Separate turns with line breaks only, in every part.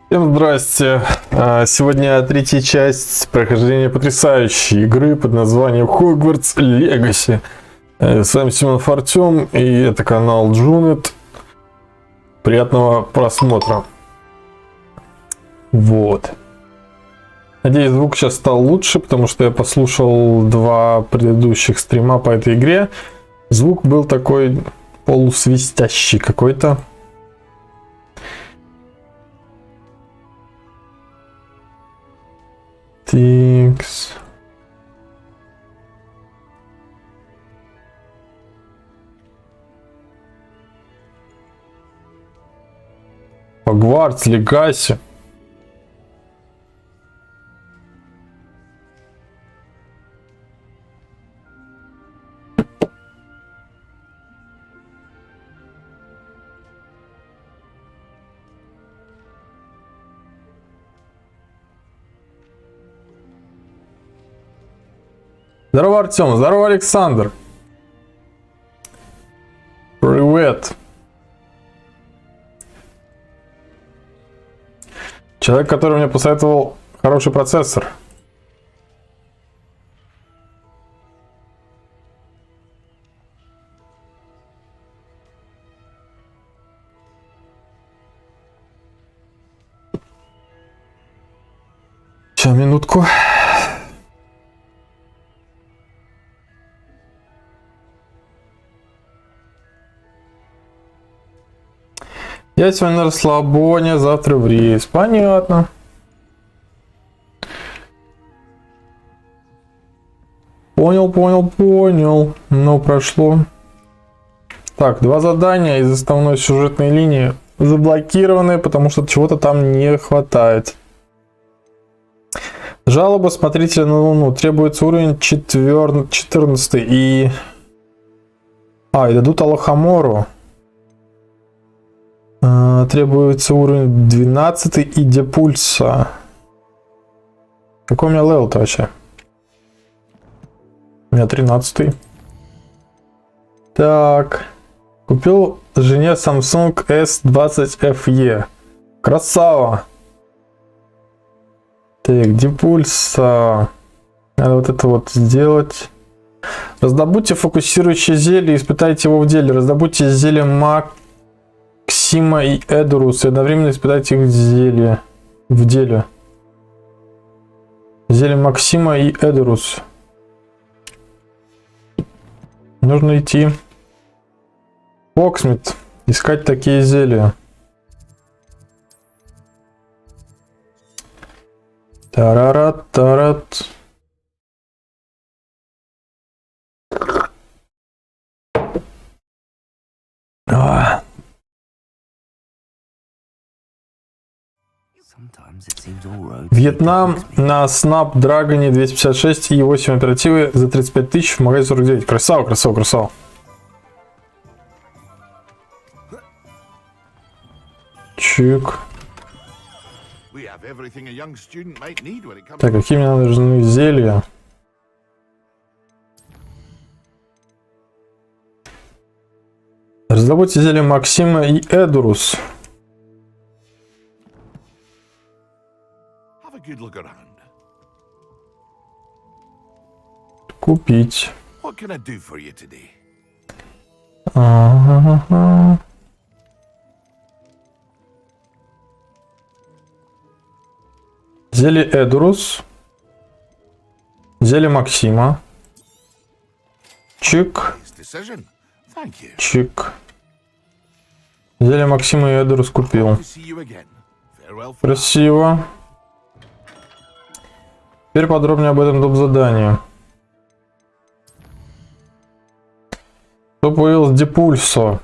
Всем здрасте! Сегодня третья часть прохождения потрясающей игры под названием Hogwarts Legacy. С вами Семенов Артем, и это канал Junett. Приятного просмотра. Вот. Надеюсь, звук сейчас стал лучше, потому что я послушал два предыдущих стрима по этой игре. Звук был такой полусвистящий какой-то. Тикс. Hogwarts Legacy. Здорово, Артем. Здорово, Александр. Привет. Человек, который мне посоветовал хороший процессор. Сейчас, минутку. Я сегодня на расслабоне, завтра в рейс. Понятно. Понял. Но прошло. Так, два задания из основной сюжетной линии заблокированы, потому что чего-то там не хватает. Жалоба смотрителя на Луну. Требуется уровень 14 и... и дадут Алахамору. Требуется уровень 12 и депульса. Какой у меня левел-то вообще? У меня 13. Так. Купил жене Samsung S20 FE. Красава. Так, депульса. Надо вот это вот сделать. Раздобудьте фокусирующее зелье и испытайте его в деле. Раздобудьте зелье Максима и Эдурус и одновременно испытать их в деле. Зелье Максима и Эдурус. Нужно идти в Оксмит, искать такие зелья. Тарарат-тарат. Вьетнам на Snapdragon 256 и 8 оперативы за 35 тысяч в магазине 49. Красава. Чик. Так, какие мне нужны зелья? Раздобудьте зелье Максима и Эдурус. Купить. Зелье Эдурус. Зелье Максима. Чик. Зелье Максима и Эдурус купил. Красиво. Теперь подробнее об этом доп. Задании. Что появилось депульсо?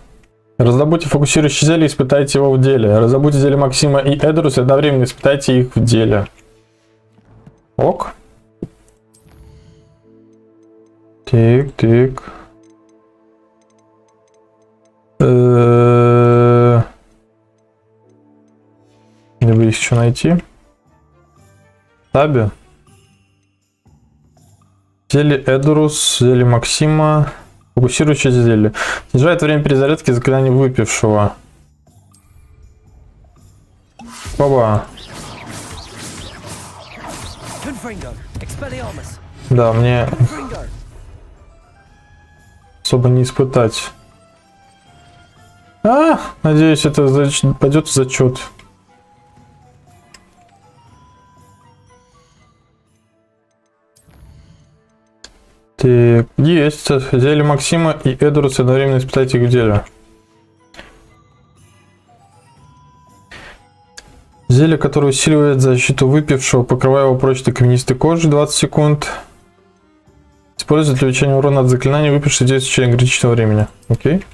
Раздобудьте фокусирующее зелье и испытайте его в деле. Раздобудьте зелье Максима и Эдурус и одновременно испытайте их в деле. Ок. Тик. Где бы их еще найти? Таби. Зелье Эдурус, зелье Максима. Фокусирующее зелье. Снижает время перезарядки заклинания выпившего. Опа. Да, мне особо не испытать. Надеюсь, это пойдет в зачет. Так, есть. Зелье Максима и Эдвардс одновременно испытать их в деле. Зелье, которое усиливает защиту выпившего, покрывая его прочной каменистой кожей 20 секунд. Использует для увеличения урона от заклинания, выпивший действие в течение ограниченного времени. Окей.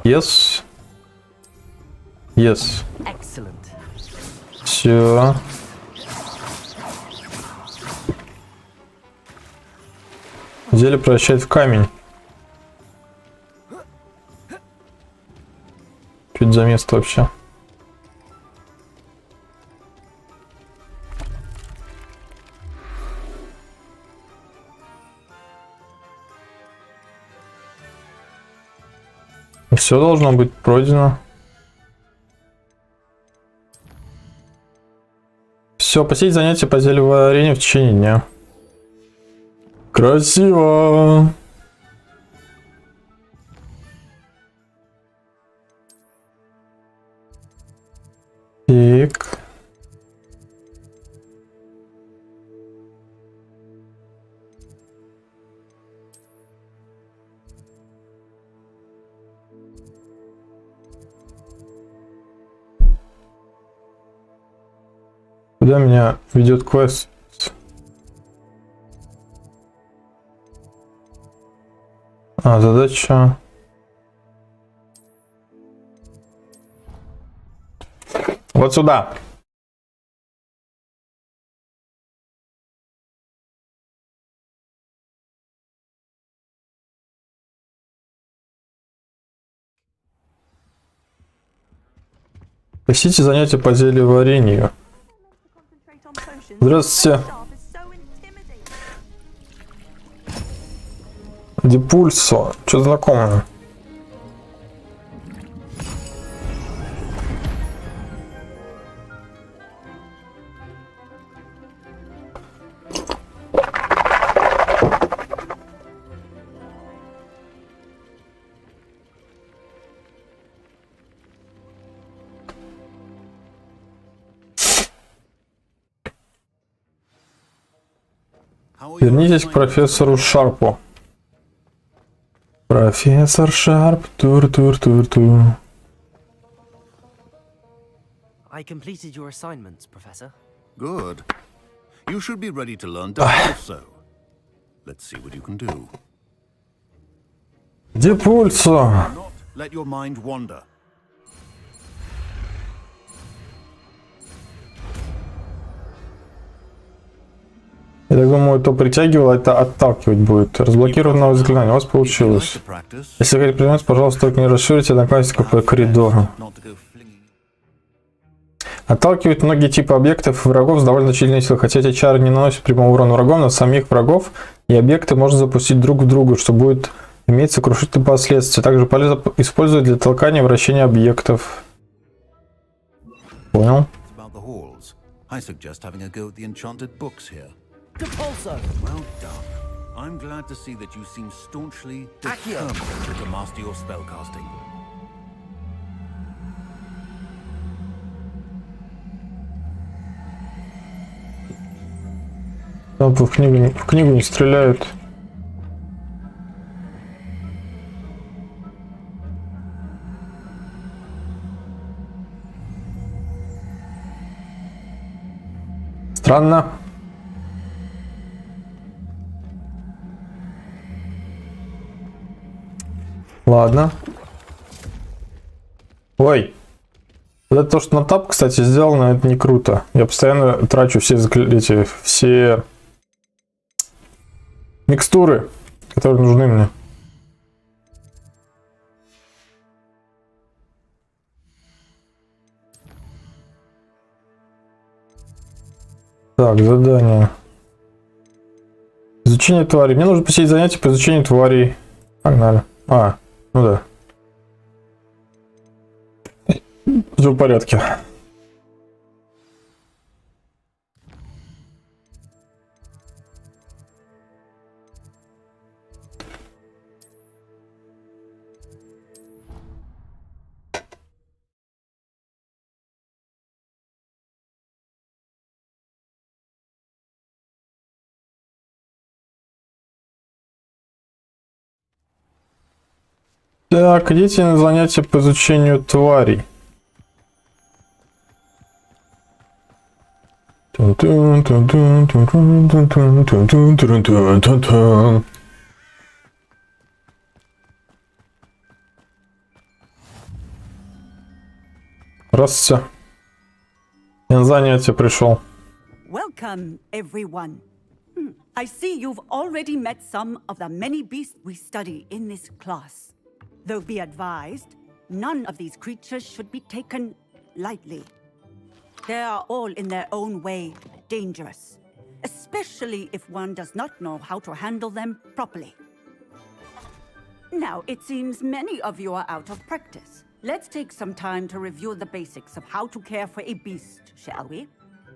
Yes. Yes. Все. Зелье превращает в камень. Что это за место вообще? Все должно быть пройдено. Все, посетить занятия по зельеварению в течение дня. Красиво! Так. Куда меня ведет квест? Задача. Вот сюда. Посетите занятия по зельеварению. Здравствуйте. Депульсо. Что знакомое? Вернитесь к профессору Шарпу. Профессор Шарп, тур-тур-тур-тур.
I completed your assignments, Professor.
Good. You should be ready to learn to also. Let's see what you can do.
Депульсо.
Not let your mind wander.
Я так думаю, то притягивало, это отталкивать будет. Разблокированное заклинание. У вас получилось. Если хотите предмет, пожалуйста, только не расширите одноклассников по коридору. Отталкивает многие типы объектов и врагов с довольно значительной силой. Хотя эти чары не наносят прямого урона врагам, но самих врагов и объекты можно запустить друг в друга, что будет иметь сокрушительные последствия. Также полезно использовать для толкания и вращения объектов. Понял.
Well done. I'm glad to see that you seem staunchly determined to master your spellcasting.
Там в книгу не стреляют. Странно. Ладно. Ой. Вот это то, что на тап, кстати, сделано, это не круто. Я постоянно трачу все микстуры, которые нужны мне. Так, задание. Изучение тварей. Мне нужно посетить занятия по изучению тварей. Погнали. Ну да. Все в порядке. Так, идите на занятия по изучению тварей. Здравствуйте. Я на занятие пришел.
Welcome, everyone. I see you've already met some of the many beasts we study in this class. Though be advised, none of these creatures should be taken lightly. They are all in their own way dangerous, especially if one does not know how to handle them properly. Now, it seems many of you are out of practice. Let's take some time to review the basics of how to care for a beast, shall we?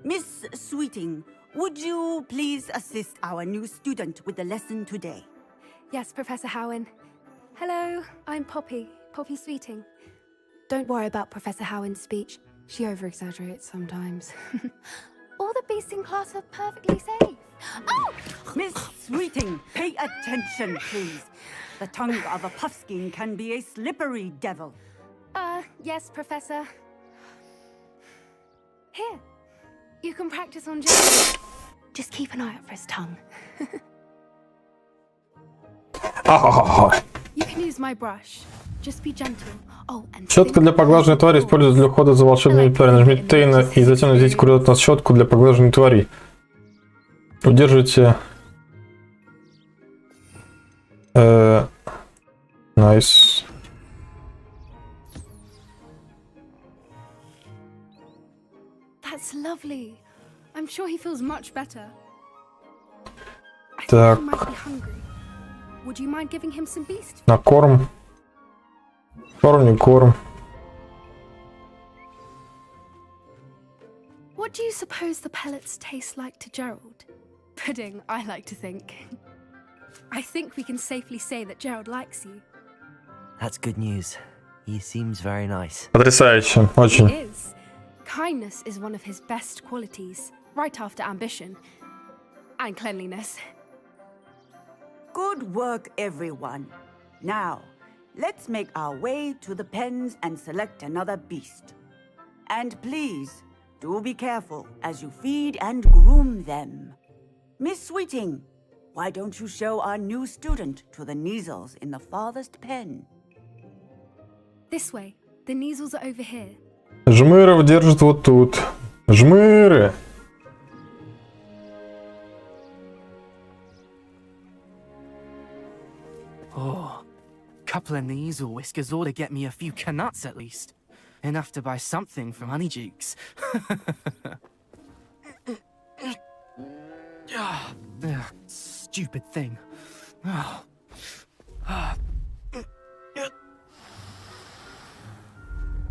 Miss Sweeting, would you please assist our new student with the lesson today?
Yes, Professor Howen. Hello, I'm Poppy Sweeting. Don't worry about Professor Howen's speech. She over-exaggerates sometimes. All the beasts in class are perfectly safe. Oh!
Miss Sweeting, pay attention, please. The tongue of a puffskein can be a slippery devil.
Yes, Professor. Here, you can practice on Jerry. Just keep an eye out for his tongue. You can use my brush. Just be gentle. Oh, and
Щетка для поглаживания твари используется для ухода за волшебными тварями. Нажмите Т и затем найдите куда-то на щетку для поглаживания тварей. Удержите. Nice.
That's lovely. I'm sure he feels much better. I
Так.
think he might be hungry. Would you mind giving him some beast?
На корм. Корм, не корм.
What do you suppose the pellets taste like to Gerald? Pudding, I like to think. I think we can safely say that Gerald likes you.
That's good news. He seems very nice.
Потрясающе.
He
Очень.
is. Kindness is one of his best qualities, right after ambition and cleanliness.
Good work, everyone. Now, let's make our way to the pens and select another beast. And please, do be careful as you feed and groom them. Miss Sweeting, why don't you show our new student to the Neasels in the farthest pen?
This way. The Neasels are over here.
Жмыров держит вот тут. Жмыры.
Oh, couple of Neasel whiskers ought to get me a few canuts at least. Enough to buy something from Honeydukes. Stupid thing.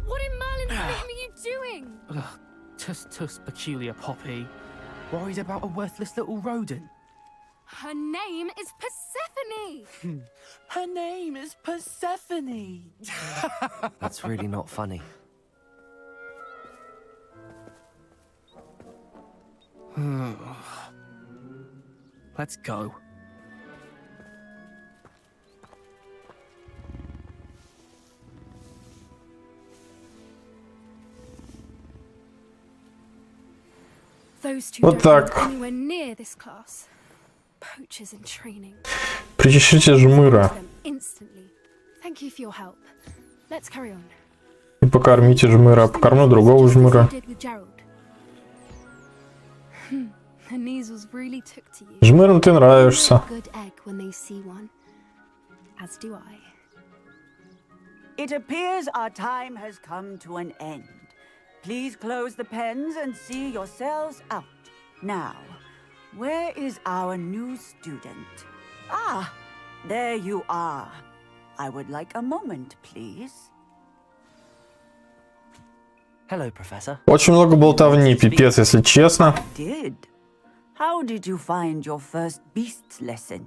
What in Merlin's name are you doing?
Tuss peculiar Poppy. Worried about a worthless little rodent.
Her name is Persephone!
Her name is Persephone.
That's really not funny.
Let's go.
Those two
Вот
don't
так.
belong anywhere near this class. Poachers in training.
Причешите жмыра.
To them instantly. Thank you for your help. Let's carry on.
И покормите жмыра. Покормлю другого жмыра.
Did with Gerald. The Neasels really took to you.
Жмырам ты нравишься.
Good egg when they see one. As do I.
It appears our time has come to an end. Please close the pens and see yourselves out. Now, where is our new student? Ah, there you are. I would like a moment, please.
Hello, Professor.
Очень много болтовни, пипец, если честно.
Did. How did you find your first beasts lesson?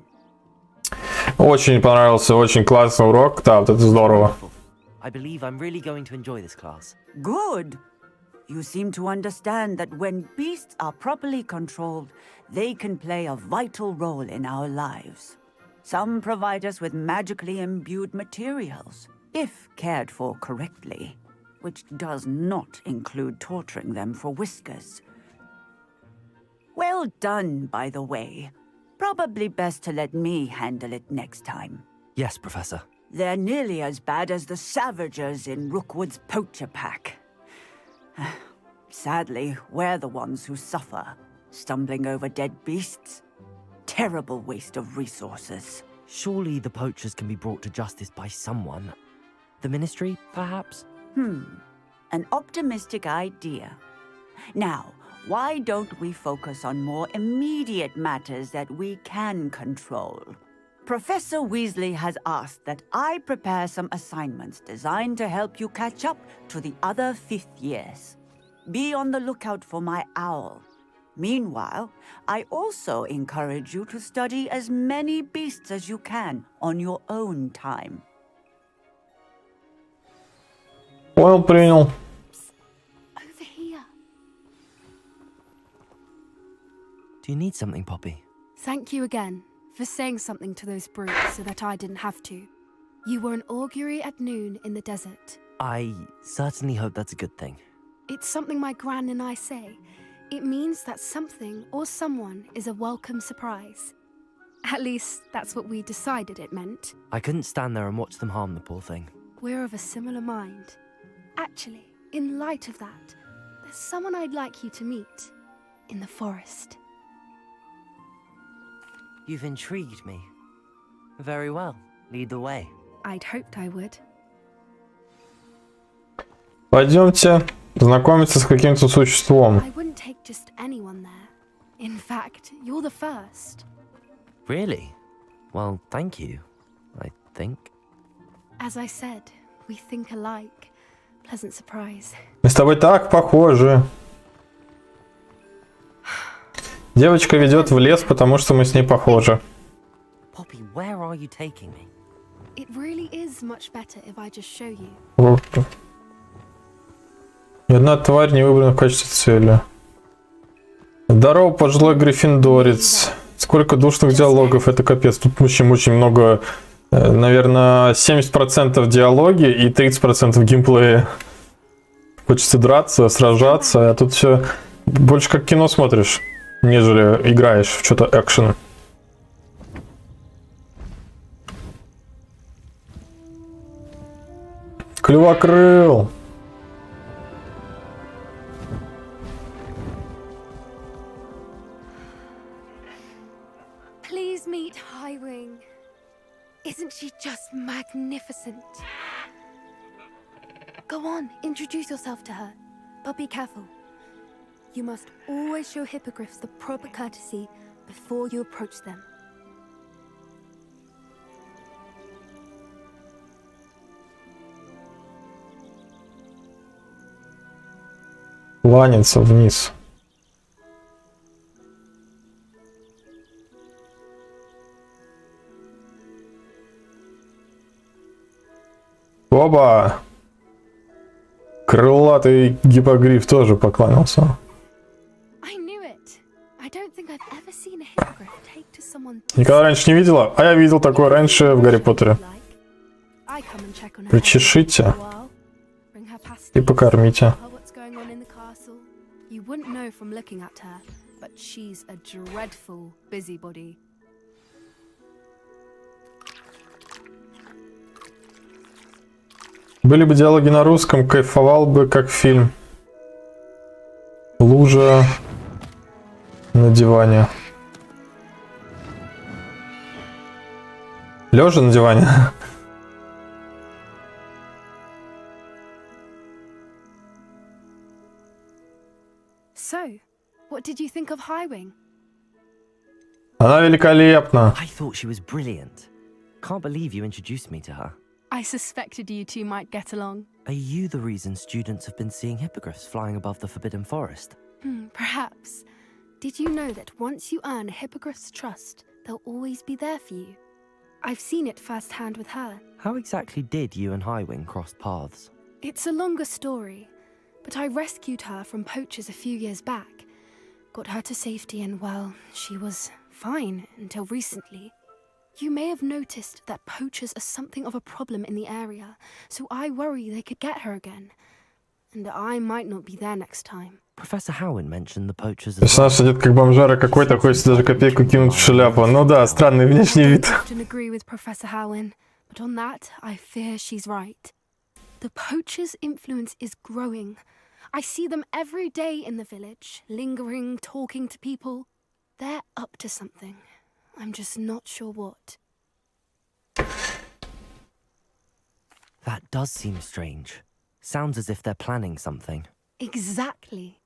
Очень понравился, очень классный урок. Да, вот это здорово.
I believe I'm really going to enjoy this class.
Good. You seem to understand that when beasts are properly controlled, they can play a vital role in our lives. Some provide us with magically imbued materials, if cared for correctly, which does not include torturing them for whiskers. Well done, by the way. Probably best to let me handle it next time.
Yes, Professor.
They're nearly as bad as the Savagers in Rookwood's poacher pack. Sadly, we're the ones who suffer, stumbling over dead beasts. Terrible waste of resources.
Surely the poachers can be brought to justice by someone. The Ministry, perhaps?
An optimistic idea. Now, why don't we focus on more immediate matters that we can control? Professor Weasley has asked that I prepare some assignments designed to help you catch up to the other 5th years. Be on the lookout for my owl. Meanwhile, I also encourage you to study as many beasts as you can on your own time.
Понял, принял.
Over here.
Do you need something, Poppy?
Thank you again for saying something to those brutes so that I didn't have to. You were an augury at noon in the desert.
I certainly hope that's a good thing.
It's something my gran and I say. It means that something or someone is a welcome surprise. At least, that's what we decided it meant.
I couldn't stand there and watch them harm the poor thing.
We're of a similar mind. Actually, in light of that, there's someone I'd like you to meet. In the forest.
You've intrigued me. Very well. Lead the way.
I'd hoped I would.
Пойдемте знакомиться с каким-то существом.
I wouldn't take just anyone there. In fact, you're the first.
Really? Well, thank you, I think.
As I said, we think alike. Pleasant surprise.
Мы с тобой так похожи. Девочка ведет в лес, потому что мы с ней похожи.
Poppy, where are you taking me?
It really is much better if I just show you.
Ни одна тварь не выбрана в качестве цели. Здорово, пожилой гриффиндорец. Сколько душных диалогов, это капец. Тут очень много, наверное, 70% диалоги и 30% геймплея. Хочется драться, сражаться, а тут все больше как кино смотришь, нежели играешь в что-то экшен. Клювокрыл.
Please meet Highwing. Isn't she just magnificent? Go on, introduce yourself to her. But be careful. You must always show hippogriffs the proper courtesy before you approach them.
Кланяться вниз. Оба! Крылатый гиппогриф тоже поклонился.
I knew it. I don't think I've ever seen a hippogriff take to someone.
Никогда раньше не видела? А я видел такое раньше в Гарри Поттере.
I come and check on her
Причешите
for a while. Bring her
и
pasties.
покормите.
Tell her what's going on in the castle. You wouldn't know from looking at her, but she's a dreadful busybody.
Были бы диалоги на русском, кайфовал бы как фильм. Лужа на диване. Лежа на диване.
So, what did you think of Highwing?
Она великолепна.
I thought she was brilliant. Can't believe you introduced me to her.
I suspected you two might get along.
Are you the reason students have been seeing hippogriffs flying above the Forbidden Forest?
Perhaps. Did you know that once you earn a hippogriff's trust, they'll always be there for you? I've seen it firsthand with her.
How exactly did you and Highwing cross paths?
It's a longer story, but I rescued her from poachers a few years back. Got her to safety and, well, she was fine until recently. You may have noticed that poachers are something of a problem in the area, so I worry they could get her again. And I might not be there next time.
Professor Howin mentioned the poachers
То
as
есть она сидит как бомжара какой-то, хочется даже копейку кинуть в шляпу. Ну да, странный внешний вид.
I often agree with Professor Howin, but on that, I fear she's right. The poachers' influence is growing. I see them every day in the village, lingering, talking to people. They're up to something. I'm just not sure what.
That does seem strange. Sounds as if they're planning something.
Exactly.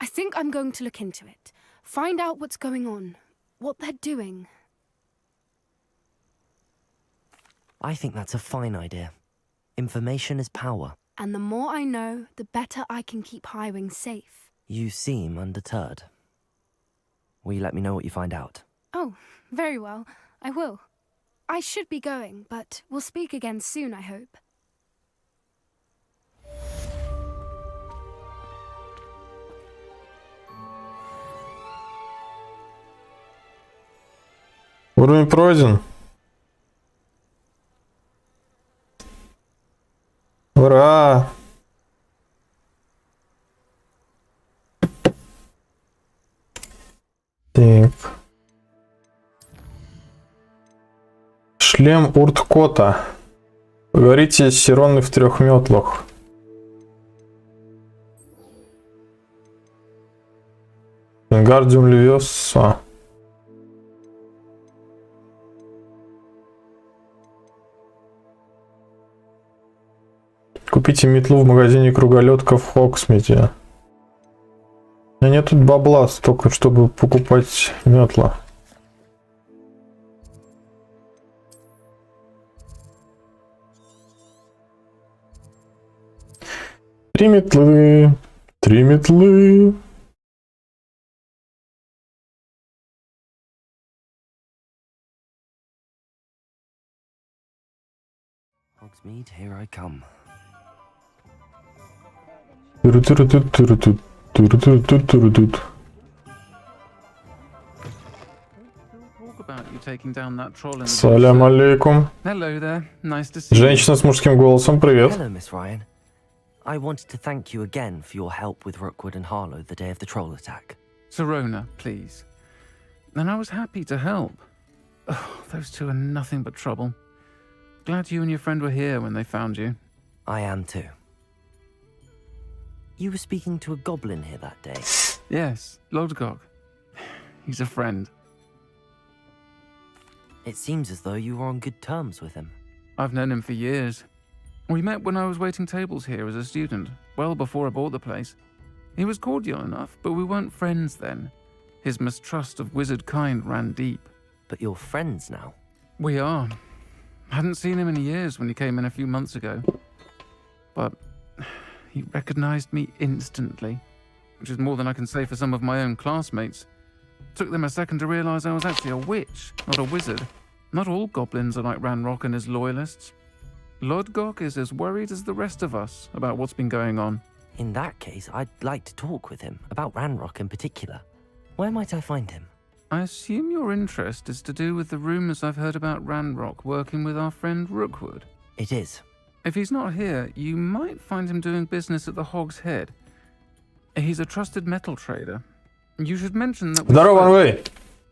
I think I'm going to look into it. Find out what's going on, what they're doing.
I think that's a fine idea. Information is power.
And the more I know, the better I can keep Highwing safe.
You seem undeterred. Will you let me know what you find out?
Oh, very well. I will. I should be going, but we'll speak again soon, I hope.
Уровень пройден. Ура! Так. Шлем Урткота. Поговорите с Сироной в 3 метлах. Гардиум Левиоса. Купите метлу в магазине Круголетка в Хоксмите. У меня нет тут бабла столько, чтобы покупать метла. Три метлы. 3 метлы.
Hogsmeade, here I come.
Салям алейкум.
Hello there. Nice to see you.
Женщина с мужским голосом, привет.
Hello, Miss Ryan. I wanted to thank you again for your help with Rookwood and Harlow the day of the troll attack.
Sirona, please. And I was happy to help. Oh, those two are nothing but trouble. Glad you and your friend were here when they found you.
I am too. You were speaking to a goblin here that day.
Yes, Lodgok. He's a friend.
It seems as though you were on good terms with him.
I've known him for years. We met when I was waiting tables here as a student, well before I bought the place. He was cordial enough, but we weren't friends then. His mistrust of wizard kind ran deep.
But you're friends now.
We are. Hadn't seen him in years when he came in a few months ago. But he recognized me instantly, which is more than I can say for some of my own classmates. Took them a second to realize I was actually a witch, not a wizard. Not all goblins are like Ranrock and his loyalists. Lodgok is as worried as the rest of us about what's been going on.
In that case, I'd like to talk with him, about Ranrock in particular. Where might I find him?
I assume your interest is to do with the rumors I've heard about Ranrock working with our friend Rookwood.
It is.
If he's not here, you might find him doing business at the Hog's Head. He's a trusted metal trader. You should mention that.
Здорово, Анвей.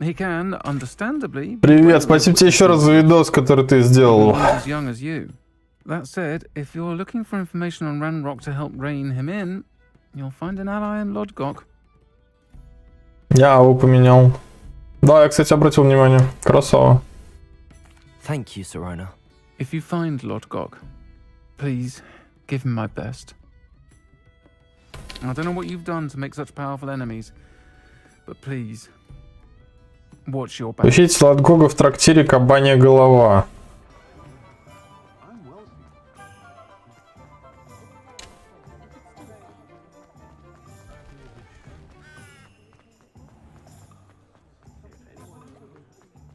He can, understandably.
Привет, спасибо тебе еще раз за видос, который ты сделал.
As young as you. That said, if you're looking for information on Ranrock to help rein him in, you'll find an ally in Lodgok.
Я его поменял. Да, я, кстати, обратил внимание. Красава.
Thank you, Sirona.
If you find Lodgok, please give him my best. I don't know what you've done to make such powerful enemies, but please, watch your back.
Ищите Лодгога в трактире «Кабанья голова».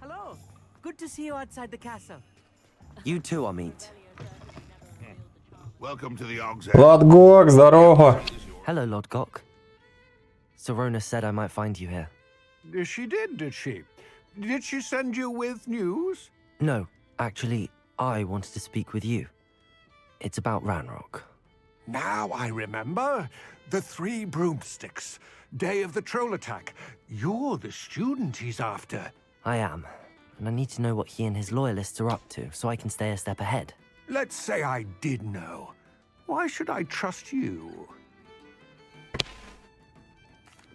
Hello. Good to see you outside the castle.
You too, Amit.
Welcome to the Hog's
Лодгог, здорово.
Hello, Lodgok. Sirona said I might find you here.
She did she? Did she send you with news?
No, actually, I wanted to speak with you. It's about Ranrock.
Now I remember. The 3 broomsticks. Day of the troll attack. You're the student he's after.
I am, and I need to know what he and his loyalists are up to so I can stay a step ahead.
Let's say I did know. Why should I trust you?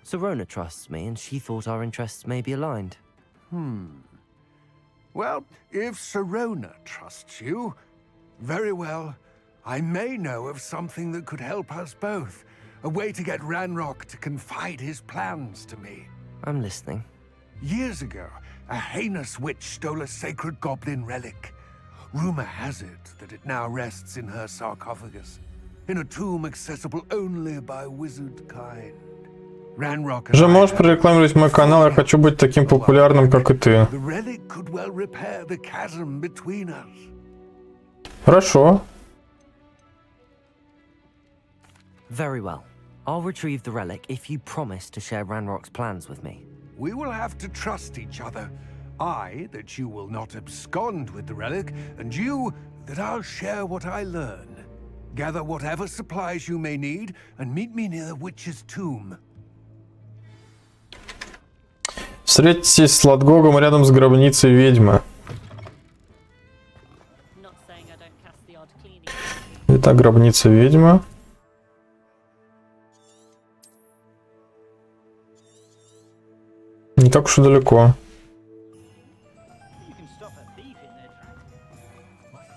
Serona trusts me, and she thought our interests may be aligned.
Well, if Serona trusts you, very well. I may know of something that could help us both. A way to get Ranrock to confide his plans to me.
I'm listening.
Years ago, a heinous witch stole a sacred goblin relic. Rumor has it that it now rests in her sarcophagus, in a tomb accessible only by wizard kind. Ranrock and
Же
I
можешь
have-
прорекламировать мой канал, я хочу быть таким популярным, как и ты.
The relic could well repair the chasm between us.
Хорошо.
Very well. I'll retrieve the relic if you promise to share Ranrock's plans with me.
We will have to trust each other. I, that you will not abscond with the relic, and you, that I'll share what I learn. Gather whatever supplies you may need, and meet me near the witch's tomb.
Встретитесь с Ладгогом рядом с гробницей ведьмы.
Not saying I don't cast the odd cleaning.
Итак, гробница ведьмы. Не так уж и далеко.
You can stop a thief in their tracks.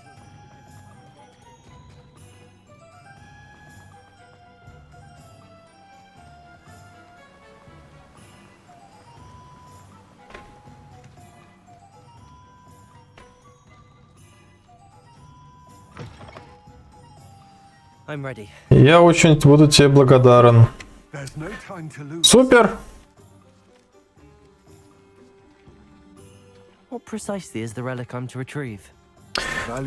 I'm ready.
Я очень буду тебе благодарен.
There's no time to lose.
Супер!
What precisely is the relic I'm to retrieve?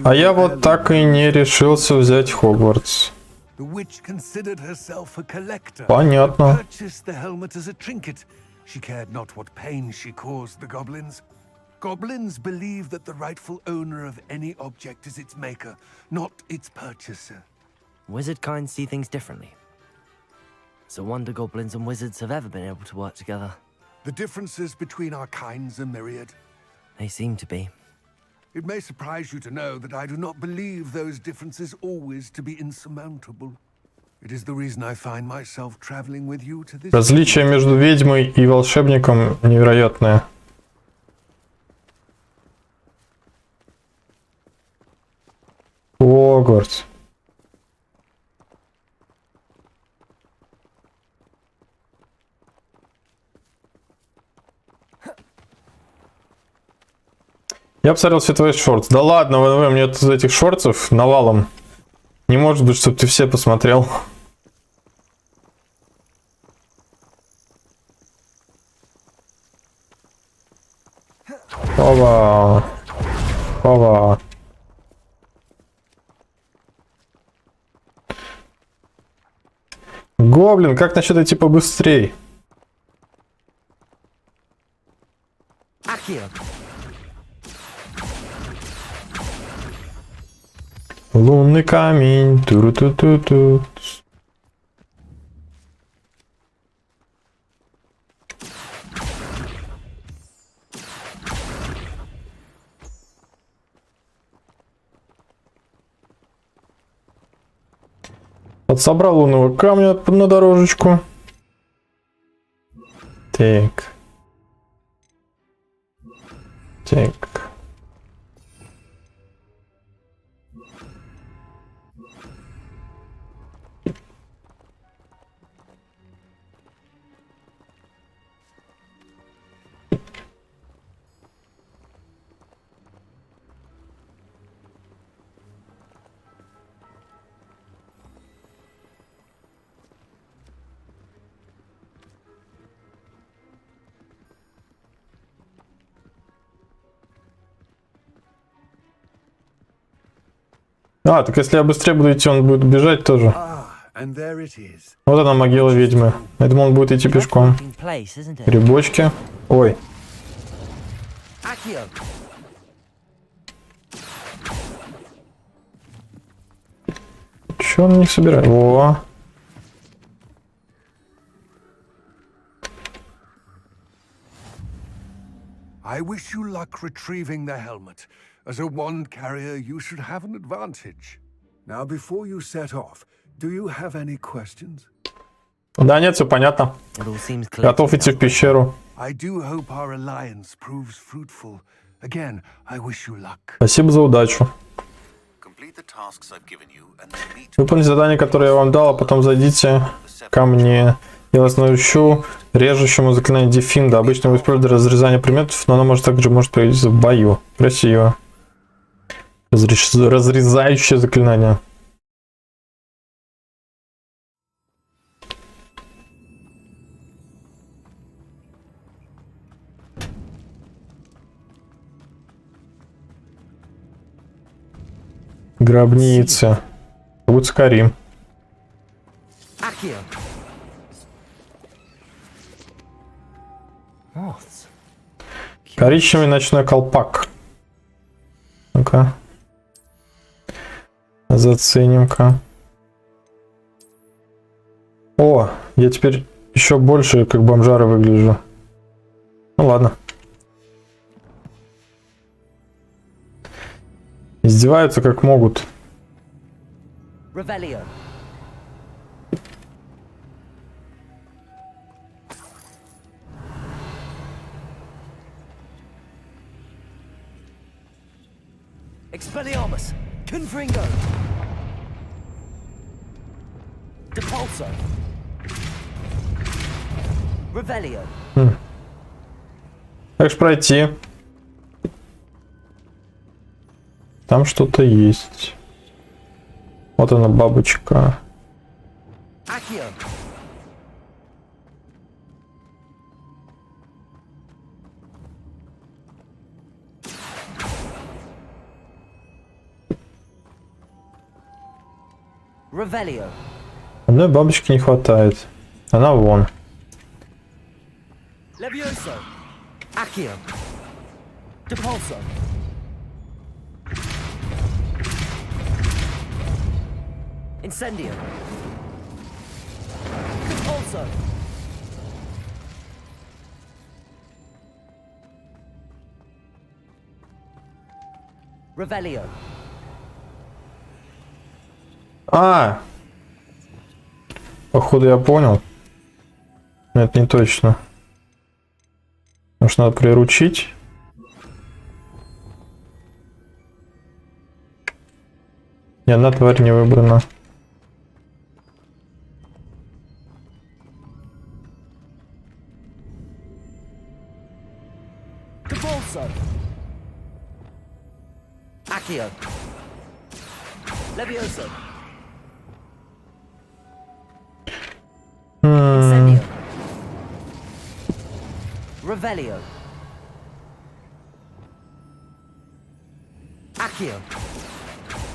А я вот так и не решился взять Хогвартс.
The witch considered herself a collector.
Понятно.
Purchased the helmet as a trinket. She cared not what pain she caused the goblins. Goblins believe that the rightful owner of any object is its maker, not its purchaser.
Wizard kind see things differently. It's a wonder goblins and wizards have ever been able to work together.
The differences between our kinds are myriad.
They seem to be.
It may surprise you to know that I do not believe those differences always to be insurmountable. It is the reason I find myself traveling with you to this.
Различие между ведьмой и волшебником невероятное. Хогвартс. Я посмотрел все твои шортс. Да ладно, ВНВ, мне из этих шортсов навалом. Не может быть, чтобы ты все посмотрел. Опа. Опа. Гоблин, как насчет идти побыстрей?
Accio!
Лунный камень. Туру-ту-ту-ту. Подсобрал лунного камня на дорожечку. Так. Так. А, так если я быстрее буду идти, он будет бежать тоже.
And there it is.
Вот она, могила ведьмы. Я думал, он будет идти пешком.
Place, isn't it?
Грибочки. Ой.
Accio!
ничего он не собирает. Во.
I wish you luck retrieving the helmet. As a wand carrier, you should have an advantage. Now, before you set off, do you have any questions?
Да нет, все понятно.
It all seems clear.
Готов идти в пещеру.
I do hope our alliance proves fruitful. Again, I wish you luck.
Спасибо за удачу.
Complete the tasks I've given you and then meet
Выполните задание, которое я вам дал, а потом зайдите ко мне. Я вас научу режущему заклинанию дефинда. Обычно его используют для разрезания предметов, но оно может также пригодиться в бою. Красиво. Разрезающее заклинание. Гробница. Будь скорим.
Accio. Moths.
Коричневый ночной колпак. Ну-ка. Заценим-ка. О, я теперь еще больше как бомжара выгляжу. Ну ладно. Издеваются как могут.
Revelio. Expelliarmus. Confringo. Depulso. Revelio.
Как же пройти? Там что-то есть. Вот она, бабочка.
Accio. Revelio.
Одной бабочки не хватает. Она вон.
Levioso. Accio. Depulso. Incendio. Depulso. Revelio.
А! Походу я понял. Но это не точно. Может, надо приручить? Ни одна тварь не выбрана.
Depulso. Accio. Levioso. Incendio. Revelio. Accio.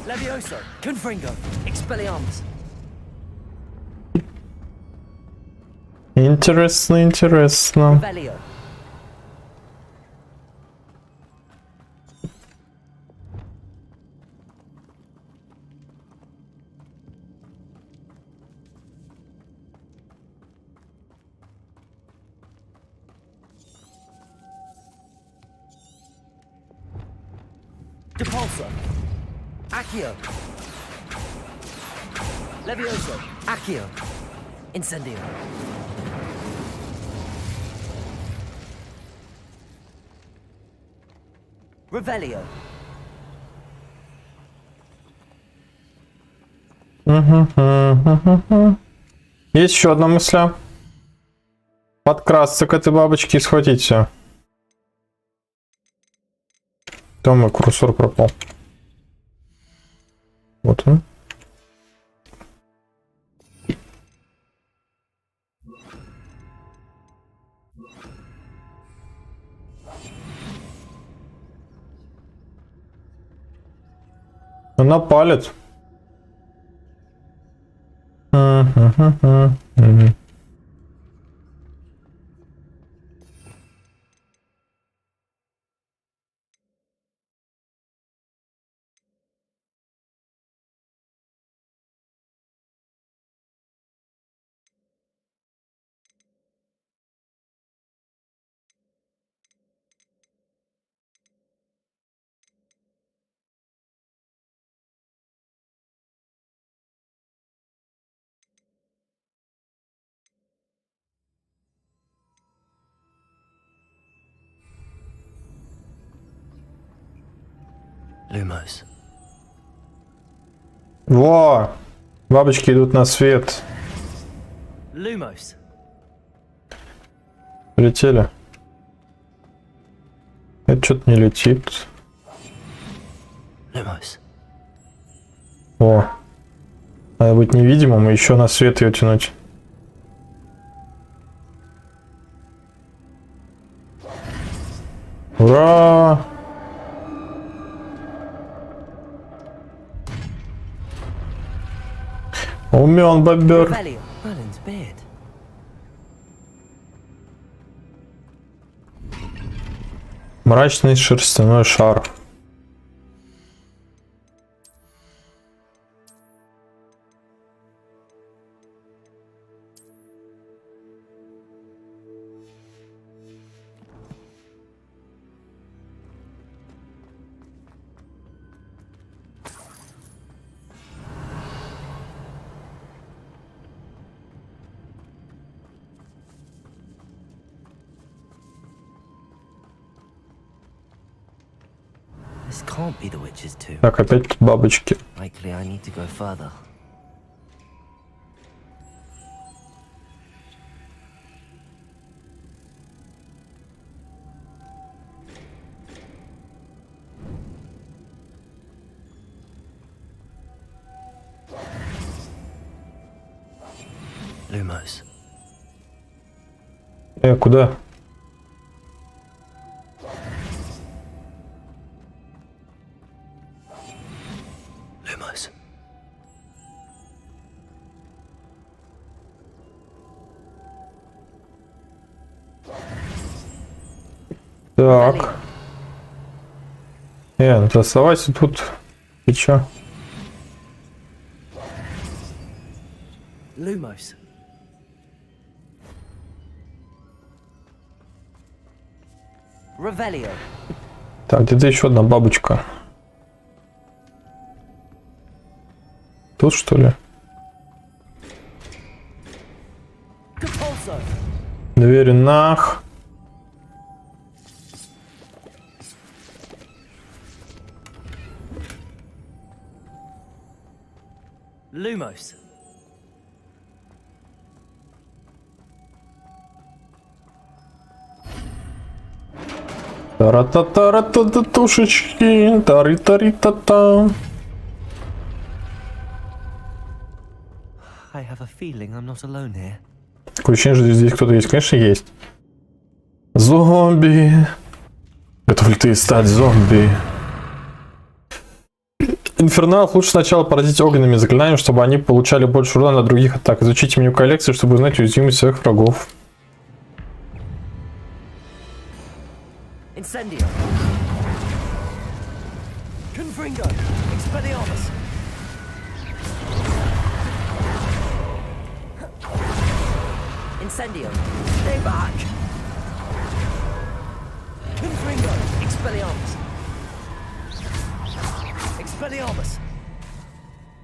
Levioso. Confringo. Expelliarmus.
Интересно, интересно.
Revelio. Depulso. Accio. Levioso. Accio. Incendio. Revelio.
Есть еще одна мысль. Подкрасться к этой бабочке и схватить все. Там мой курсор пропал. Вот он. Она палит.
Lumos.
Во! Бабочки идут на свет.
Lumos.
Летели. Это что-то не летит.
Lumos.
О. Надо быть невидимым и еще на свет ее тянуть. Ура! Умен бобер.
Revelio. Merlin's beard.
Мрачный шерстяной шар.
This can't be the witch's tomb.
Так, опять тут бабочки.
Likely I need to go further. Lumos.
Куда?
Lumos.
Так. Ну ты оставайся тут. Ты чё?
Lumos. Revelio.
Так, где-то еще одна бабочка. Тут что ли?
Capulso.
Двери нах.
Lumos.
Тара-та-тара-та-та-тушечки. Тари-тари-та-та.
I have a feeling I'm not alone here.
Такое ощущение, что здесь кто-то есть. Конечно, есть. Зомби. Готов ли ты стать зомби? Инферналов лучше сначала поразить огненными заклинаниями, чтобы они получали больше урона от других атак. Изучите меню коллекции, чтобы узнать уязвимость своих врагов.
Incendio. Confringo. Expelliarmus. Incendio. Stay back. Confringo. Expelliarmus. Expelliarmus.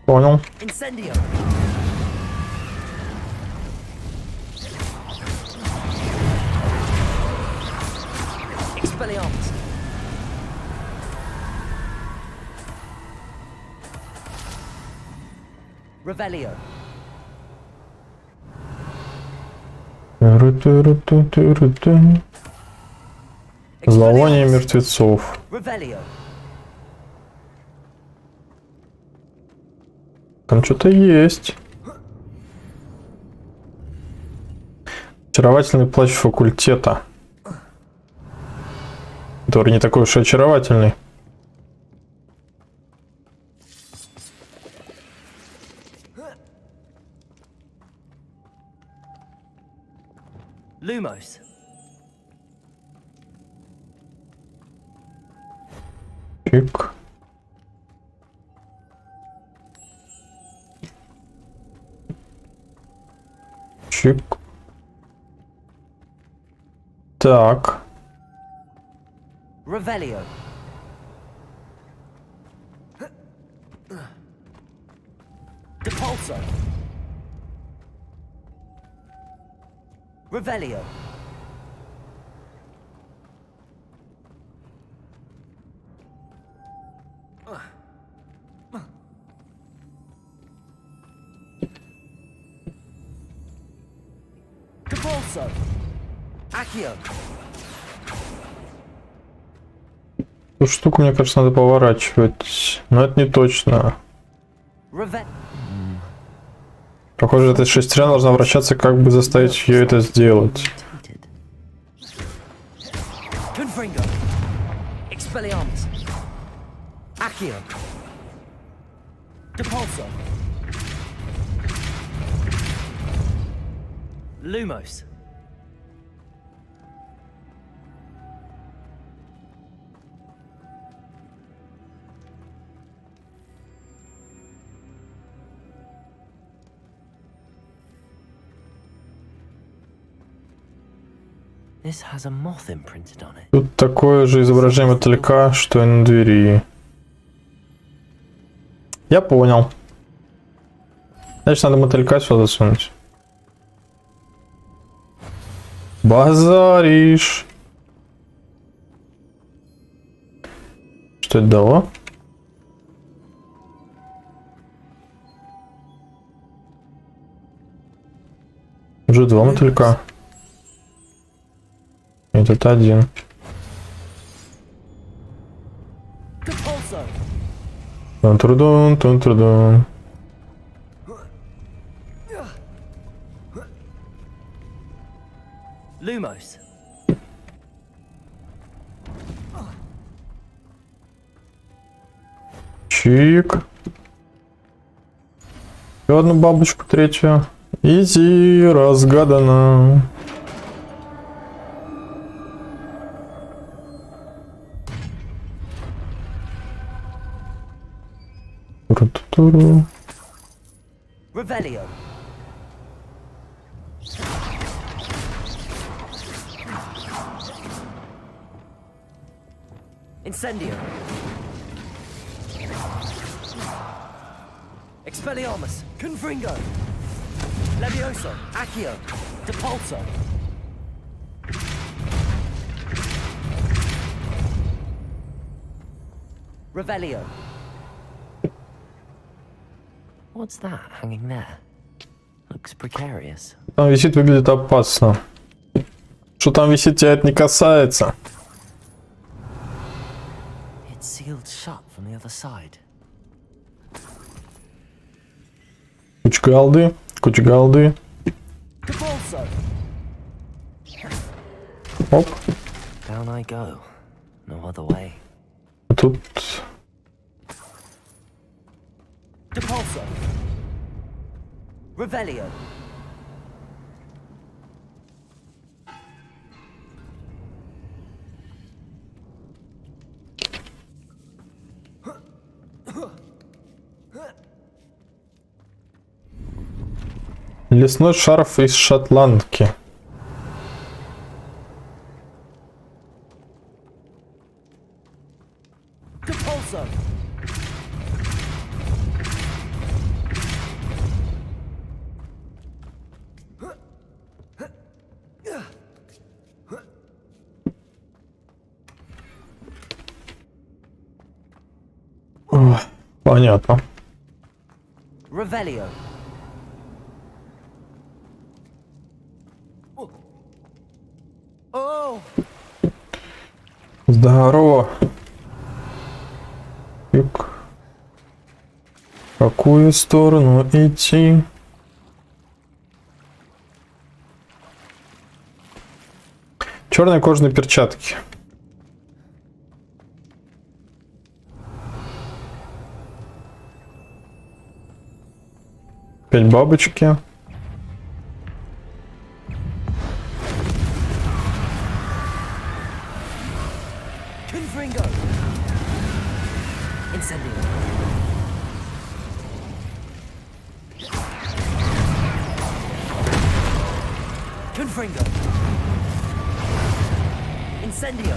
Понял.
Incendio. Expelliarmus. Revelio.
Зловоние мертвецов.
Revelio.
Там что-то есть. Очаровательный плащ факультета. Который не такой уж и очаровательный.
Lumos.
Чик. Чик. Так.
Revelio. Depulso. Revelio.
Эту штуку, мне кажется, надо поворачивать. Но это не точно. Похоже, эта шестерня должна вращаться, как бы заставить ее это сделать.
Lumos. This has a moth imprinted on it.
Тут такое же изображение мотылька, что и на двери. Я понял. Значит, надо мотылька сюда засунуть. Базаришь. Что это дало? Уже два мотылька. Этот один. Тун-трудун, тун-трудун.
Lumos.
Чик. Еще одну бабочку, третью. Изи, разгадано. Туру-туру.
Revelio. Incendio. Expelliarmus. Confringo. Levioso. Accio. Depulso. Revelio. What's that hanging there? Looks precarious.
Там висит, выглядит опасно. Что там висит, тебя это не касается.
It's sealed shut from the other side.
Куча голды, куча голды. Оп.
Down I go. No other way.
Тут
Depulso. Revelio.
лесной шарф из шотландки.
Depulso.
Понятно.
Revelio. Oh.
Здорово. В какую сторону идти? Черные кожаные перчатки. Опять бабочки.
Confringo. Incendio. Confringo. Incendio.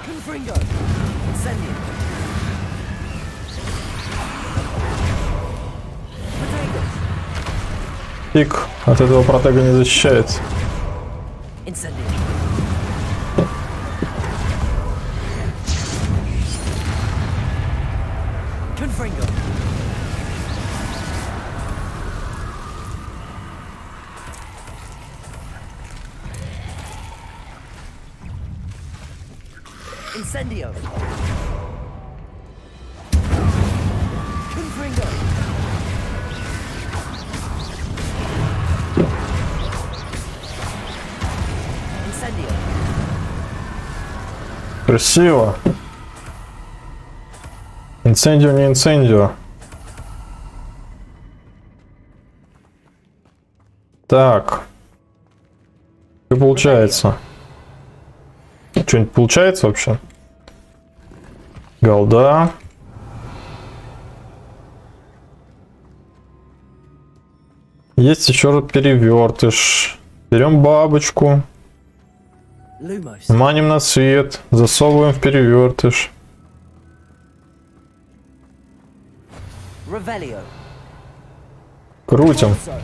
Confringo. Incendio. Potato.
Пик от этого протега не защищается.
Incendio. Confringo. Incendio. Confringo. Incendio.
Красиво. Инцендио, не инцендио. Так. Что получается? Что-нибудь получается вообще? Голда. Есть еще перевертыш. Берем бабочку.
Lumos.
Маним на свет. Засовываем в перевертыш.
Revelio.
Крутим.
Pulso.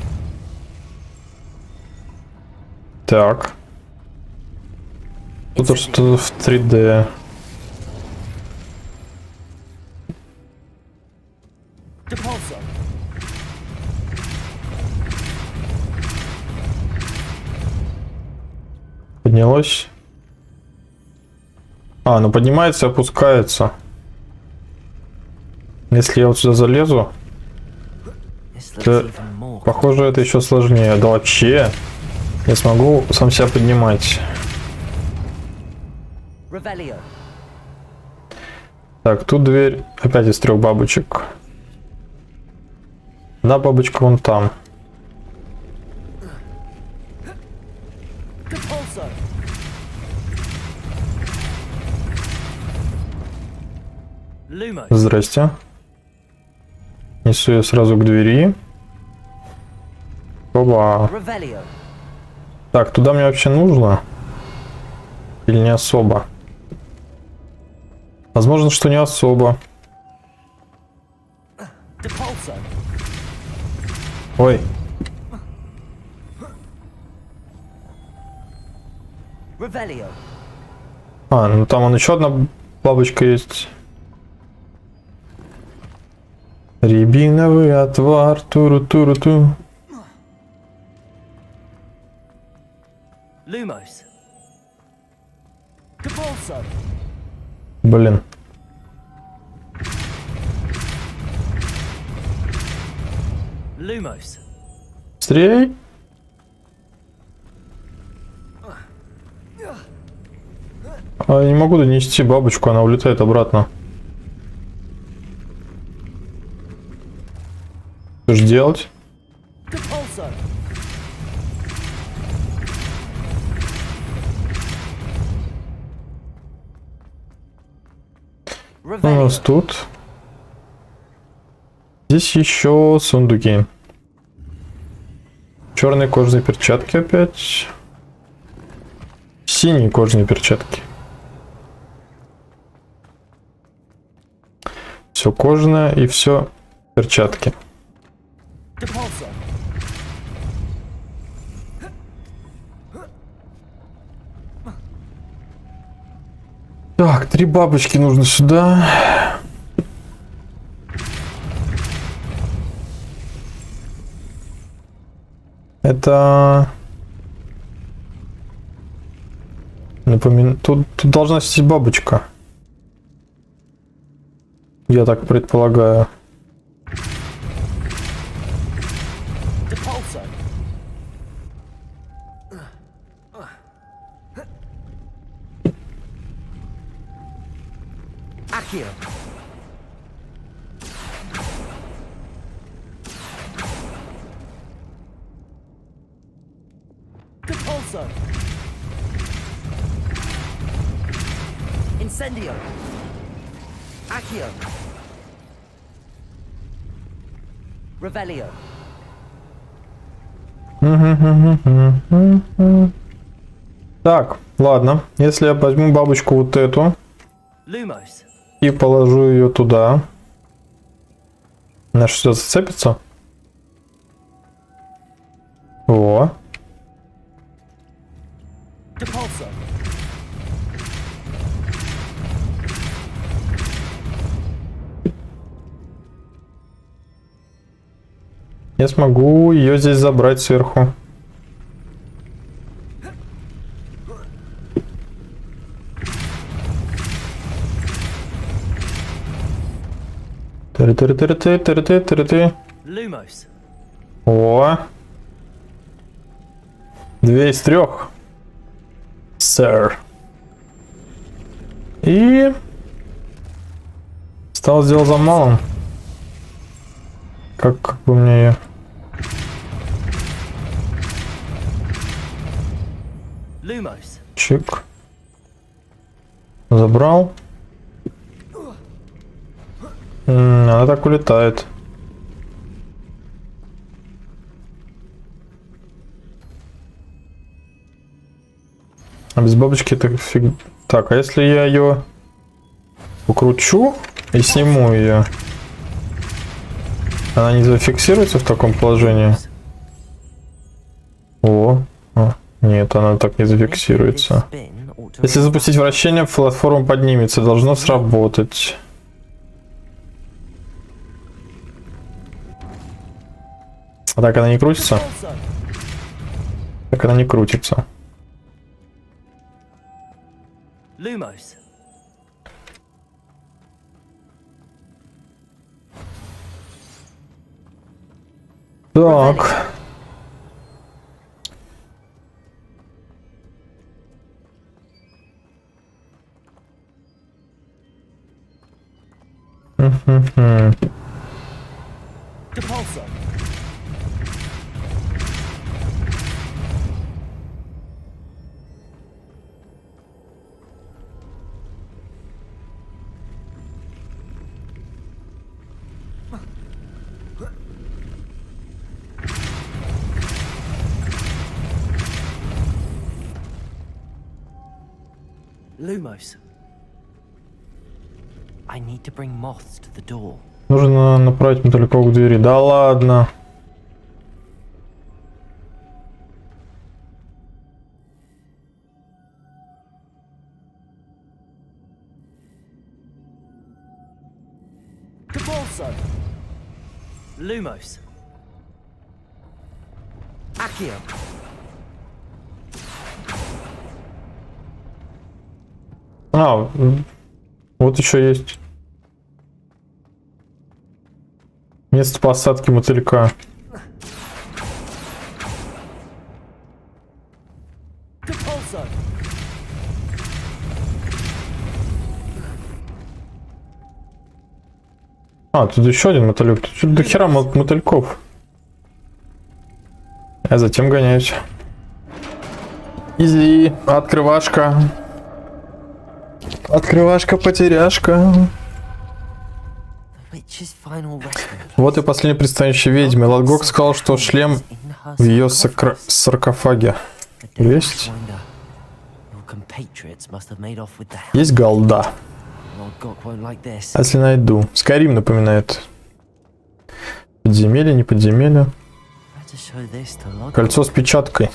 Так. Тут что-то в 3D.
Depulso.
Поднялось. А, ну поднимается и опускается. Если я вот сюда залезу,
This looks
то,
even more.
похоже, это еще сложнее. Да вообще, я смогу сам себя поднимать.
Revelio.
Так, тут дверь опять из 3 бабочек. Одна бабочка вон там.
Depulso. Lumos.
Здрасте. Несу я сразу к двери. Оба.
Revelio.
Так, туда мне вообще нужно? Или не особо? Возможно, что не особо.
Depulso.
Ой,
Revelio.
а, ну там вон еще одна бабочка есть. Рябиновый отвар, туру-туру-ту.
Lumos. Depulso.
Блин.
Lumos.
Быстрей. А, я не могу донести бабочку, она улетает обратно. Что же делать?
Depulso.
Что у нас тут? Здесь еще сундуки. Черные кожаные перчатки опять. Синие кожаные перчатки. Все кожаное и все перчатки.
Depulso.
Так, 3 бабочки нужно сюда. Это... Тут должна сидеть бабочка. Я так предполагаю.
Depulso. Accio. Depulso. Incendio. Accio. Revelio.
Так, ладно. Если я возьму бабочку вот эту
Lumos.
и положу ее туда, она что, зацепится? О. Я смогу ее здесь забрать сверху. Ты-ты-ты-ты-ты-ты-ты-ты.
Lumos.
О. 2 из 3. Сэр. И... Стал сделал за малым. Как бы мне ее...
Lumos.
Чик. Забрал. Она так улетает. А без бабочки это фиг... Так, а если я ее покручу и сниму ее, она не зафиксируется в таком положении? О, нет, она так не зафиксируется. Если запустить вращение, платформа поднимется, должно сработать. А так она не крутится? Так она не крутится.
Lumos.
Так.
Depulso. Lumos. I need to bring moths to the door.
Нужно направить мотыльков к двери. Да ладно.
Depulso. Lumos. Accio.
А, вот еще есть. Место посадки мотылька.
Depulso.
А, тут еще один мотылек. Тут что-то до хера мотыльков. Я затем гоняюсь. Изи, открывашка. Открывашка-потеряшка. Вот и последний представитель ведьмы. Ладгок сказал, что шлем в ее саркофаге. Есть? Есть голда. А если найду? Скайрим напоминает. Подземелье, не подземелье. Кольцо с печаткой.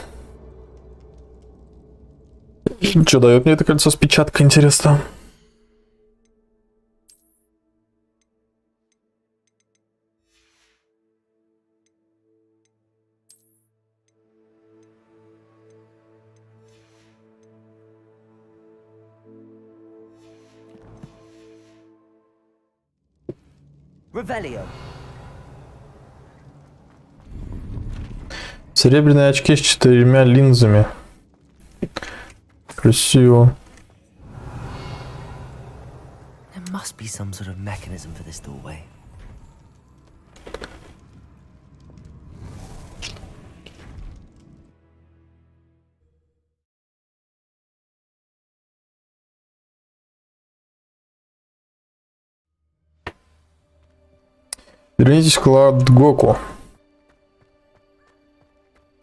Что дает мне это кольцо с печаткой, интересно?
Revelio.
Серебряные очки с 4 линзами. Красиво.
There must be some sort of mechanism for this doorway.
Вернитесь к Ладгоку.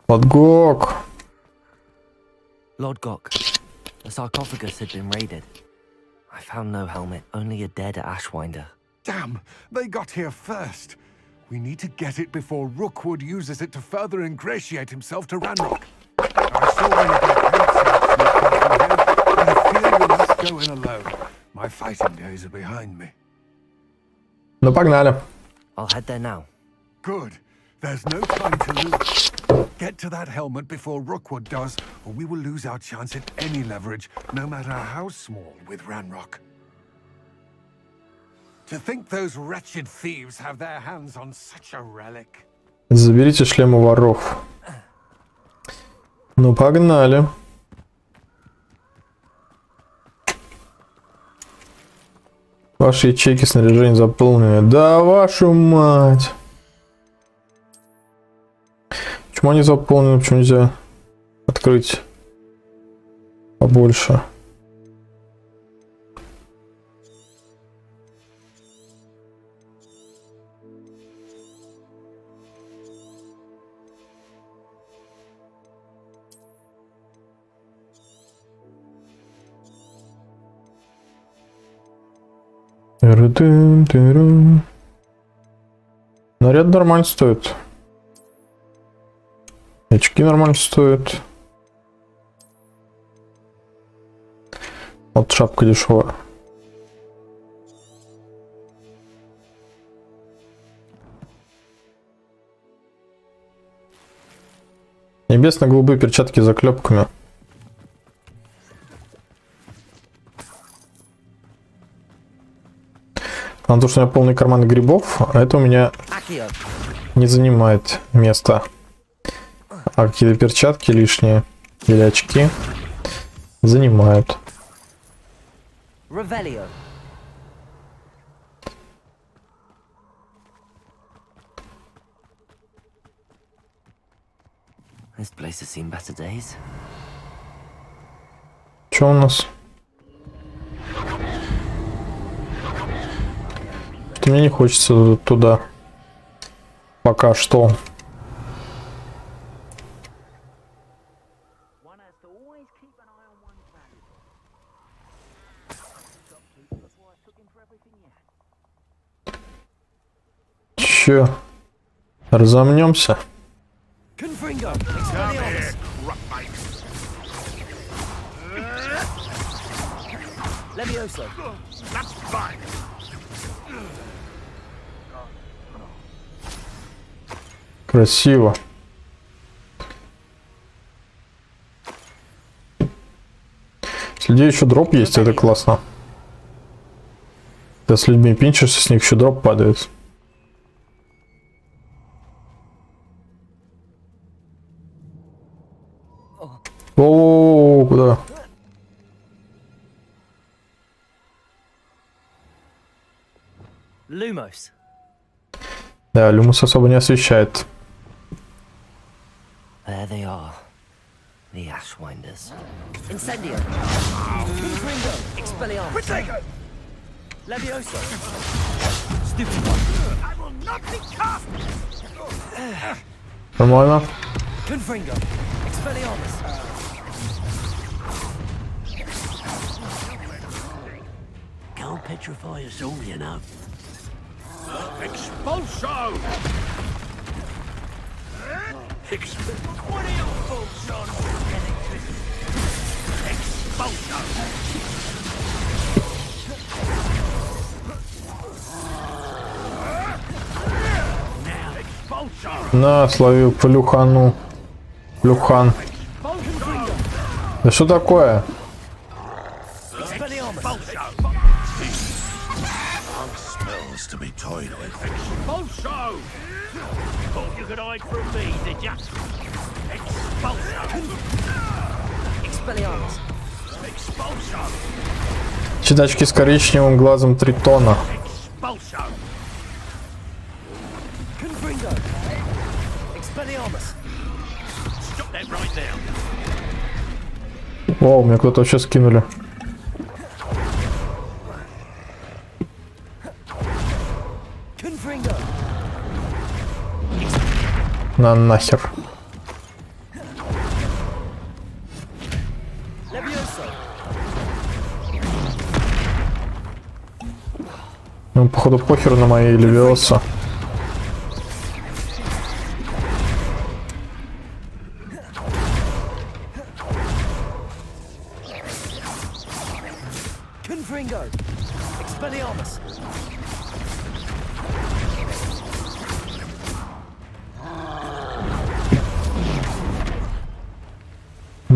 Ладгок.
Lord Gok, the sarcophagus had been raided. I found no helmet, only a dead Ashwinder.
Damn, they got here first. We need to get it before Rookwood uses it to further ingratiate himself to Ranrock. I saw one of their camps and I fear we must go in alone. My fighting days are behind me.
Ну, погнали.
I'll head there now.
Good. There's no time to lose. Get to that helmet before Rookwood does, or we will lose our chance at any leverage, no matter how small, with Ranrock. To think those wretched thieves have their hands on such a relic.
Заберите шлемы воров. Ну, погнали. Ваши ячейки снаряжения заполнены. Да вашу мать! Почему они заполнены? Почему нельзя открыть побольше? Наряд нормально стоит. Очки нормально стоят. Вот шапка дешевая. Небесно-голубые перчатки с заклепками. А то, что у меня полный карман грибов, а это у меня не занимает места. А какие-то перчатки лишние или очки занимают. Что у нас? Мне не хочется туда. Пока что. Че? Разомнемся? Красиво. С людей еще дроп есть, это классно. Когда с людьми пинчишься, с них еще дроп падает. О, куда?
Lumos.
Да, Люмус особо не освещает.
There they are. The Ashwinders. Incendio. Confringo. Expelliarmus. Levioso. Stupid one. I will not be cast.
Нормально.
Confringo. Expelliarmus. Can't petrify us all, you know.
Expulso! What are your thoughts on electricity? Expulso! Now, expulso!
На, словил плюхану. Плюхан. Да что такое?
To be toyed with. Expulso! Thought you could hide from me, did ya? Expulso!
Expelliarmus.
Expulso!
Читачки с коричневым глазом Тритона.
Expulso!
Confringo. Expelliarmus.
Stop that right there.
О, меня кто-то вообще скинули.
Confringo.
На нахер.
Levioso.
Ну, походу, похер на мои левиоса.
Confringo. Expelliarmus.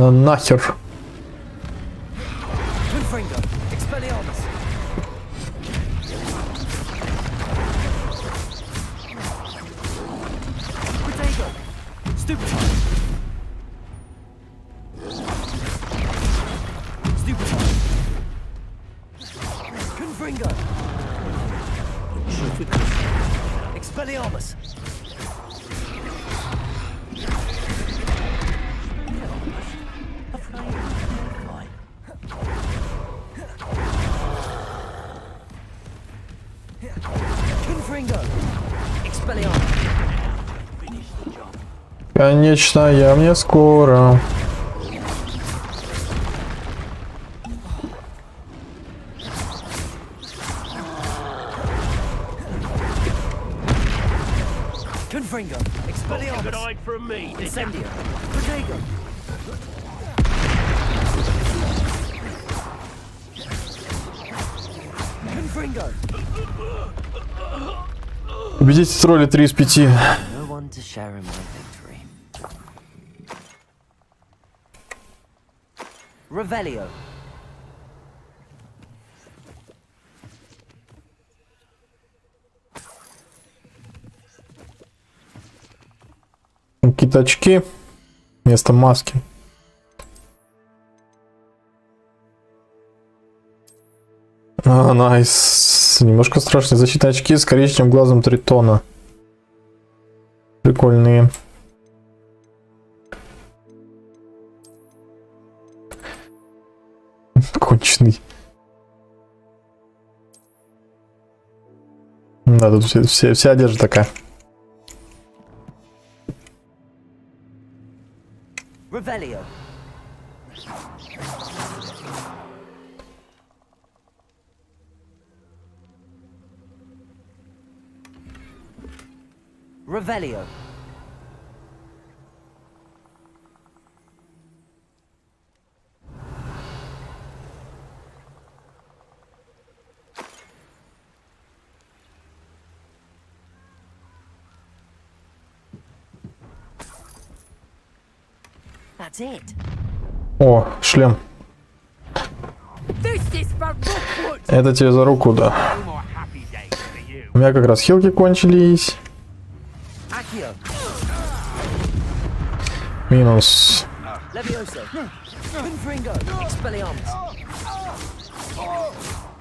На нахер. Конечно, я мне скоро. Убедитесь, тролли 3 из 5.
Revelio.
Какие-то очки вместо маски. Найс. Немножко страшные защитные очки с коричневым глазом тритона. Прикольные. Конченый. Да, тут вся одежда такая.
Revelio. Revelio. That's it.
О, шлем. Это тебе за руку, да. У меня как раз хилки кончились. Минус.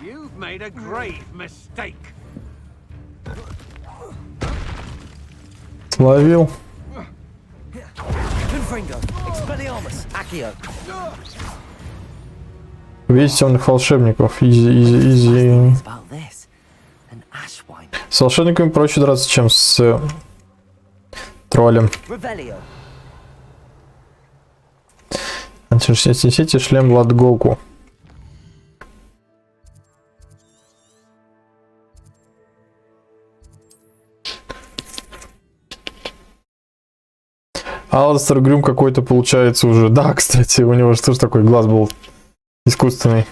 You've made a grave mistake.
Словил. Видите темных волшебников. Изи. С волшебниками проще драться, чем с троллем. Снесите шлем Владголку. Алстер Грюм какой-то получается уже. Да, кстати, у него же тоже такой глаз был искусственный.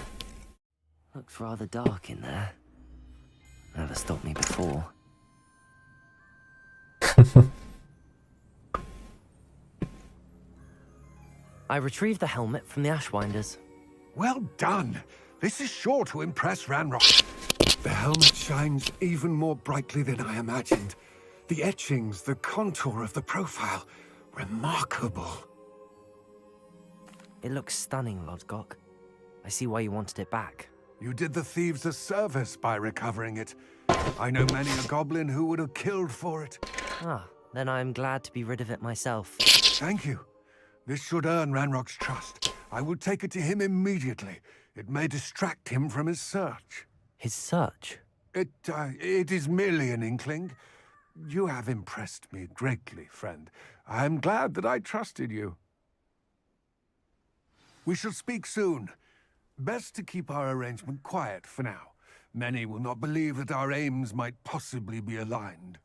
I retrieved the helmet from the Ashwinders.
Well done. This is sure to impress Ranrock. The helmet shines even more brightly than I imagined. The etchings, the contour of the profile, remarkable.
It looks stunning, Lodgok. I see why you wanted it back.
You did the thieves a service by recovering it. I know many a goblin who would have killed for it.
Ah, then I'm glad to be rid of it myself.
Thank you. This should earn Ranrock's trust. I will take it to him immediately. It may distract him from his search.
His search?
It is merely an inkling. You have impressed me greatly, friend. I am glad that I trusted you. We shall speak soon. Best to keep our arrangement quiet for now. Many will not believe that our aims might possibly be aligned.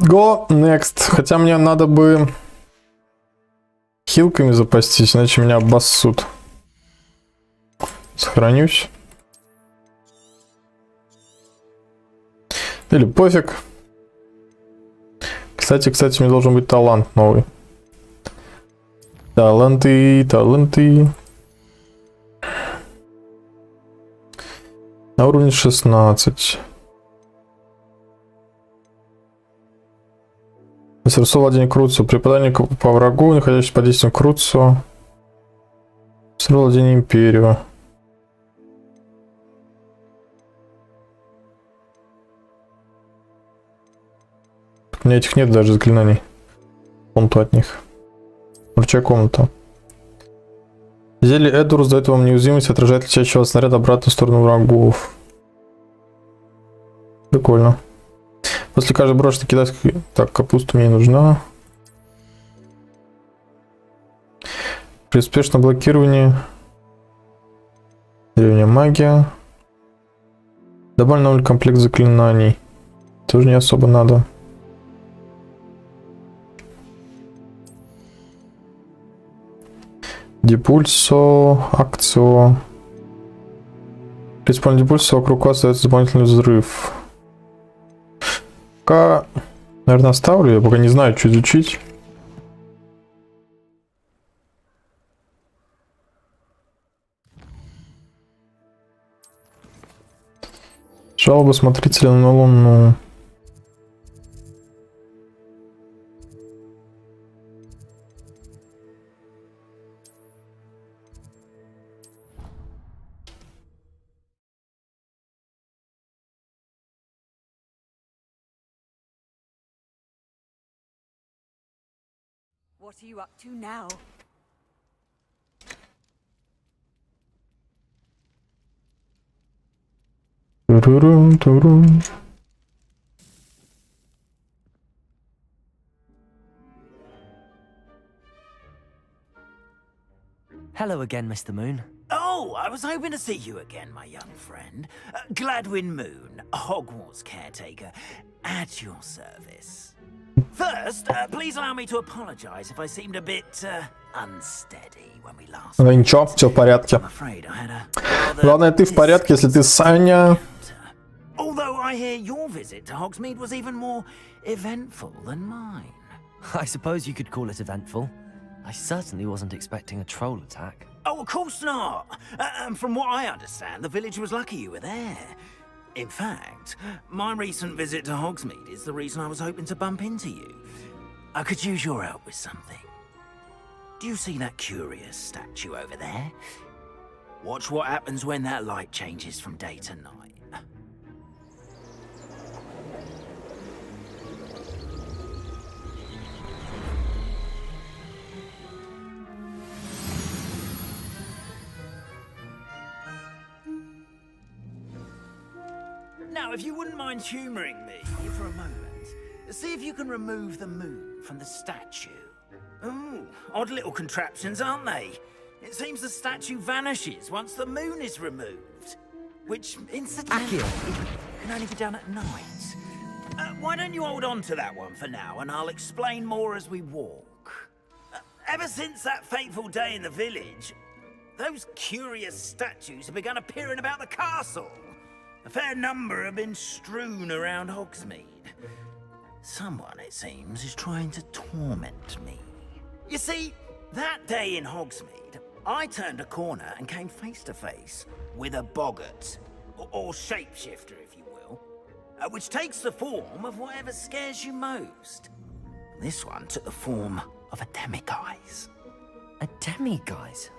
Go next. Хотя мне надо бы хилками запастись, иначе меня обоссут. Сохранюсь. Или пофиг. Кстати, у меня должен быть талант новый. Таланты. На уровне 16. Мастерство владения Круцу. При попадании по врагу, находящемуся под действием Круцу. Мастерство владения Империю. У меня этих нет даже заклинаний. Комнату от них. Врачая комната. Зелье Эдурус дает вам неуязвимость, отражает летящего снаряда обратно в сторону врагов. Прикольно. После каждой брошенной кидать... Так, капуста мне не нужна. При успешном блокировании... Древняя магия. Добавлен новый комплект заклинаний. Тоже не особо надо. Депульсо, акцио. При использовании депульсо вокруг вас остается дополнительный взрыв. Пока, наверное, оставлю. Я пока не знаю, что изучить. Жалоба смотрителя на Луну.
What are you up to now?
Турурум.
Hello again, Mr. Moon.
Oh, I was hoping to see you again, my young friend. Gladwin Moon, Hogwarts caretaker, at your service. First, please allow me to apologize if I seemed a bit unsteady when we last.
Ну ничего, все в порядке.
I'm afraid I had a
Главное, ты в порядке, если ты Саня.
Although I hear your visit to Hogsmeade was even more eventful than mine.
I suppose you could call it eventful. I certainly wasn't expecting a troll attack.
Oh, of course not. From what I understand, the village was lucky you were there. In fact, my recent visit to Hogsmeade is the reason I was hoping to bump into you. I could use your help with something. Do you see that curious statue over there? Watch what happens when that light changes from day to night. Now, if you wouldn't mind humouring me for a moment, see if you can remove the moon from the statue. Ooh, odd little contraptions, aren't they? It seems the statue vanishes once the moon is removed. Which, incidentally, can only be done at night. Why don't you hold on to that one for now, and I'll explain more as we walk. Ever since that fateful day in the village, those curious statues have begun appearing about the castle. A fair number have been strewn around Hogsmeade. Someone, it seems, is trying to torment me. You see, that day in Hogsmeade, I turned a corner and came face to face with a boggart, or shapeshifter, if you will, which takes the form of whatever scares you most. This one took the form of a demiguise.
A demiguise?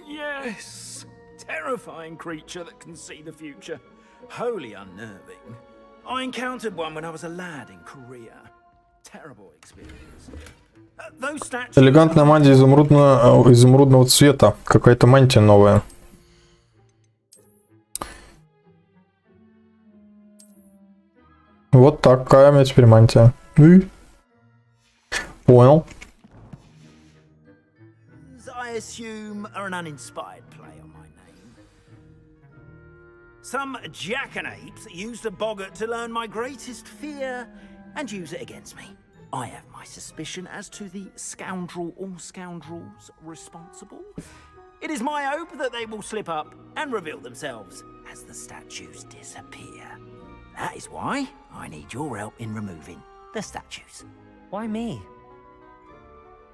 Yes! Terrifying creature that can see the future. Wholly unnerving. I encountered one when I was a lad in Korea. Terrible experience. Those statues...
Элегантная мантия изумрудного цвета. Какая-то мантия новая. Вот такая у меня теперь мантия. Понял.
I assume are an uninspired play on my name. Some jackanapes used a boggart to learn my greatest fear and use it against me. I have my suspicion as to the scoundrel or scoundrels responsible. It is my hope that they will slip up and reveal themselves as the statues disappear. That is why I need your help in removing the statues.
Why me?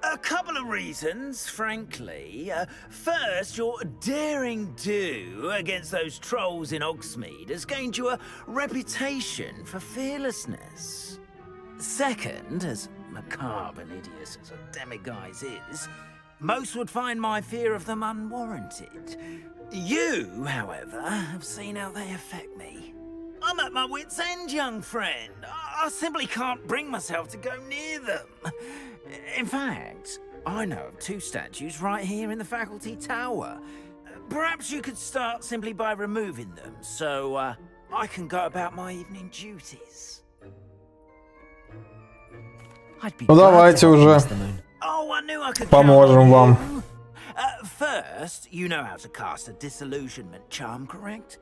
A couple of reasons, frankly. First, your daring do against those trolls in Hogsmeade has gained you a reputation for fearlessness. Second, as macabre and hideous as a demiguise is, most would find my fear of them unwarranted. You, however, have seen how they affect me. I'm at my wit's end, young friend. I simply can't bring myself to go near them. In fact, I know of 2 statues right here in the faculty tower. Perhaps you could start simply by removing them, so I can go about my evening duties.
I'd be
Ну
glad to
давайте
help
уже
Mr. Moon.
Oh, I knew I could
поможем
count on
вам.
you. First, you know how to cast a disillusionment charm, correct?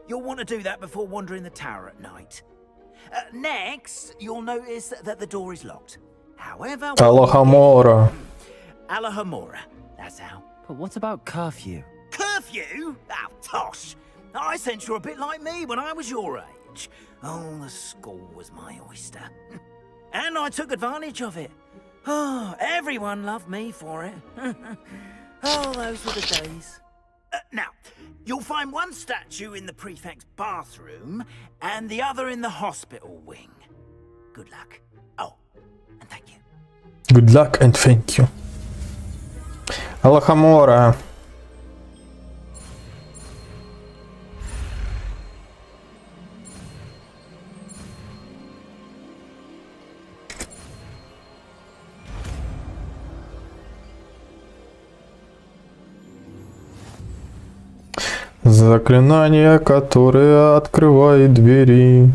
You'll want to do that before wandering the tower at night. Next, you'll notice that the door is locked. However,
Алахамора.
Alahamora. That's how.
But what about curfew?
Curfew? Oh, tosh. I sense you're a bit like me when I was your age. Oh, the school was my oyster. And I took advantage of it. Oh, everyone loved me for it. Oh, those were the days. Now, you'll find one statue in the prefect's bathroom and the other in the hospital wing. Good luck. Oh, and thank you.
Good luck and thank you. Алахамора. Заклинание, которое открывает двери.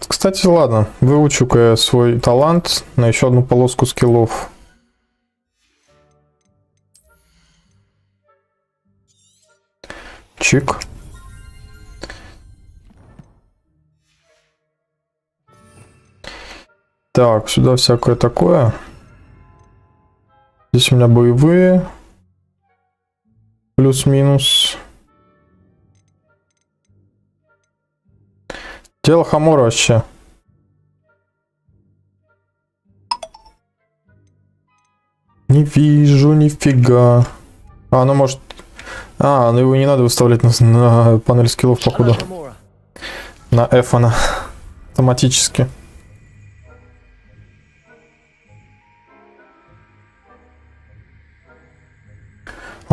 Кстати, ладно, выучу-ка я свой талант на еще одну полоску скиллов. Чик. Так, сюда всякое такое. Здесь у меня боевые. Плюс-минус. Тело Хамора вообще. Не вижу нифига. А, ну может... А, ну его не надо выставлять на панель скиллов, походу. На F она. Автоматически.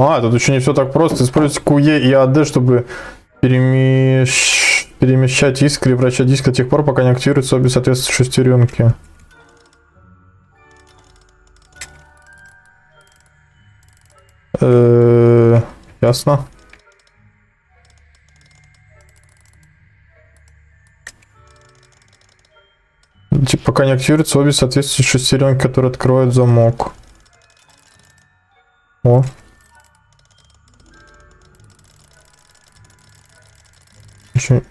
А, тут еще не все так просто. Используйте QE и AD, чтобы перемещать искры и вращать диск до тех пор, пока не активируются обе соответствующие шестеренки. Ясно. Типа, пока не активируются обе соответствующие шестеренки, которые открывают замок. О. Еще...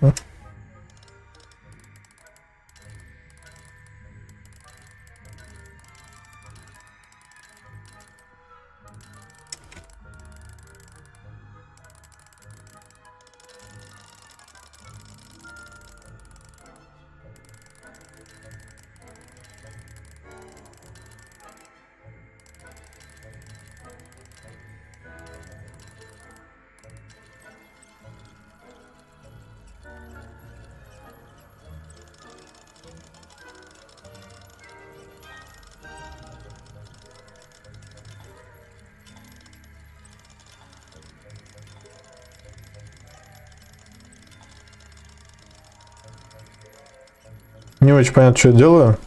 Не очень понятно, что я делаю.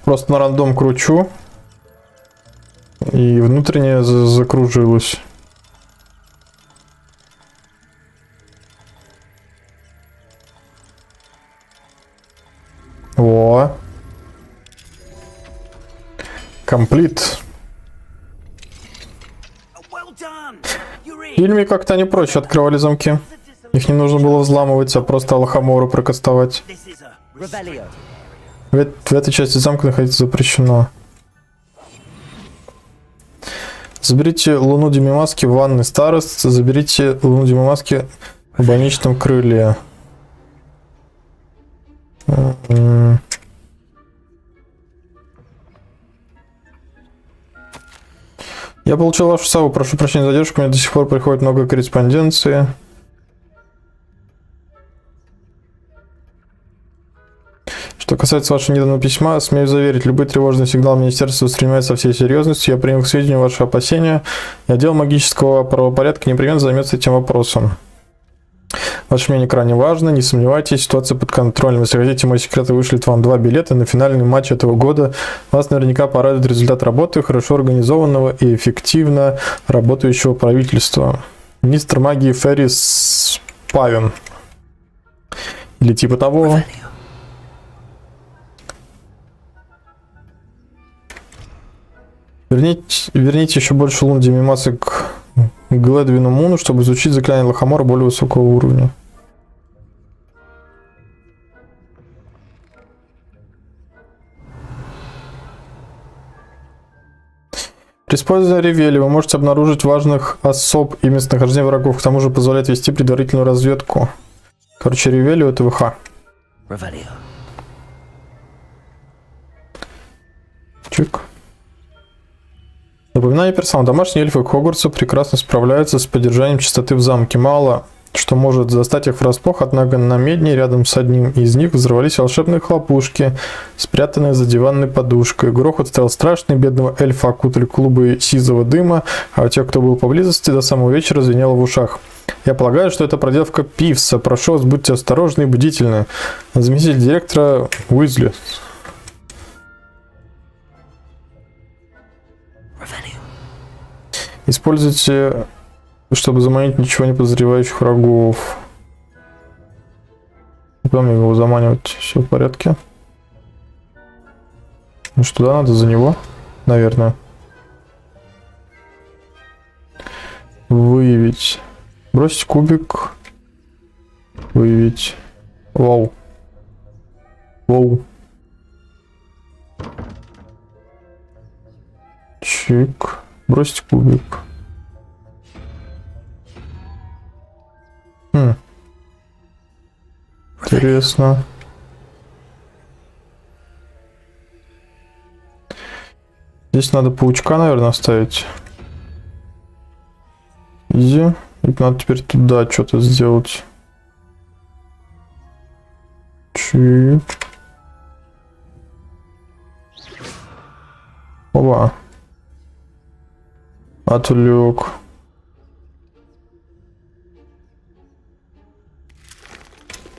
Просто на рандом кручу. И внутренне закружилось. О. Комплит. В фильме как-то они проще открывали замки. Их не нужно было взламывать, а просто Алахамору прокастовать. В этой части замка находиться запрещено. Заберите луну Демимаски в ванной старост. Заберите луну Демимаски в больничном крыле. Я получил вашу саву. Прошу прощения за задержку. Мне до сих пор приходит много корреспонденции. Что касается вашего недавнего письма, смею заверить, любой тревожный сигнал министерства воспринимается со всей серьезностью. Я принял к сведению ваши опасения. И отдел магического правопорядка непременно займется этим вопросом. Ваше мнение крайне важно. Не сомневайтесь, ситуация под контролем. Если хотите, мой секретарь вышлет вам 2 билета на финальный матч этого года. Вас наверняка порадует результат работы хорошо организованного и эффективно работающего правительства. Министр магии Феррис Павин. Или типа того. Верните еще больше лун Демимасы к Гледвину Муну, чтобы изучить заклинание Лохомора более высокого уровня. При использовании ревели вы можете обнаружить важных особ и местонахождение врагов. К тому же позволяет вести предварительную разведку. Короче, ревели это ВХ. Чик. Напоминание персонала. Домашние эльфы Хогвартса прекрасно справляются с поддержанием чистоты в замке. Мало что может застать их врасплох, однако на медне рядом с одним из них взорвались волшебные хлопушки, спрятанные за диванной подушкой. Грохот стоял страшный, бедного эльфа окутали клубы сизого дыма, а у тех, кто был поблизости, до самого вечера звенело в ушах. Я полагаю, что это проделка Пивса. Прошу вас, будьте осторожны и бдительны. Заместитель директора Уизли. Используйте, чтобы заманить ничего не подозревающих врагов. Не помню его заманивать. Все в порядке. Ну что, да, надо за него, наверное. Выявить. Бросить кубик. Выявить. Вау. Вау. Чик. Бросить кубик. Интересно. Здесь надо паучка, наверное, оставить. Изи. И надо теперь туда что-то сделать. Чик. Оба. Отвлек.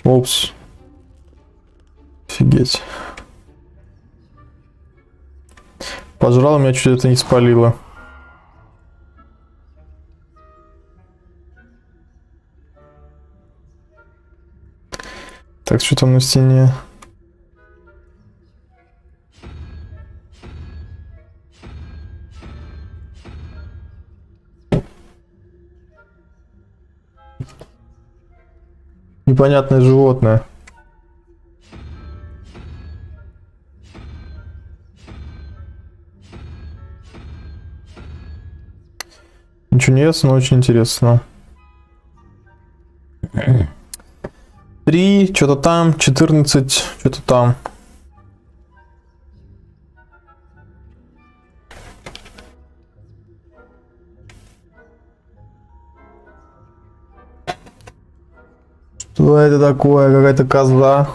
Опс. Офигеть. Пожрал, меня чуть это не спалило. Так, что там на стене? Непонятное животное. Ничего не ясно, но очень интересно. 3, что-то там, 14, что-то там. Что это такое? Какая-то коза.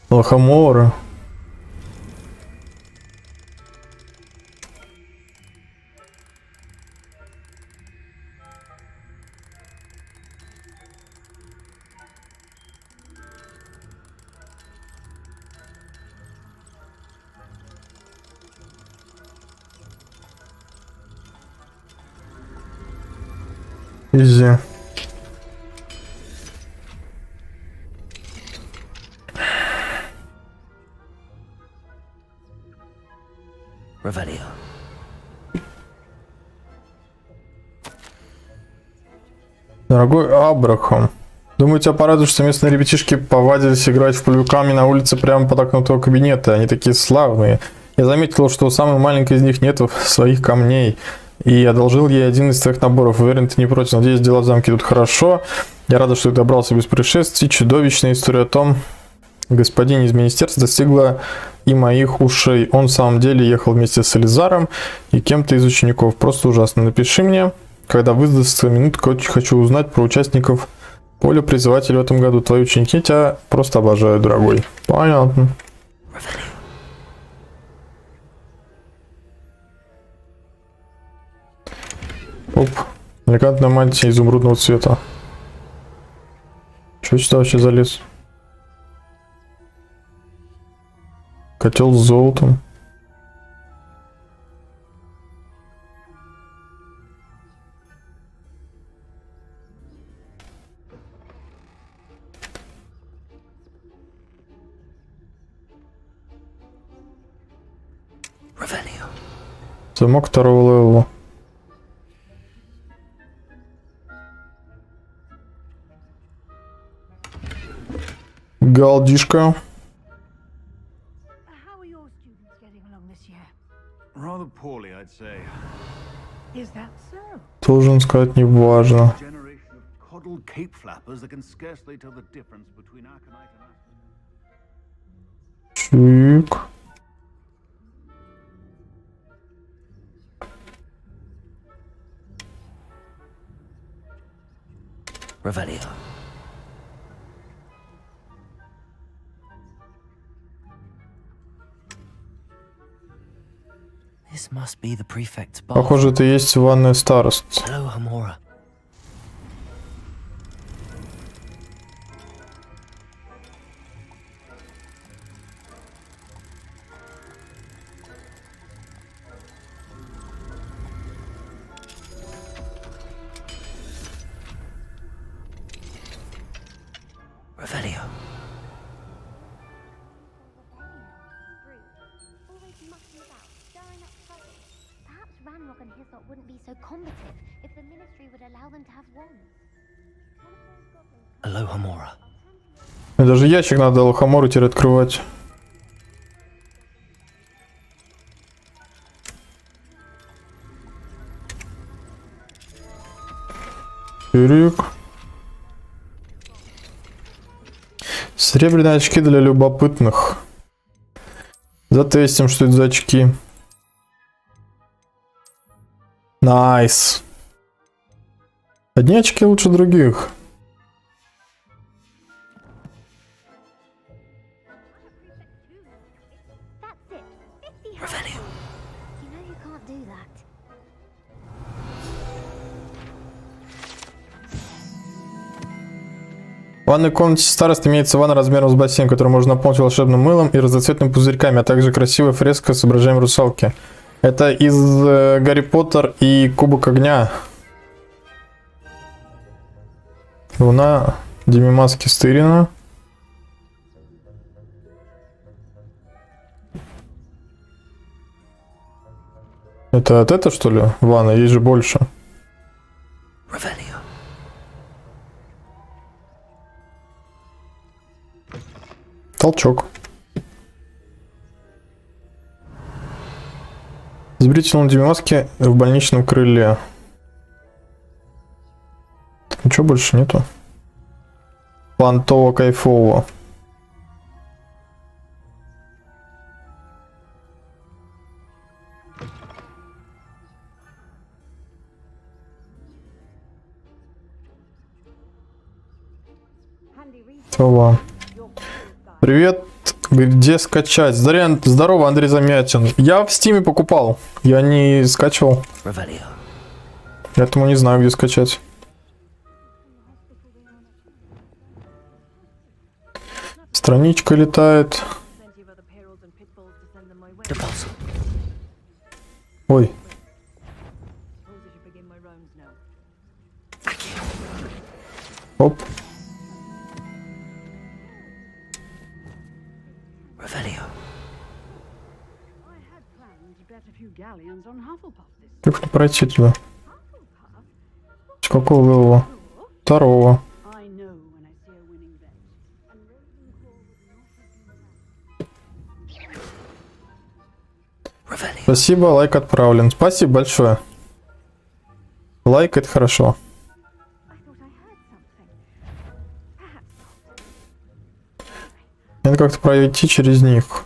Лохомора. Изи.
Revelio.
Дорогой Абрахам, думаю, тебя порадует, что местные ребятишки повадились играть в полюками на улице прямо под окном твоего кабинета. Они такие славные. Я заметил, что у самой маленькой из них нет своих камней. И одолжил ей один из твоих наборов. Уверен, ты не против. Надеюсь, дела в замке идут хорошо. Я рада, что ты добрался без происшествий. Чудовищная история о том, господине из министерства достигла и моих ушей. Он в самом деле ехал вместе с Элизаром и кем-то из учеников. Просто ужасно. Напиши мне, когда выдастся минутка. Очень хочу узнать про участников поля призывателей в этом году. Твои ученики тебя просто обожают, дорогой. Понятно. Оп. Элегантная мантия изумрудного цвета. Что сюда вообще залез? Котел с золотом. Замок второго левела. Галдишка.
How are your students getting along this year?
Rather poorly, I'd say.
Is that so?
Должен сказать, не важно.
Generation of coddled cape flappers that can scarcely tell the difference between aconite and
Чик.
Revelio. This must be the prefect's bath.
Похоже, это и есть ванная старост.
Hello, Hamora. Revelio.
Always mucking about, stirring up trouble. Perhaps Ranrock and Hyssop wouldn't be so combative if the ministry would allow them to have wands.
Hello, Hamora.
Даже ящик надо лохомору теперь открывать. Чирик. Серебряные очки для любопытных. Затестим, что это за очки. Найс. Одни очки лучше других.
That's it. 50
Revelio.
You know you can't do that.
В ванной комнате старост имеется ванна размером с бассейн, который можно наполнить волшебным мылом и разноцветными пузырьками, а также красивая фреска с изображением русалки. Это из Гарри Поттер и Кубок огня. Луна Демимаски Стырина. Это от этого, что ли? Ванна, есть же больше.
Revelio.
Толчок. Заберите Луну Демимаски в больничном крыле. Тут ничего больше нету. Понтово кайфово. Това. Привет, где скачать? Здорово, Андрей Замятин. Я в Стиме покупал, я не скачивал.
Revelio.
Поэтому не знаю, где скачать. Страничка летает.
Deposit.
Ой. Оп.
Revelio.
galleons on Hufflepuff this
Как мне пройти туда? С какого левела? Второго.
I know when I see a winning bet. And Ravenclaw would not have
Спасибо, лайк отправлен. Спасибо большое. Лайк это хорошо. Надо как-то пройти через них.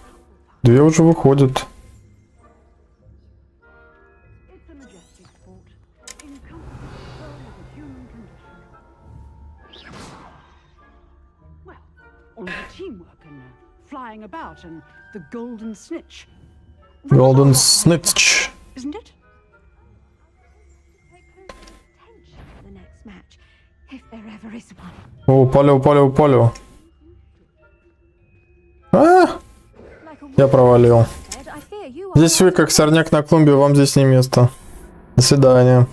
Две уже выходят.
It's a majestic sport. Incomparable with the human condition. Well, all the teamwork and flying about and the golden snitch.
Golden Snitch.
Isn't it?
The next match, if there ever is one.
О, упали. А! Я провалил. Здесь вы как сорняк на клумбе, вам здесь не место. До свидания.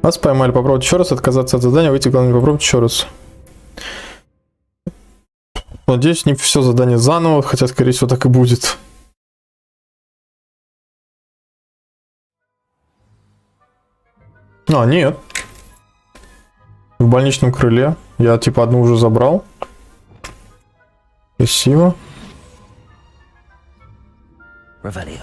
Вас поймали, попробуйте еще раз отказаться от задания, выйти главное, попробуйте еще раз. Надеюсь, не все задание заново, хотя, скорее всего, так и будет. А, нет. В больничном крыле. Я, типа, одну уже забрал. Красиво.
Revelio.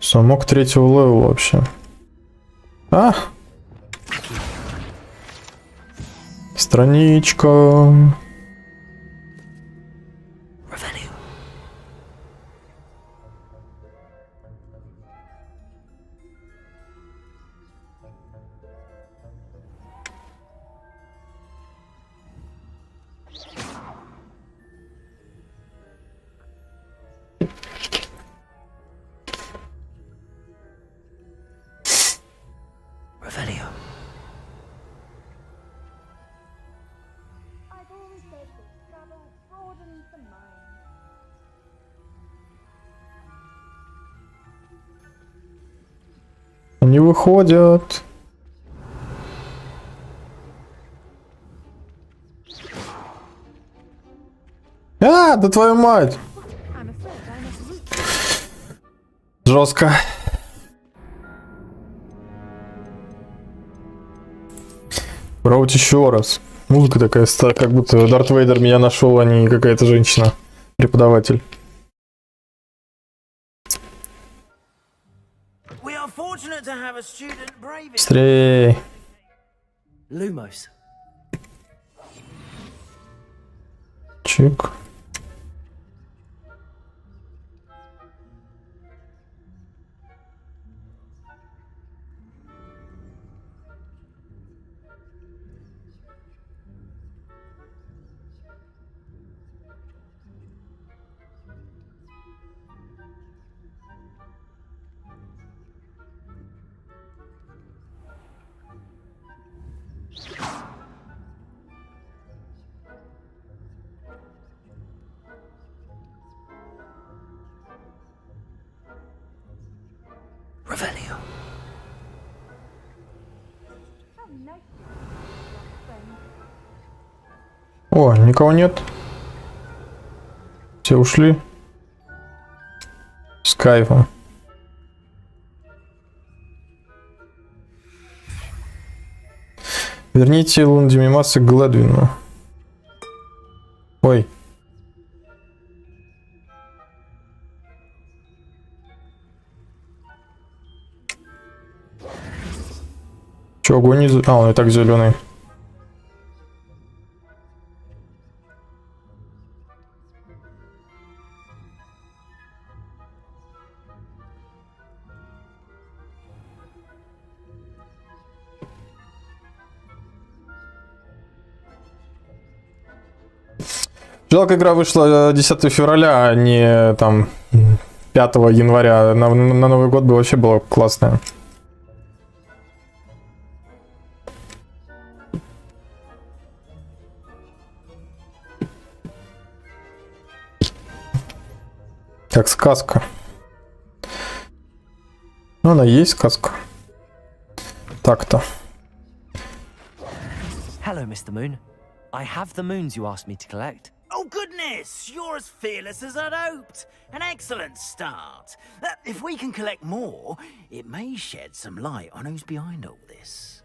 Замок третьего левела вообще. А! Страничка.
Revelio. Revelio.
I've always said that travel broadens the mind.
Они выходят. А, да твою мать! Жестко. Пробовать еще раз. Музыка такая, как будто Дарт Вейдер меня нашел, а не какая-то женщина. Преподаватель.
We are fortunate to have a student brave.
Быстрее.
Lumos.
Чик.
Revelio.
О, никого нет. Все ушли. С кайфом. Верните Лундимимаса к Гладвину. Ой. Че, огонь не... А, он и так зеленый. Жалко, игра вышла 10 февраля, а не там 5 января. На Новый год бы вообще было классное. Как сказка. Ну, она есть сказка. Так-то.
Hello, Mr. Moon. I have the moons you asked me to collect.
Oh, goodness! You're as fearless as I'd hoped. An excellent start. If we can collect more, it may shed some light on who's behind all this.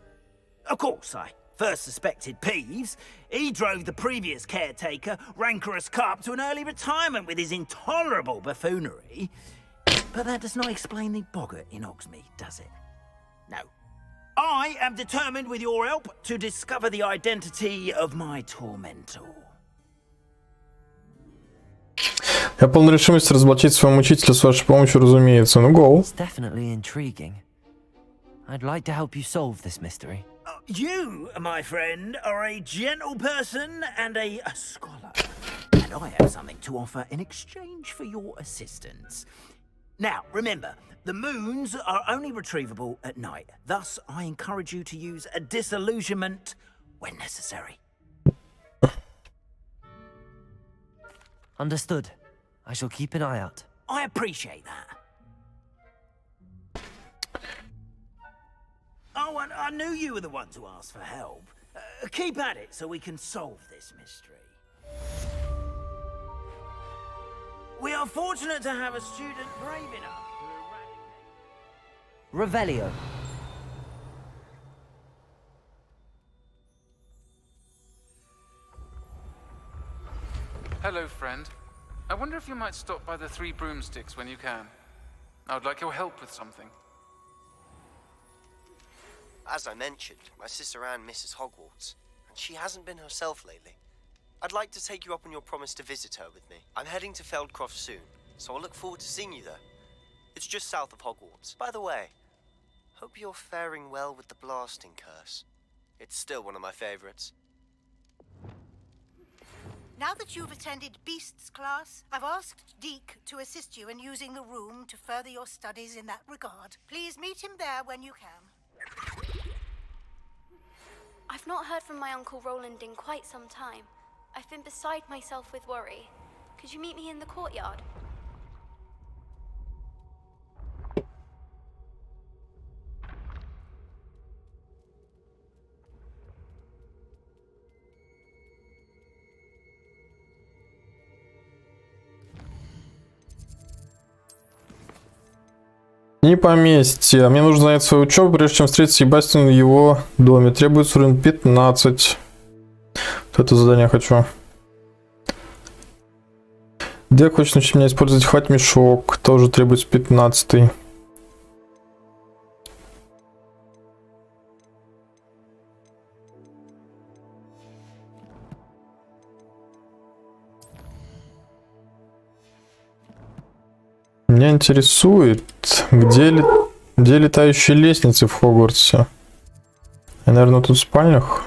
Of course, I first suspected Peeves. He drove the previous caretaker, Rancorous Carp, to an early retirement with his intolerable buffoonery. But that does not explain the boggart in Hogsmeade, does it? No. I am determined, with your help, to discover the identity of my tormentor.
Я полон решимости разоблачить своего мучителя с вашей помощью, разумеется. Ну, go.
It's definitely intriguing. I'd like to help you solve this mystery.
You, my friend, are a gentle person and a scholar. And I have something to offer in exchange for your assistance. Now, remember, the moons are only retrievable at night. Thus, I encourage you to use a disillusionment when necessary.
Understood. I shall keep an eye out.
I appreciate that. Oh, and I knew you were the one to ask for help. Keep at it so we can solve this mystery. We are fortunate to have a student brave enough to eradicate...
Revelio.
Hello, friend. I wonder if you might stop by the Three Broomsticks when you can. I would like your help with something.
As I mentioned, my sister Anne misses Hogwarts, and she hasn't been herself lately. I'd like to take you up on your promise to visit her with me. I'm heading to Feldcroft soon, so I'll look forward to seeing you there. It's just south of Hogwarts. By the way, hope you're faring well with the blasting curse. It's still one of my favorites.
Now that you've attended Beasts class, I've asked Deke to assist you in using the room to further your studies in that regard. Please meet him there when you can.
I've not heard from my Uncle Roland in quite some time. I've been beside myself with worry. Could you meet me in the courtyard?
Не поместье. Мне нужно занять свою учебу, прежде чем встретить Себастьяна в его доме. Требуется уровень 15. Вот это задание хочу. Дек хочет научить меня использовать хват-мешок. Тоже требуется 15. Меня интересует, где летающие лестницы в Хогвартсе. Я, наверное, тут в спальнях.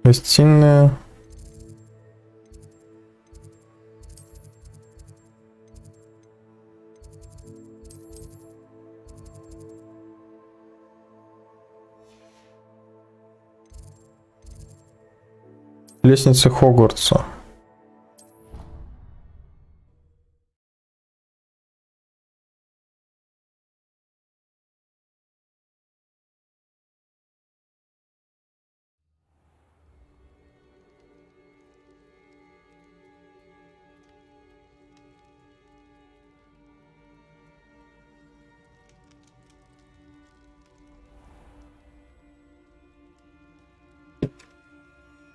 Гостиная. Лестницы Хогвартса.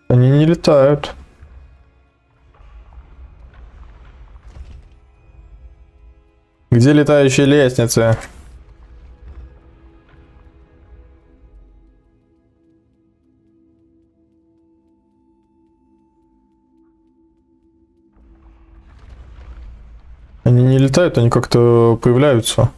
Они не летают. Где летающие лестницы? Они не летают, они как-то появляются.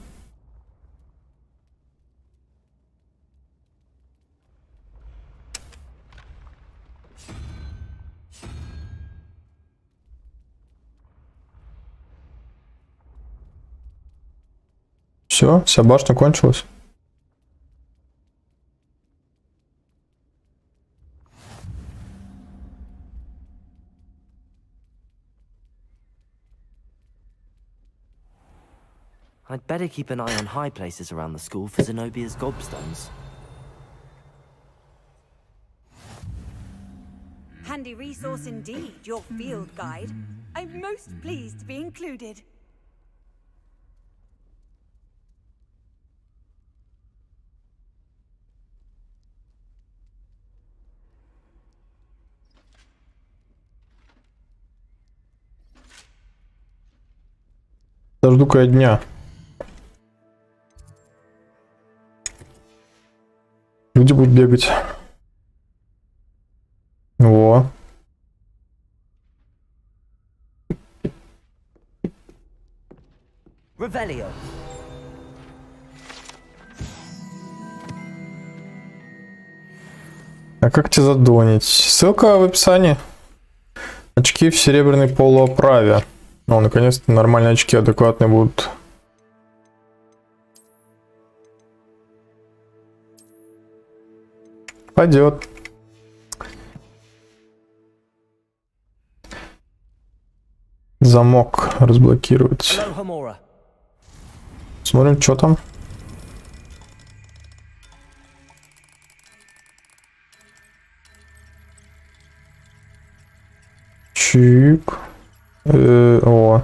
Все, вся башня кончилась.
I'd better keep an eye on high places around the school for Zenobia's gobstones.
Handy resource indeed, your field guide. I'm most pleased to be included.
Дожду-ка я дня. Люди будут бегать. Во.
Revelio.
А как тебя задонить? Ссылка в описании. Очки в серебряной полуоправе. О, наконец-то нормальные очки, адекватные будут. Пойдет. Замок разблокировать. Смотрим, что там. Чик. О.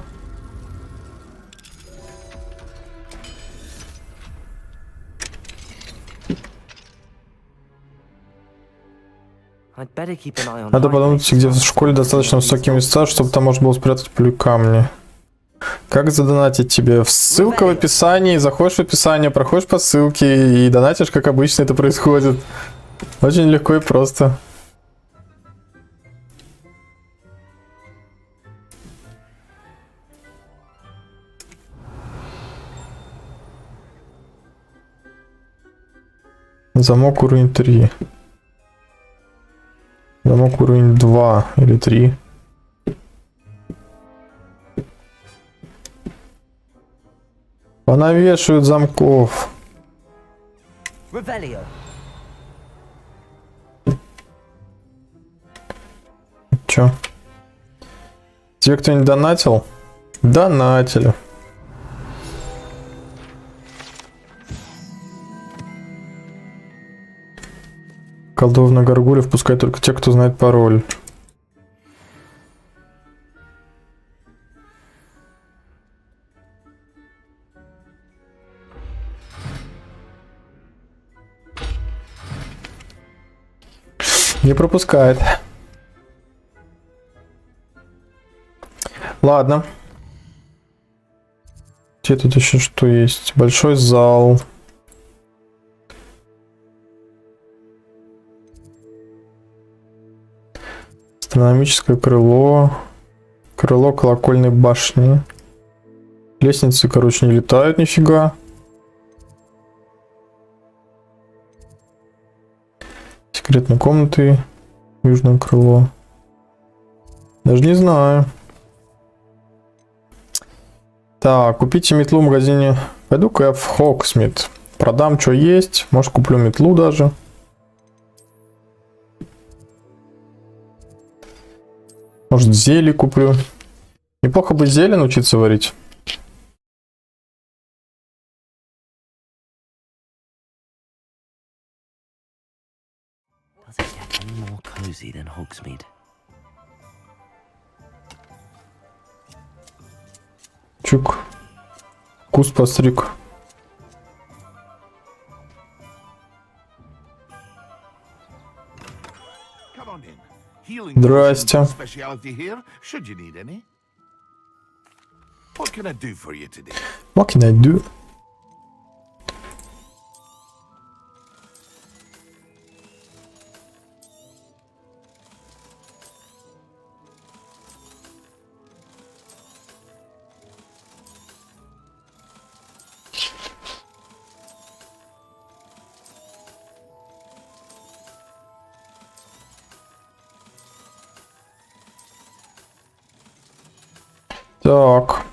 Надо подумать, где в школе достаточно высокие места, чтобы там можно было спрятать пулю камни. Как задонатить тебе? Ссылка в описании. Заходишь в описание, проходишь по ссылке и донатишь, как обычно это происходит. Очень легко и просто. Замок уровень 3. Замок уровень 2 или 3. Понавешивают замков. Чё? Тебе кто-нибудь донатил? Донатили. Колдовная горгулья впускает только те, кто знает пароль. Не пропускает. Ладно. Где тут еще что есть? Большой зал. Астрономическое крыло. Крыло колокольной башни. Лестницы, короче, не летают нифига. Секретные комнаты. Южное крыло. Даже не знаю. Так, купите метлу в магазине. Пойду-ка я в Хогсмит. Продам, что есть. Может, куплю метлу даже. Может, зелье куплю. Неплохо бы зелье научиться варить. Чук. Куст постриг. Здрасте.
What can I do for you today?
What can I do? Так.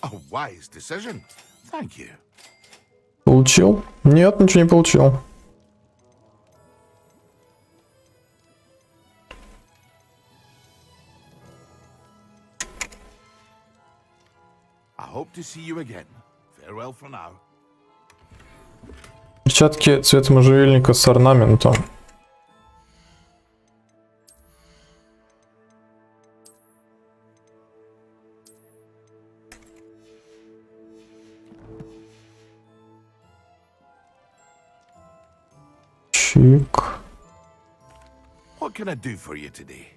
A wise decision. Thank you.
Получил? Нет, ничего не получил. Перчатки цвета можжевельника с орнаментом. Чик.
What can I do for you today?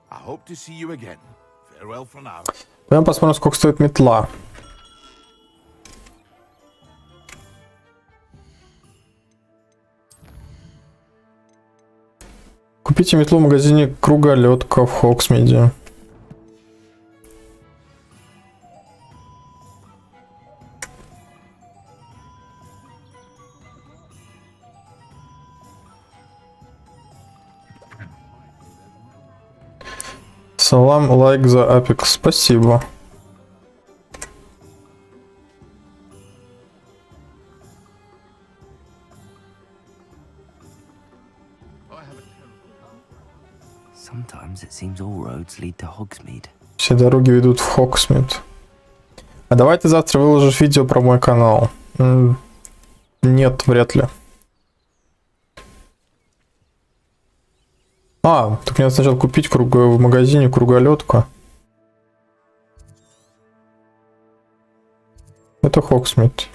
I hope to see you again. Farewell for now.
Пойдем посмотрим, сколько стоит метла. Купите метлу в магазине Круголёдка в Хогсмиде. Салам, лайк за Апекс. Спасибо.
Sometimes it seems all roads lead to Hogsmeade.
Все дороги ведут в Хогсмид. А давай ты завтра выложишь видео про мой канал. Нет, вряд ли. Так мне надо сначала купить в магазине Круголёдка. Это Хогсмид.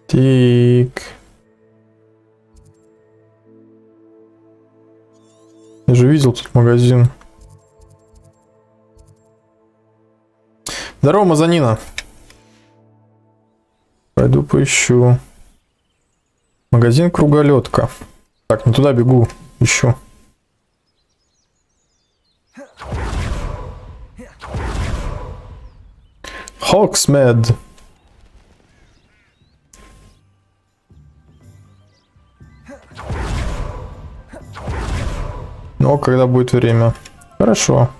Так. Я же видел тут магазин. Здорово, Мазанина. Пойду поищу. Магазин Круголёдка. Так, не туда бегу. Ищу. Хогсмед. Но когда будет время. Хорошо.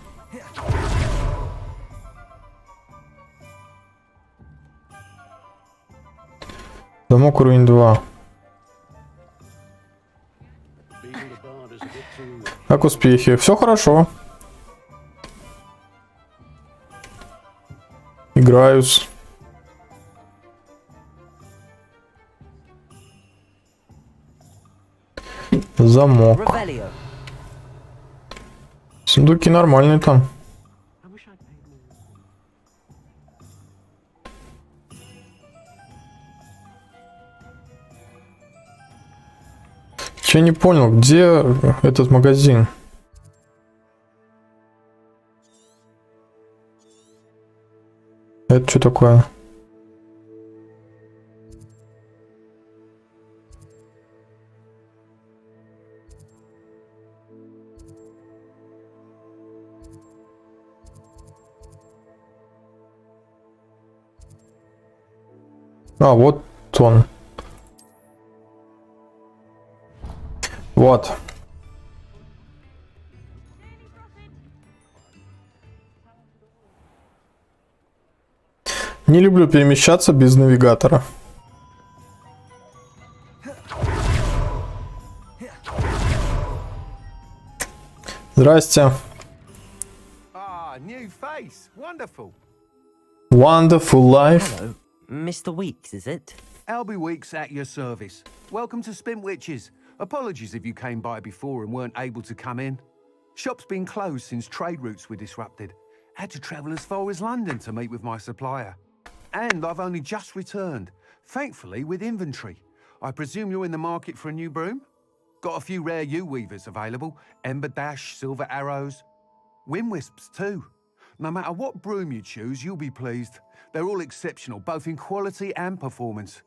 Замок уровень 2. Как успехи? Все хорошо. Играюсь. Замок. Сундуки нормальные там. Я не понял, где этот магазин? Это что такое? Вот он. Вот. Не люблю перемещаться без навигатора. Здрасте.
New face. Wonderful.
Wonderful life.
Hello. Mr. Weeks, is it?
Albie Weeks at your service. Welcome to Spintwitches. Apologies if you came by before and weren't able to come in. Shop's been closed since trade routes were disrupted. Had to travel as far as London to meet with my supplier. And I've only just returned, thankfully with inventory. I presume you're in the market for a new broom? Got a few rare U-weavers available. Ember Dash, Silver Arrows. Wind Wisps too. No matter what broom you choose, you'll be pleased. They're all exceptional, both in quality and performance.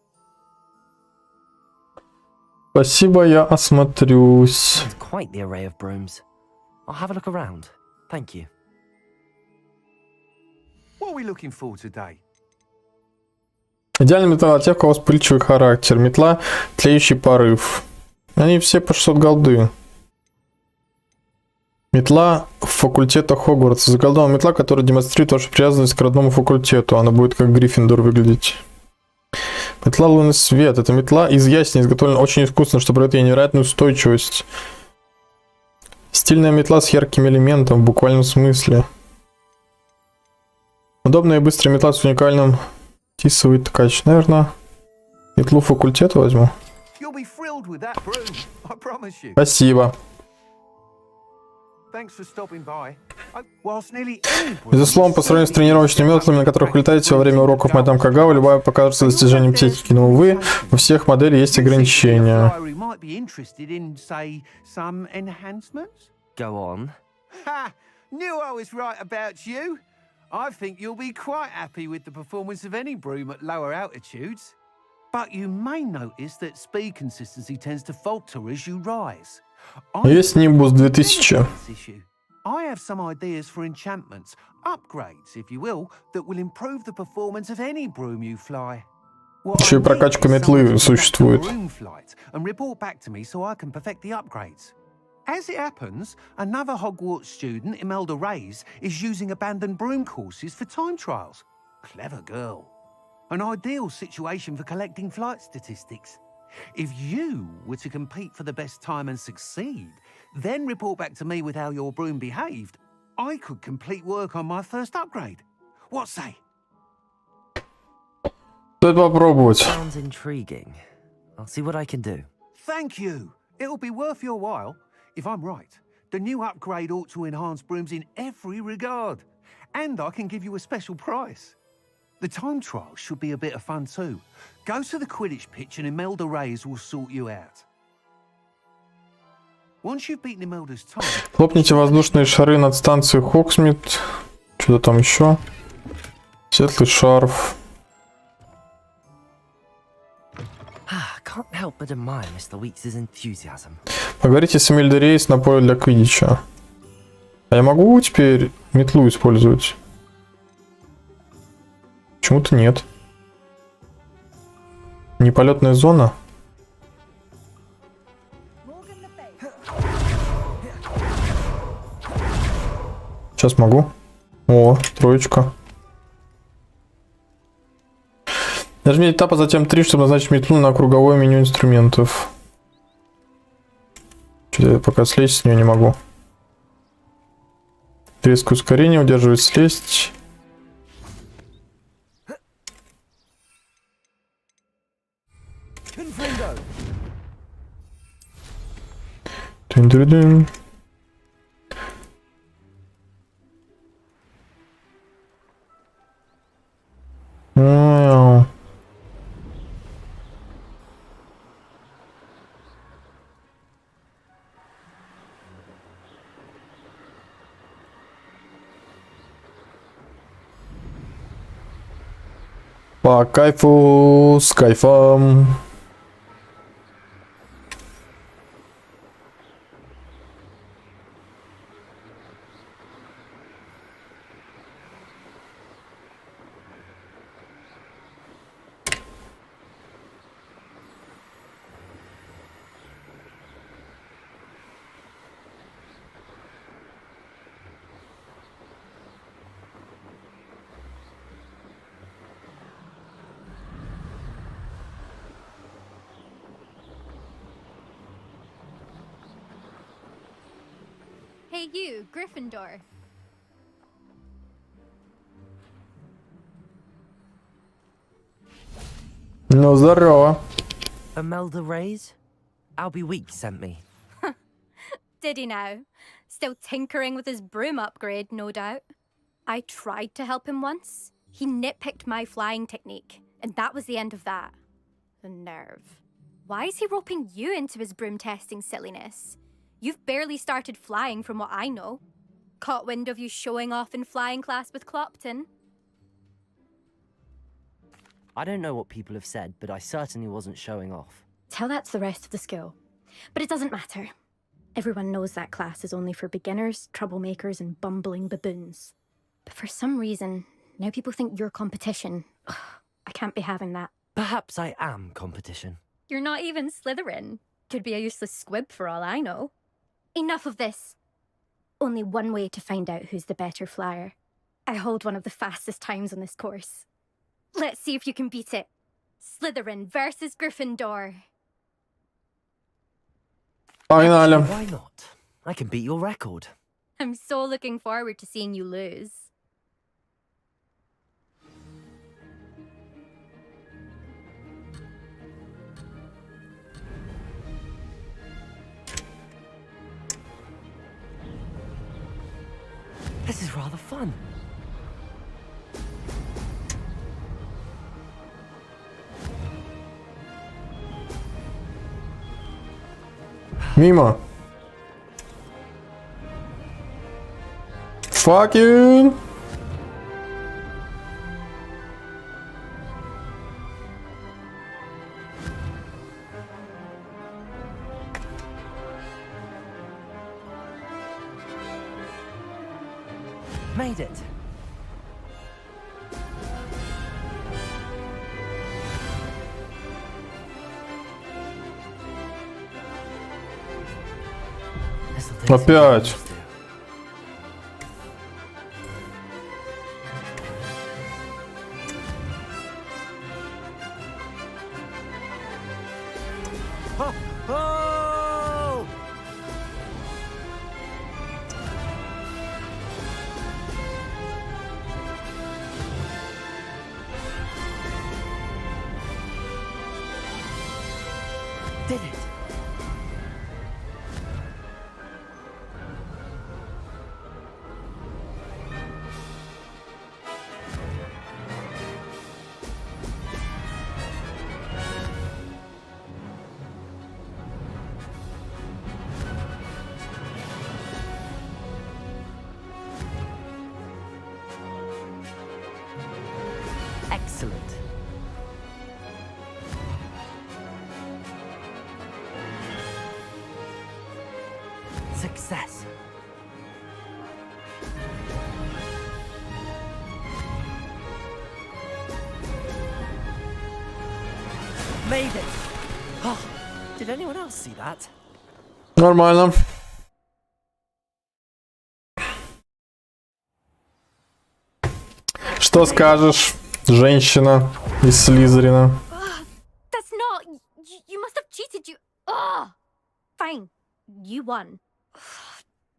Спасибо, я осмотрюсь.
It's quite the array of brooms. I'll have a look around. Thank you.
What are we looking for today?
Идеальный металл для тех, у кого вспыльчивый характер. Метла, тлеющий порыв. Они все по 600 голды. Метла факультета Хогвартса. Заколдованная метла, которая демонстрирует вашу привязанность к родному факультету. Она будет как Гриффиндор выглядеть. Метла лунный свет. Это метла из ясеня, изготовлена очень искусно, что придает ей невероятную устойчивость. Стильная метла с ярким элементом в буквальном смысле. Удобная и быстрая метла с уникальным тисовый ткач. Наверное, метлу факультета возьму. Спасибо. Безусловно, по сравнению с тренировочными метлами, на которых вы летаете во время уроков мадам Кагава, любая покажется достижением техники. Но, увы, у всех моделей есть ограничения.
Go on.
Ha! Knew I was right about you. I think you'll be quite happy with the performance of any broom at lower altitudes. But you may notice that speed consistency tends to falter as you rise.
Есть Нимбус 2000.
I have some ideas for enchantments, upgrades, if you will, that will improve the performance of any broom you fly.
Еще и прокачка метлы существует.
And report back to me so I can perfect the upgrades. As it happens, another Hogwarts student, Imelda Reyes, is using abandoned broom courses for time trials. Clever girl. An ideal situation for collecting flight statistics. If you were to compete for the best time and succeed, then report back to me with how your broom behaved, I could complete work on my first upgrade. What say?
Стоит попробовать.
Sounds intriguing. I'll see what I can do.
Thank you. It'll be worth your while. If I'm right, the new upgrade ought to enhance brooms in every regard. And I can give you a special price. The time trial should be a bit of fun too. Go to the Quidditch pitch and Imelda Reyes will sort you out. Once you've beaten Imelda's time...
Хлопните воздушные шары над станцией Хоксмит. Что-то там еще. Светлый шарф.
Can't help but admire Mr. Weeks' enthusiasm.
Поговорите с Эмильдой Рейс на поле для квиддича. А я могу теперь метлу использовать? Почему-то нет. Неполетная зона. Сейчас могу. О, троечка. Нажмите Tab, а затем 3, чтобы назначить метлу на круговое меню инструментов. Что-то я пока слезть с нее не могу. Резкое ускорение, удерживать слезть. Тын-дын-дын. По кайфу, с кайфом.
Hey you, Gryffindor.
Ну, здорово.
Imelda Reyes? Albie Weeks sent me.
Did he now? Still tinkering with his broom upgrade, no doubt. I tried to help him once. He nitpicked my flying technique, and that was the end of that. The nerve. Why is he roping you into his broom testing silliness? You've barely started flying from what I know. Caught wind of you showing off in flying class with Clopton.
I don't know what people have said, but I certainly wasn't showing off.
Tell that to the rest of the school. But it doesn't matter. Everyone knows that class is only for beginners, troublemakers, and bumbling baboons. But for some reason, now people think you're competition. Ugh, I can't be having that.
Perhaps I am competition.
You're not even Slytherin. Could be a useless squib for all I know. Enough of this. Only one way to find out who's the better flyer. I hold one of the fastest times on this course. Let's see if you can beat it. Slytherin versus Gryffindor.
Погнали.
Why not? I can beat your record.
I'm so looking forward to seeing you lose.
This is rather fun.
Мимо. Fuck you.
Made it.
Опять.
Oh! Did it. Excellent. Success. Made it. Oh, did anyone else see that?
Нормально. Что скажешь, женщина из Слизерина?
That's not. You must have cheated. You. Oh, fine. You won.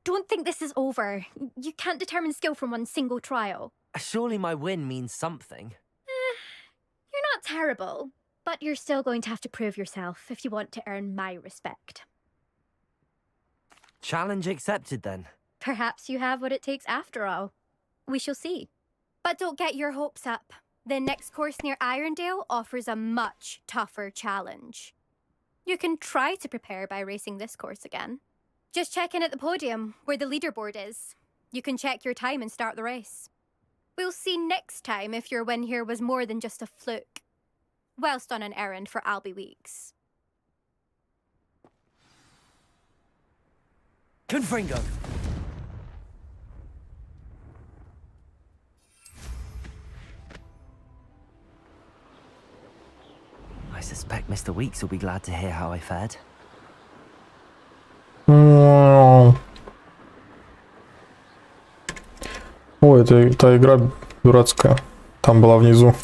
Don't think this is over. You can't determine skill from one single trial.
Surely my win means something.
You're not terrible, but you're still going to have to prove yourself if you want to earn my respect.
Challenge accepted then.
Perhaps you have what it takes after all. We shall see. But don't get your hopes up. The next course near Irondale offers a much tougher challenge. You can try to prepare by racing this course again. Just check in at the podium, where the leaderboard is. You can check your time and start the race. We'll see next time if your win here was more than just a fluke. Whilst on an errand for Albie Weeks.
Confringo. I suspect Mr. Weeks will be glad to hear how I fared.
Ой, это та игра дурацкая. Там была внизу.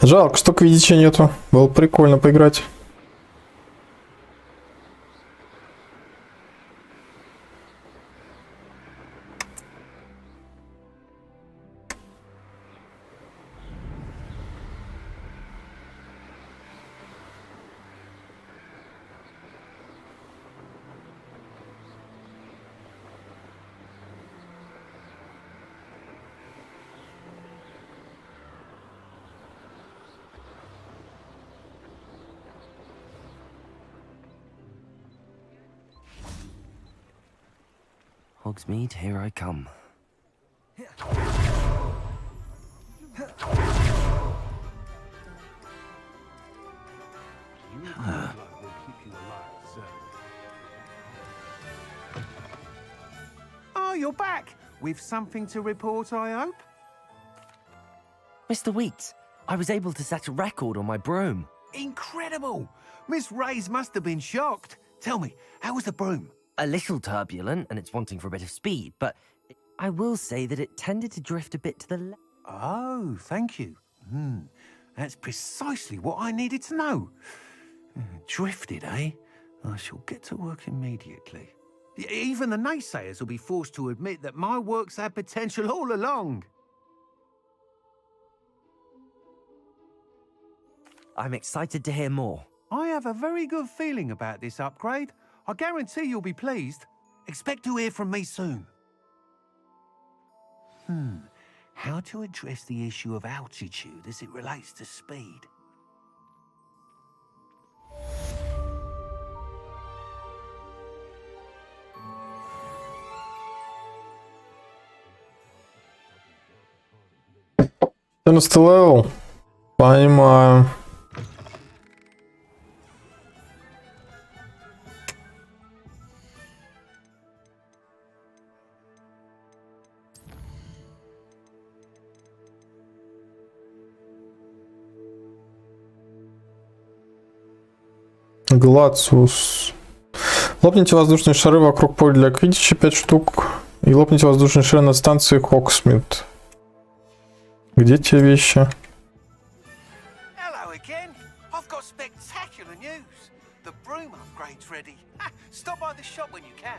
Жалко, что квиддича нету. Было прикольно поиграть.
Hogsmeade, here I come.
Oh, you're back! With something to report, I hope?
Mr. Weeks, I was able to set a record on my broom.
Incredible! Miss Reyes must have been shocked. Tell me, how was the broom?
A little turbulent, and it's wanting for a bit of speed, but I will say that it tended to drift a bit to the left.
Oh, thank you. That's precisely what I needed to know. Drifted, eh? I shall get to work immediately. Even the naysayers will be forced to admit that my work's had potential all along.
I'm excited to hear more.
I have a very good feeling about this upgrade. I guarantee you'll be pleased. Expect to hear from me soon. How to address the issue of altitude as it relates to speed.
Ты левел? Понимаю. Глациус. Лопните воздушные шары вокруг поля для квиддича 5 штук. И лопните воздушные шары на станции Хогсмит. Где те вещи?
Hello again. I've got spectacular news. The broom upgrade's ready. Stop by the shop when you can.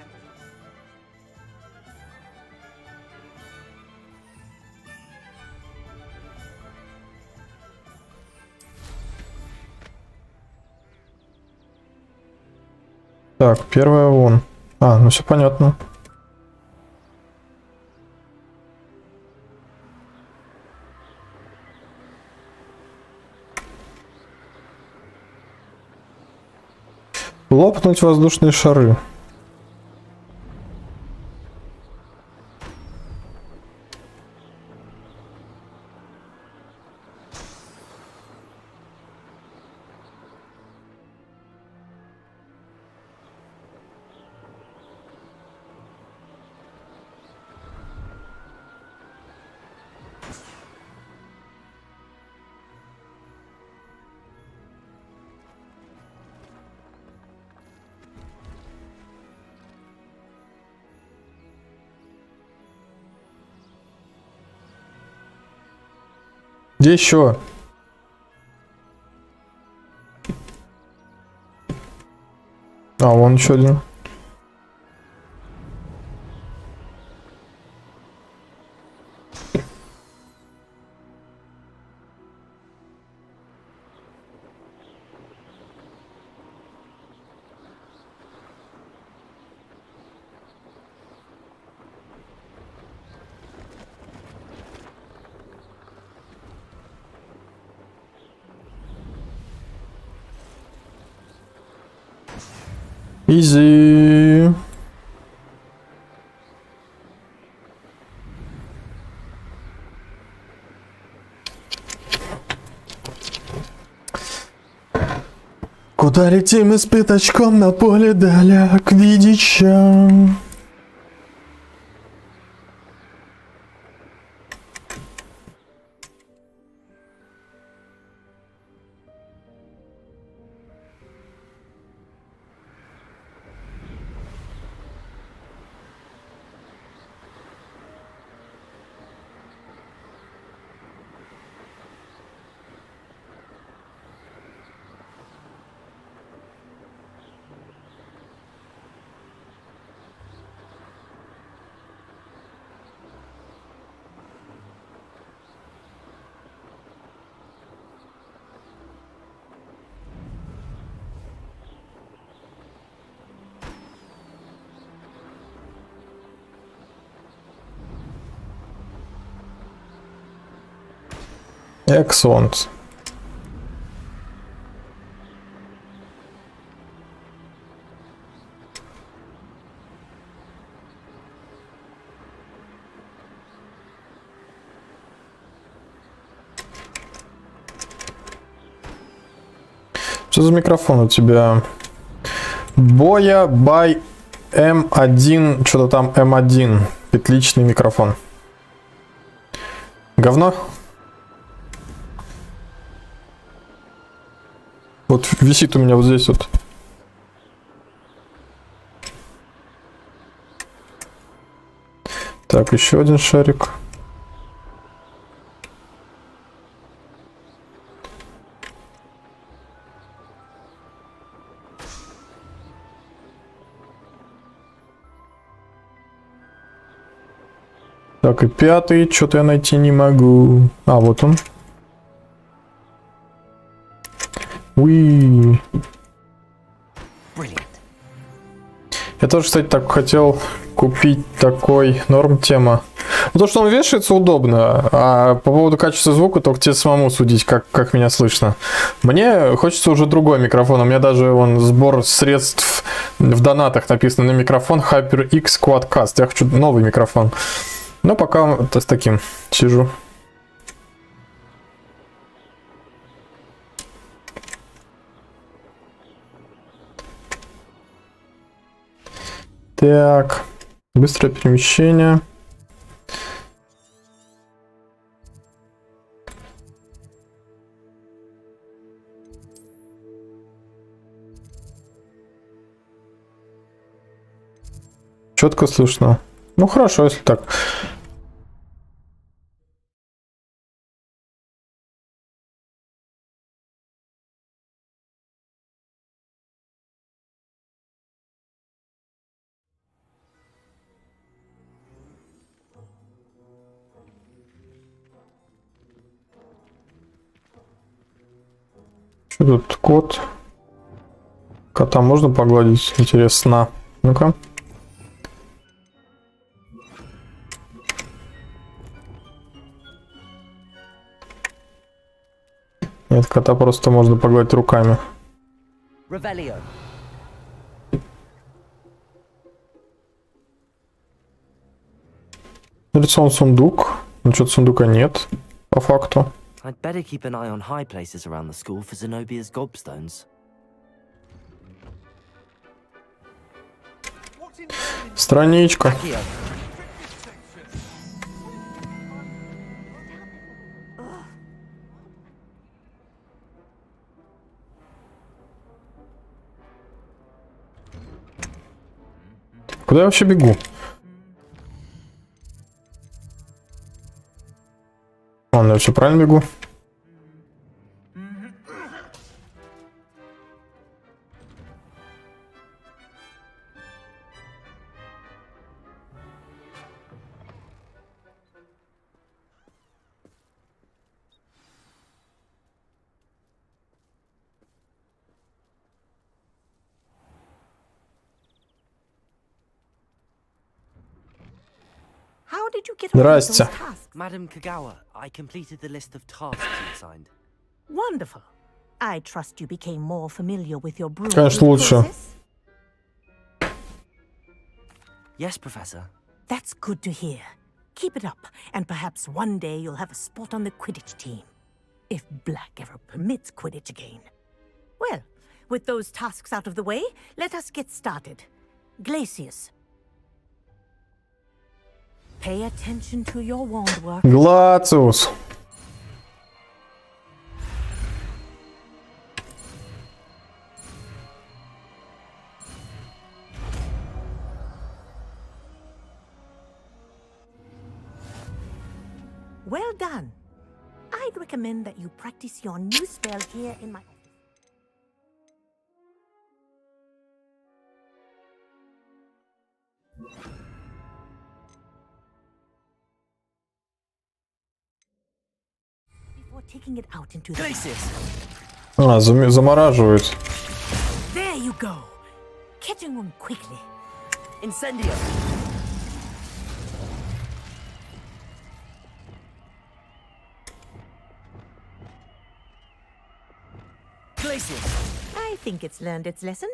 Так, первая вон. Ну все понятно. Лопнуть воздушные шары. Где еще? Вон еще один. Изи. Куда летим мы с пятачком на поле для квиддича? Excellent. Что за микрофон у тебя? Боя by M1, что-то там M1, петличный микрофон. Говно? Вот висит у меня вот здесь вот. Так, еще один шарик. Так, и пятый. Что-то я найти не могу. А, вот он. Уи. Я тоже, кстати, так хотел купить такой норм тема. Ну, то, что он вешается, удобно. А по поводу качества звука, только тебе самому судить, как меня слышно. Мне хочется уже другой микрофон. У меня даже вон сбор средств в донатах написано на микрофон HyperX Quadcast. Я хочу новый микрофон. Но пока с таким сижу. Так, быстрое перемещение. Четко слышно. Ну хорошо, если так. Что тут кот? Кота можно погладить? Интересно. Ну-ка. Нет, кота просто можно погладить руками. Нарисован сундук. Ну что-то сундука нет, по факту.
I'd better keep an eye on high places around the school for Zenobia's gobstones.
Страничка. Куда я вообще бегу? Ладно, я все правильно бегу.
How did you get
Здрасте.
Madam Kagawa, I completed the list of tasks you assigned.
Wonderful. I trust you became more familiar with your broom.
Конечно, лучше.
Yes, Professor.
That's good to hear. Keep it up, and perhaps one day you'll have a spot on the Quidditch team. If Black ever permits Quidditch again. Well, with those tasks out of the way, let us get started. Glacius. Pay attention to your wand work.
Глациус.
Well done. I'd recommend that you practice your new spell here in my office. Before taking it out into the
А, замораживают.
There you go. Catching on quickly.
Incendio.
I think it's learned its lesson,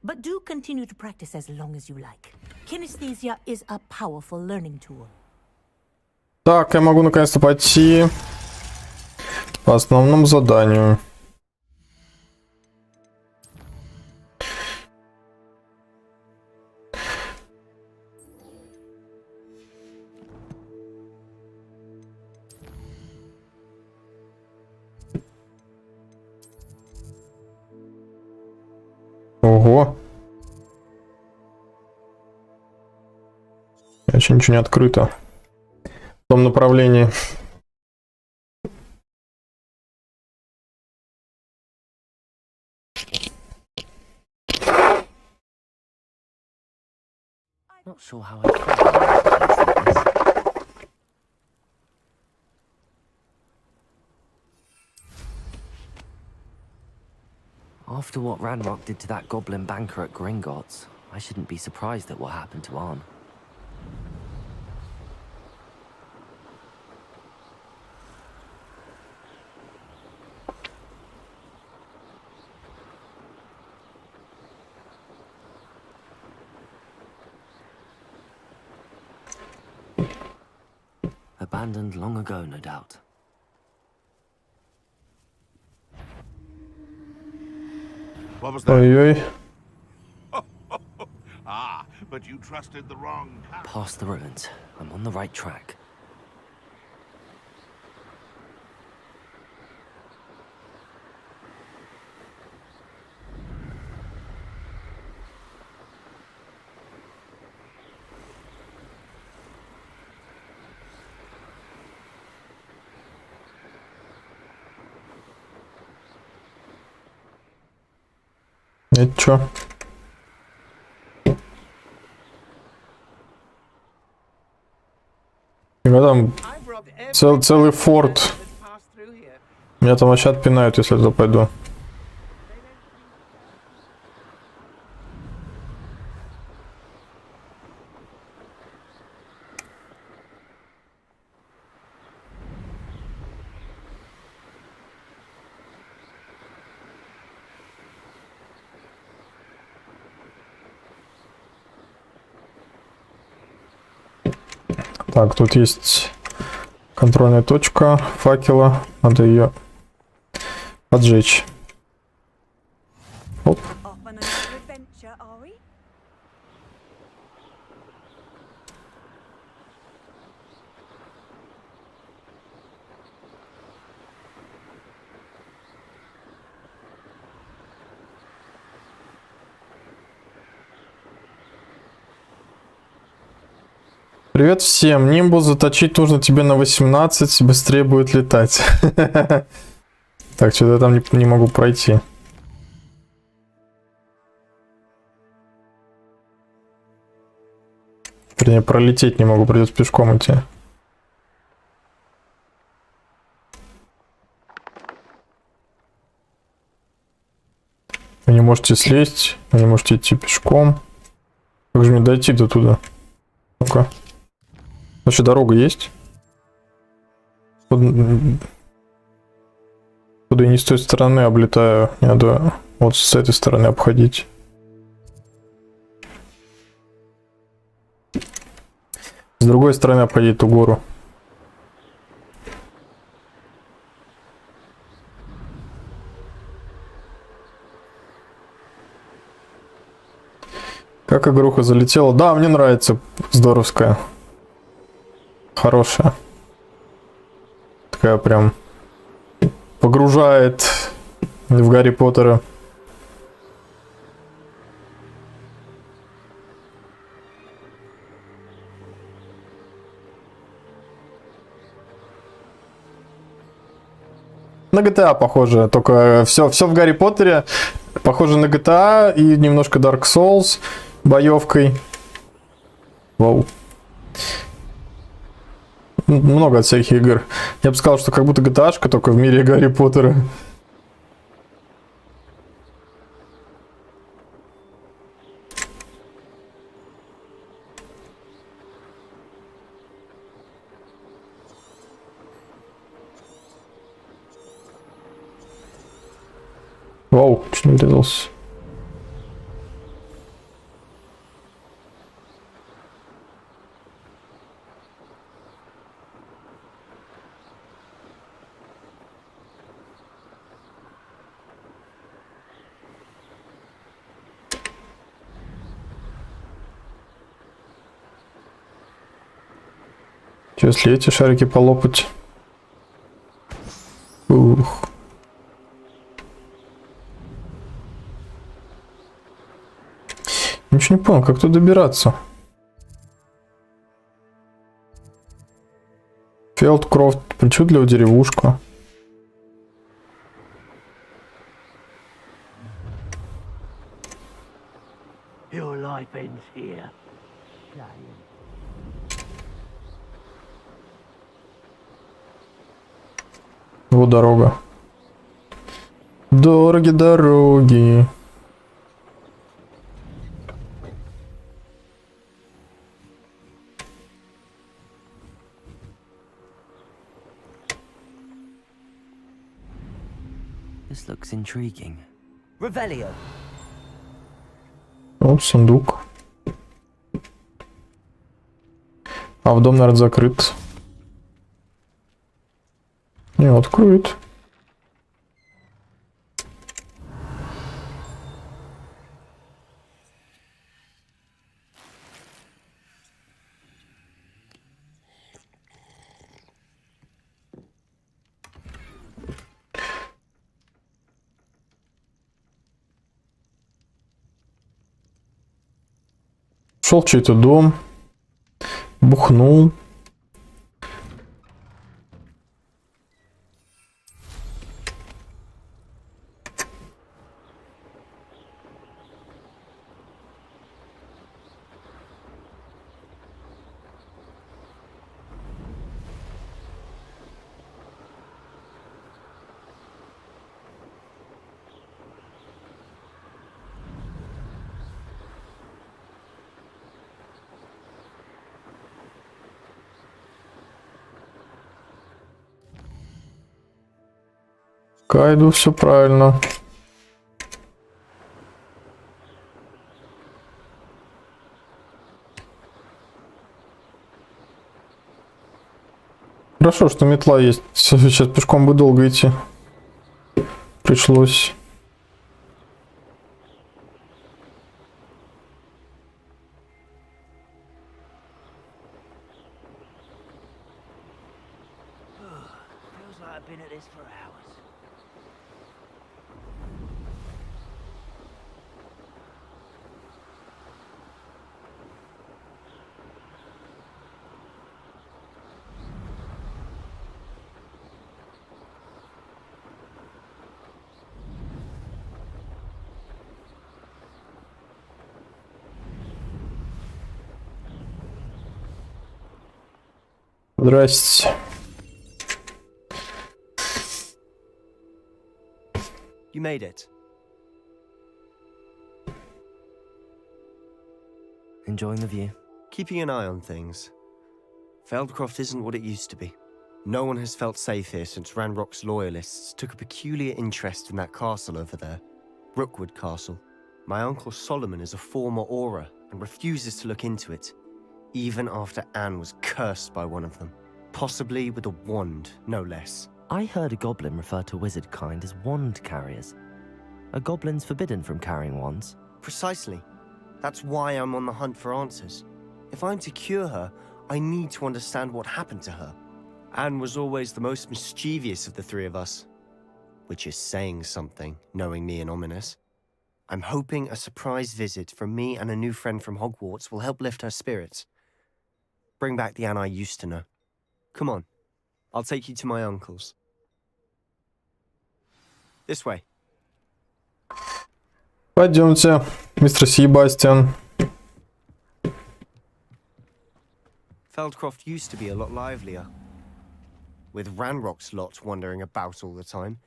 but do continue to practice as long as you like. Kinesthesia is a powerful learning tool.
Так, я могу наконец-то пойти по основному заданию. Ого. Еще ничего не открыто в том направлении.
Not sure how I feel about a place like this. After what Ranrock did to that goblin banker at Gringotts, I shouldn't be surprised at what happened to Arn. Abandoned long ago, no doubt.
What was that?
Ой-ой.
Ah, but you trusted the wrong path.
Past the ruins. I'm on the right track.
Это чё? У меня там целый форт. Меня там вообще отпинают, если я туда пойду. Так, тут есть контрольная точка факела. Надо ее поджечь. Оп. Привет всем. Нимбус заточить нужно тебе на 18. Быстрее будет летать. Так, что-то я там не могу пройти. Вернее, пролететь не могу. Придется пешком идти. Вы не можете слезть. Вы не можете идти пешком. Как же мне дойти до туда? Ну-ка. Вообще дорога есть? Куда я не с той стороны облетаю. Не надо вот с этой стороны обходить. С другой стороны обходить ту гору. Как игруха залетела? Да, мне нравится. Здоровская. Хорошая. Такая прям погружает в Гарри Поттера. На GTA похоже, только все в Гарри Поттере похоже на GTA и немножко Dark Souls боевкой. Вау. Много от всяких игр. Я бы сказал, что как будто GTA-шка, только в мире Гарри Поттера. Вау, чуть не врезался. Че, если эти шарики полопать? Ух. Ничего не понял, как тут добираться? Фелдкрофт, причудливая деревушка.
Your life ends here.
Вот дорога. Дороги, дороги.
This looks intriguing. Revelio.
Вот сундук. А в дом, наверное, закрыт. Не, откроет. Шел в чей-то дом, бухнул. Кайду, все правильно. Хорошо, что метла есть. Сейчас пешком бы долго идти. Пришлось.
Feels like I've been at this for hours.
Здрасте.
You made it.
Enjoying the view?
Keeping an eye on things. Feldcroft isn't what it used to be. No one has felt safe here since Ranrock's loyalists took a peculiar interest in that castle over there. Rookwood Castle. My uncle Solomon is a former Auror and refuses to look into it, even after Anne was cursed by one of them. Possibly with a wand, no less.
I heard a goblin refer to wizard kind as wand carriers. Are goblins forbidden from carrying wands?
Precisely. That's why I'm on the hunt for answers. If I'm to cure her, I need to understand what happened to her. Anne was always the most mischievous of the three of us. Which is saying something, knowing me and ominous. I'm hoping a surprise visit from me and a new friend from Hogwarts will help lift her spirits. Bring back the Anne I used to know. Come on. I'll take you to my uncle's. This way.
Пойдемте, мистер Себастьян.
Feldcroft used to be a lot livelier. With Ranrock's lot wandering about all the time,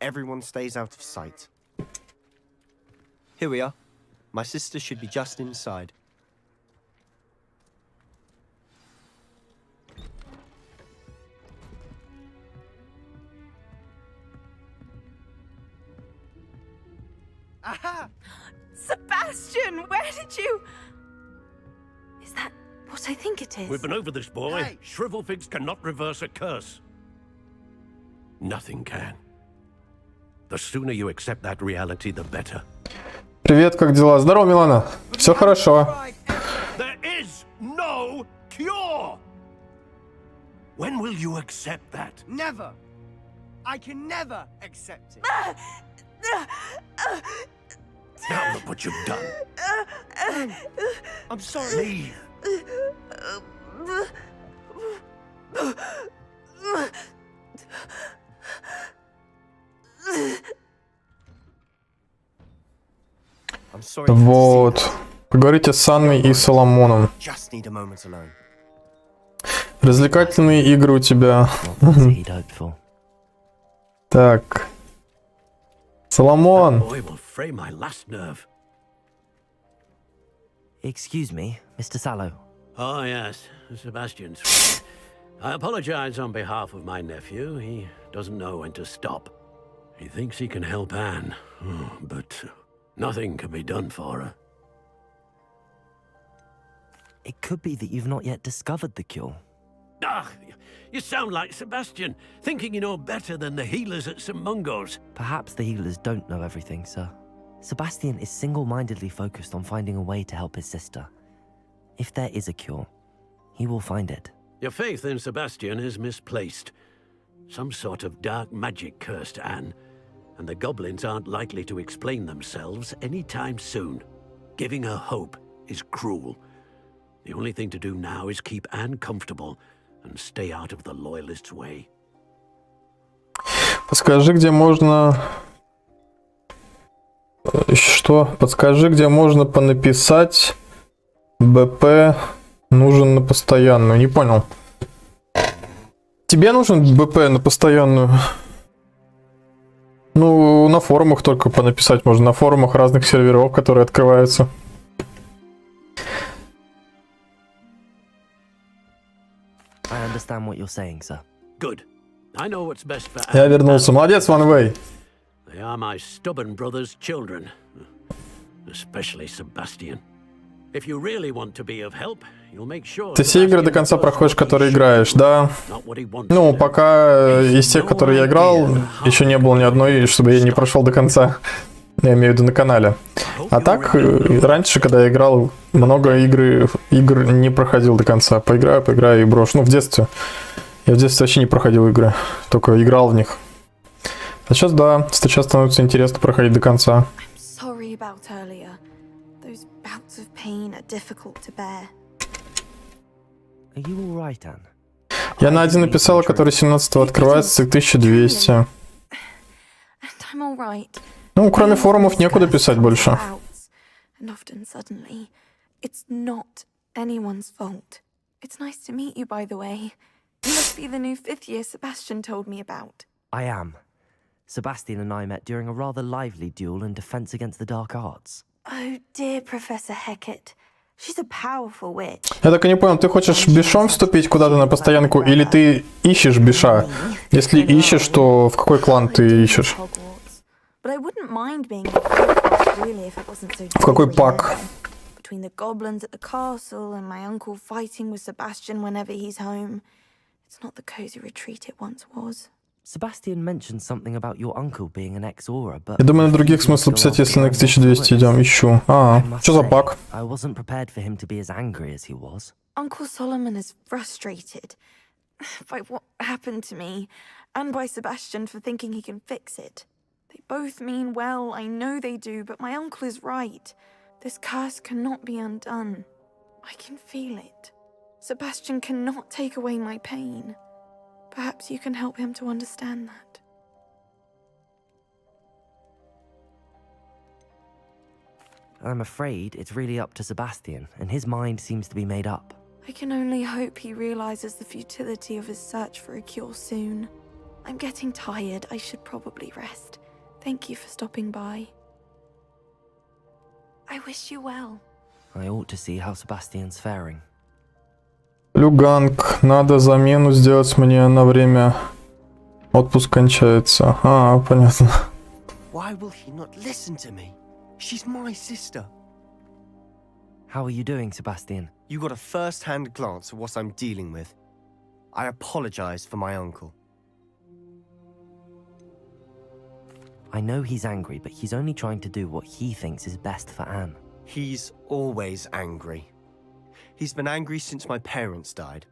everyone stays out of sight. Here we are. My sister should be just inside.
Aha! Sebastian, where did you... Is that what I think it is?
We've been over this, boy. Hey. Shrivelfigs cannot reverse a curse. Nothing can. The sooner you accept that reality, the better.
Привет, как дела? Здорово, Милана. Все хорошо.
There is no cure. When will you accept that?
Never. I can never accept it.
Now look what you've done.
I'm sorry.
Leave.
I'm sorry to
Вот. Поговорите с Анной и Соломоном.
just need a moment alone.
Развлекательные игры у тебя. Так. Соломон.
Boy will fray my last nerve.
Excuse me, Mr. Sallow.
Oh, yes, Sebastian's. I apologize on behalf of my nephew. He doesn't know when to stop. He thinks he can help Anne, but nothing can be done for her.
It could be that you've not yet discovered the cure.
Ah, you sound like Sebastian, thinking you know better than the healers at St. Mungo's.
Perhaps the healers don't know everything, sir. Sebastian is single-mindedly focused on finding a way to help his sister. If there is a cure, he will find it.
Your faith in Sebastian is misplaced. Some sort of dark magic cursed Anne, and the goblins aren't likely to explain themselves anytime soon. Giving her hope is cruel. The only thing to do now is keep Anne comfortable and stay out of the loyalists' way.
Подскажи, где можно... Что? Подскажи, где можно понаписать БП нужен на постоянную. Не понял. Тебе нужен БП на постоянную? Ну, на форумах только понаписать можно. На форумах разных серверов, которые открываются.
I understand what you're saying, sir.
Good. I know what's best for
Я
Anne.
вернулся. Молодец, OneWay.
They are my stubborn brother's children, especially Sebastian. If you really want to be of help, you'll make sure.
Ты все игры до конца проходишь, которые играешь, да? Ну, пока из тех, которые я играл, еще не было ни одной, чтобы я не прошел до конца. Я имею в виду на канале. А так, раньше, когда я играл, много игр не проходил до конца. Поиграю и брошу. Ну, в детстве. Я в детстве вообще не проходил игры, только играл в них. А сейчас, да, сейчас становится интересно проходить до конца.
Sorry about earlier. Those bouts of pain are difficult to bear.
Are you all right, Anne?
Я на один написала, который 17-го открывается, 1200.
And I'm all right.
Ну, кроме форумов, некуда писать больше.
And often suddenly, it's not anyone's fault. It's nice to meet you, by the way. You must be the new 5th year Sebastian told me about.
I am. Sebastian and I met during a rather lively duel in defense against the dark arts.
Oh dear, Professor Hecat. She's a powerful witch.
Я так и не понял, ты хочешь бишом вступить куда-то на постоянку, или ты ищешь биша? Если ищешь, то в какой клан ты ищешь?
But I wouldn't mind being in Hogwarts, really, if it wasn't so
В какой пак?
Between the goblins at the castle and my uncle fighting with Sebastian whenever he's home. It's not the cozy retreat it once was.
Sebastian mentioned something about your uncle being an ex-aura, but...
Я думаю, на других смысл писать, если на X1200 идем. Ищу. Что за пак?
I wasn't prepared for him to be as angry as he was.
Uncle Solomon is frustrated by what happened to me, and by Sebastian for thinking he can fix it. They both mean well, I know they do, but my uncle is right. This curse cannot be undone. I can feel it. Sebastian cannot take away my pain. Perhaps you can help him to understand that.
I'm afraid it's really up to Sebastian, and his mind seems to be made up.
I can only hope he realizes the futility of his search for a cure soon. I'm getting tired. I should probably rest. Thank you for stopping by. I wish you well.
I ought to see how Sebastian's faring.
Люганг, надо замену сделать мне на время. Отпуск кончается. Понятно.
Why will he not listen to me? She's my sister.
How are you doing, Sebastian?
You got a first-hand glance at what I'm dealing with. I apologize for my uncle.
I know he's angry, but he's only trying to do what he thinks is best for Anne.
He's always angry. He's been angry since my parents died.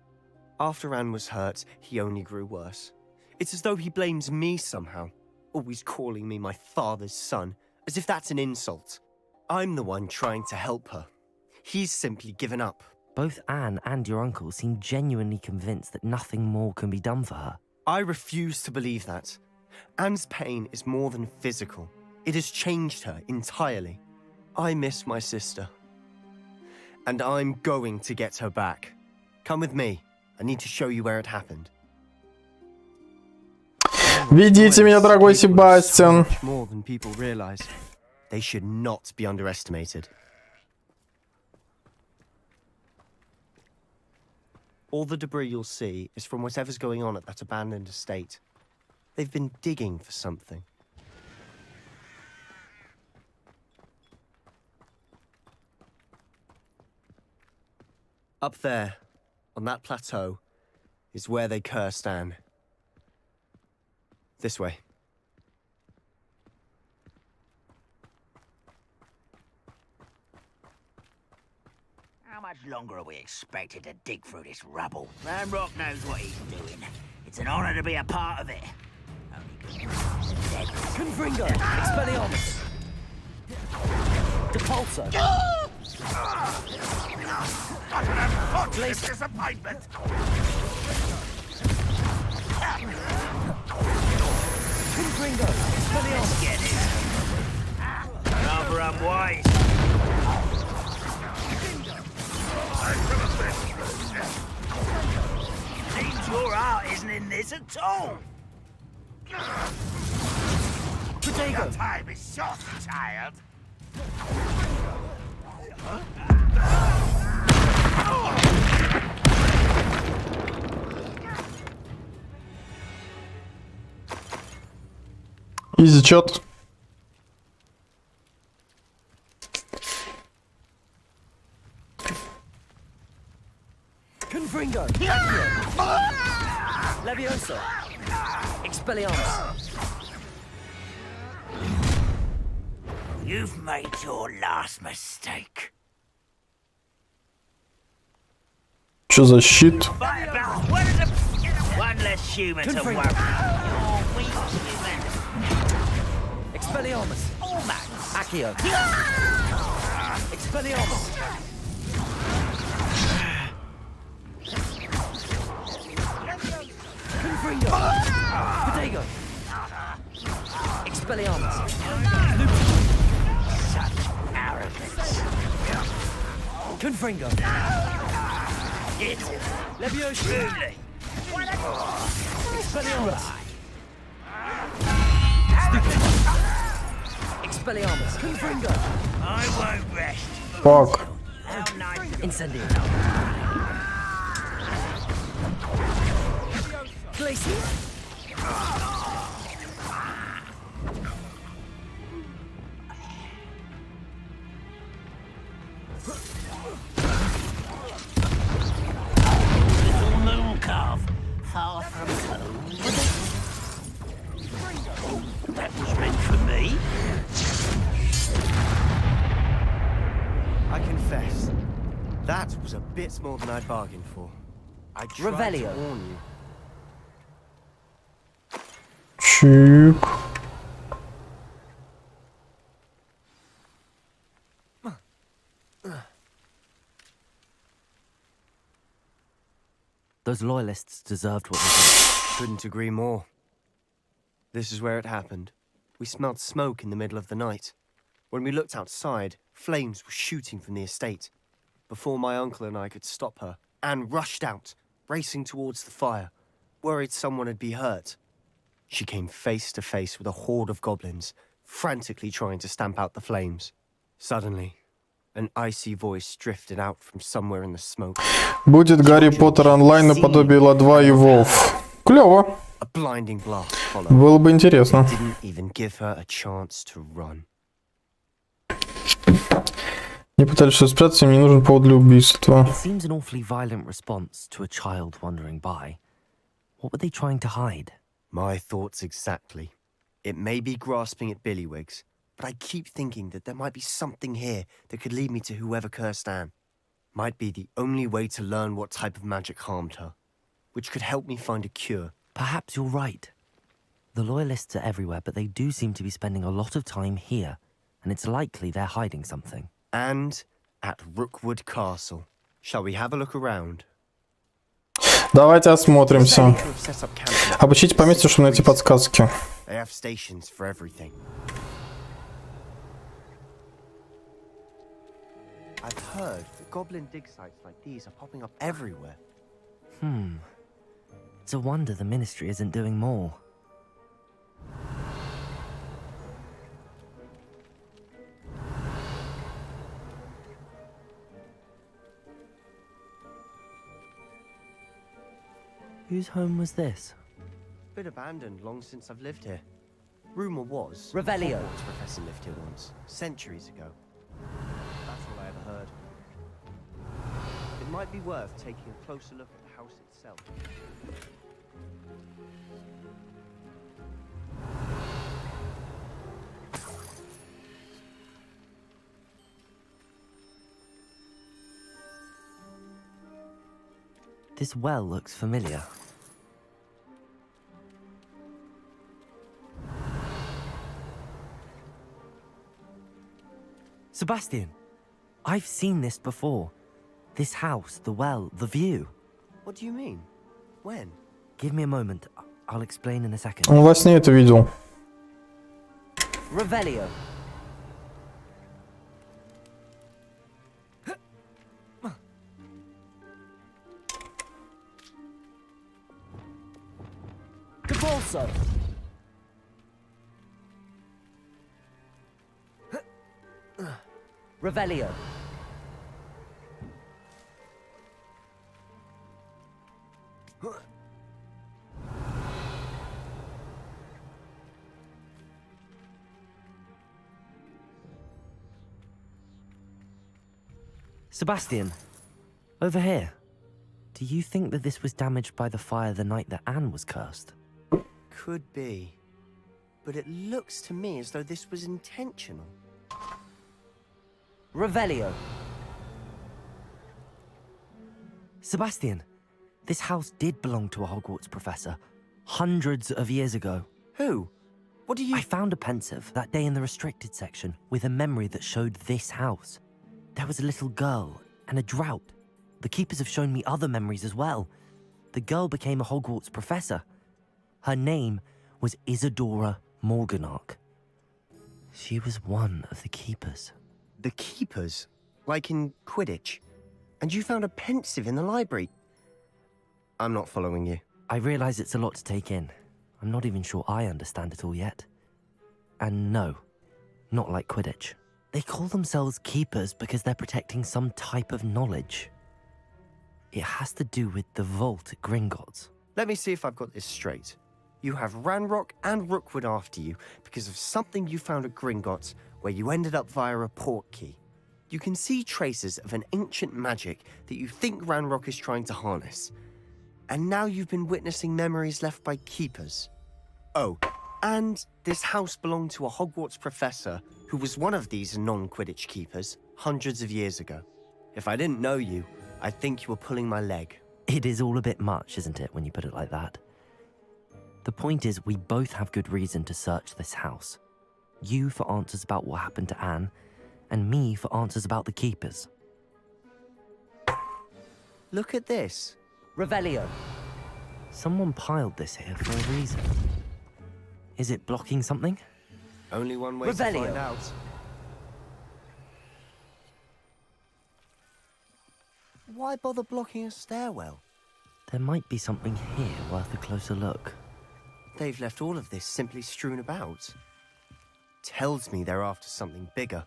After Anne was hurt, he only grew worse. It's as though he blames me somehow, always calling me my father's son, as if that's an insult. I'm the one trying to help her. He's simply given up,
Both Anne and your uncle seem genuinely convinced that nothing more can be done for her.
I refuse to believe that. Anne's pain is more than physical. It has changed her entirely. I miss my sister. And I'm going to get her back. Come with me. I need to show you where it happened.
Ведите меня, дорогой Себастьян.
More than people realize. They should not be underestimated. All the debris you'll see is from whatever's going on at that abandoned estate. They've been digging for something. Up there, on that plateau, is where they cursed Anne. This way.
How much longer are we expected to dig through this rubble? Ranrock knows what he's doing. It's an honor to be a part of it.
Confringo! Expelliarmus! Depulsor!
Place disappointment!
Confringo! Expelliarmus!
Get it! Rather unwise. Seems your heart isn't in this at all.
Your time is short, child.
Изи чат.
Confringo! Leviosa! Expelliarmus!
You've made your last mistake.
Что за щит?
One less human to worry. You're weak human.
Expelliarmus!
Almost.
Accio! Expelliarmus! Confringo! Potato! Expelliarmus!
Such arrogance.
Confringo!
It.
Leviosa! Expelliarmus! Expelliarmus! Confringo!
I won't rest.
Fuck.
Incendio! Glacier!
Little moon calf, far from home. That was meant for me.
I confess, that was a bit more than I'd bargained for. I tried
Revelio.
to warn you.
Чик.
Those loyalists deserved what they did.
Couldn't agree more. This is where it happened. We smelled smoke in the middle of the night. When we looked outside, flames were shooting from the estate. Before my uncle and I could stop her, Anne rushed out, racing towards the fire, worried someone would be hurt. She came face to face with a horde of goblins, frantically trying to stamp out the flames. Suddenly, an icy voice drifted out from somewhere in the smoke.
Будет Гарри Поттер онлайн наподобие Ла-2 и Волф. Клево.
A blinding blast followed.
Было бы интересно.
Didn't even give her a chance to run.
Не пытались что спрятаться, им не нужен повод для убийства.
It seems an awfully violent response to a child wandering by. What were they trying to hide?
My thoughts exactly. It may be grasping at Billywigs, but I keep thinking that there might be something here that could lead me to whoever cursed Anne. Might be the only way to learn what type of magic harmed her, which could help me find a cure.
Perhaps you're right. The loyalists are everywhere, but they do seem to be spending a lot of time here, and it's likely they're hiding something.
And at Rookwood Castle. Shall we have a look around?
Давайте осмотримся. Обучите по месту, чтобы найти подсказки.
They have stations for everything. I've heard that goblin dig sites like these are popping up everywhere.
It's a wonder the Ministry isn't doing more. Whose home was this?
Been abandoned long since I've lived here. Rumor was
Revelio.
Hogwarts professor lived here once, centuries ago. That's all I ever heard. It might be worth taking a closer look at the house itself.
This well looks familiar. Sebastian, I've seen this before. This house, the well, the view.
What do you mean? When?
Give me a moment. I'll explain in a second.
Он во сне это видел.
Revelio. Debolso. Revelio. Sebastian, over here. Do you think that this was damaged by the fire the night that Anne was cursed?
Could be. But it looks to me as though this was intentional.
Revelio. Sebastian, this house did belong to a Hogwarts professor hundreds of years ago.
Who? What do you...
I found a pensive that day in the restricted section with a memory that showed this house. There was a little girl and a drought. The keepers have shown me other memories as well. The girl became a Hogwarts professor. Her name was Isadora Morganach. She was one of the keepers.
The keepers? Like in Quidditch? And you found a pensive in the library? I'm not following you.
I realize it's a lot to take in. I'm not even sure I understand it all yet. And no, not like Quidditch. They call themselves keepers because they're protecting some type of knowledge. It has to do with the vault at Gringotts.
Let me see if I've got this straight. You have Ranrock and Rookwood after you because of something you found at Gringotts where you ended up via a port key. You can see traces of an ancient magic that you think Ranrock is trying to harness. And now you've been witnessing memories left by keepers. Oh, and this house belonged to a Hogwarts professor who was one of these non-Quidditch keepers hundreds of years ago. If I didn't know you, I'd think you were pulling my leg.
It is all a bit much, isn't it, when you put it like that? The point is, we both have good reason to search this house. You for answers about what happened to Anne, and me for answers about the keepers.
Look at this.
Revelio. Someone piled this here for a reason. Is it blocking something?
Only one way
Revelio.
to find out. Why bother blocking a stairwell?
There might be something here worth a closer look.
They've left all of this simply strewn about. Tells me they're after something bigger.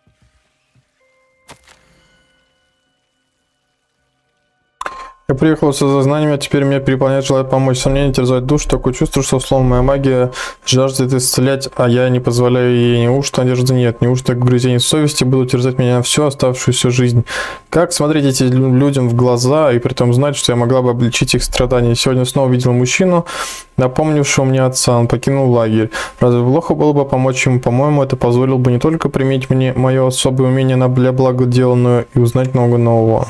Я приехал с осознанием, а теперь меня переполняет желание помочь. Сомнения терзают душу, такое чувство, что словно моя магия жаждет исцелять, а я не позволяю ей. Неужто надежды нет? Неужто угрызения совести будут терзать меня всю оставшуюся жизнь? Как смотреть этим людям в глаза и при том знать, что я могла бы облегчить их страдания? Сегодня снова увидел мужчину, напомнившего мне отца. Он покинул лагерь. Разве плохо было бы помочь ему? По-моему, это позволило бы не только применить мне мое особое умение для блага деланную и узнать много нового.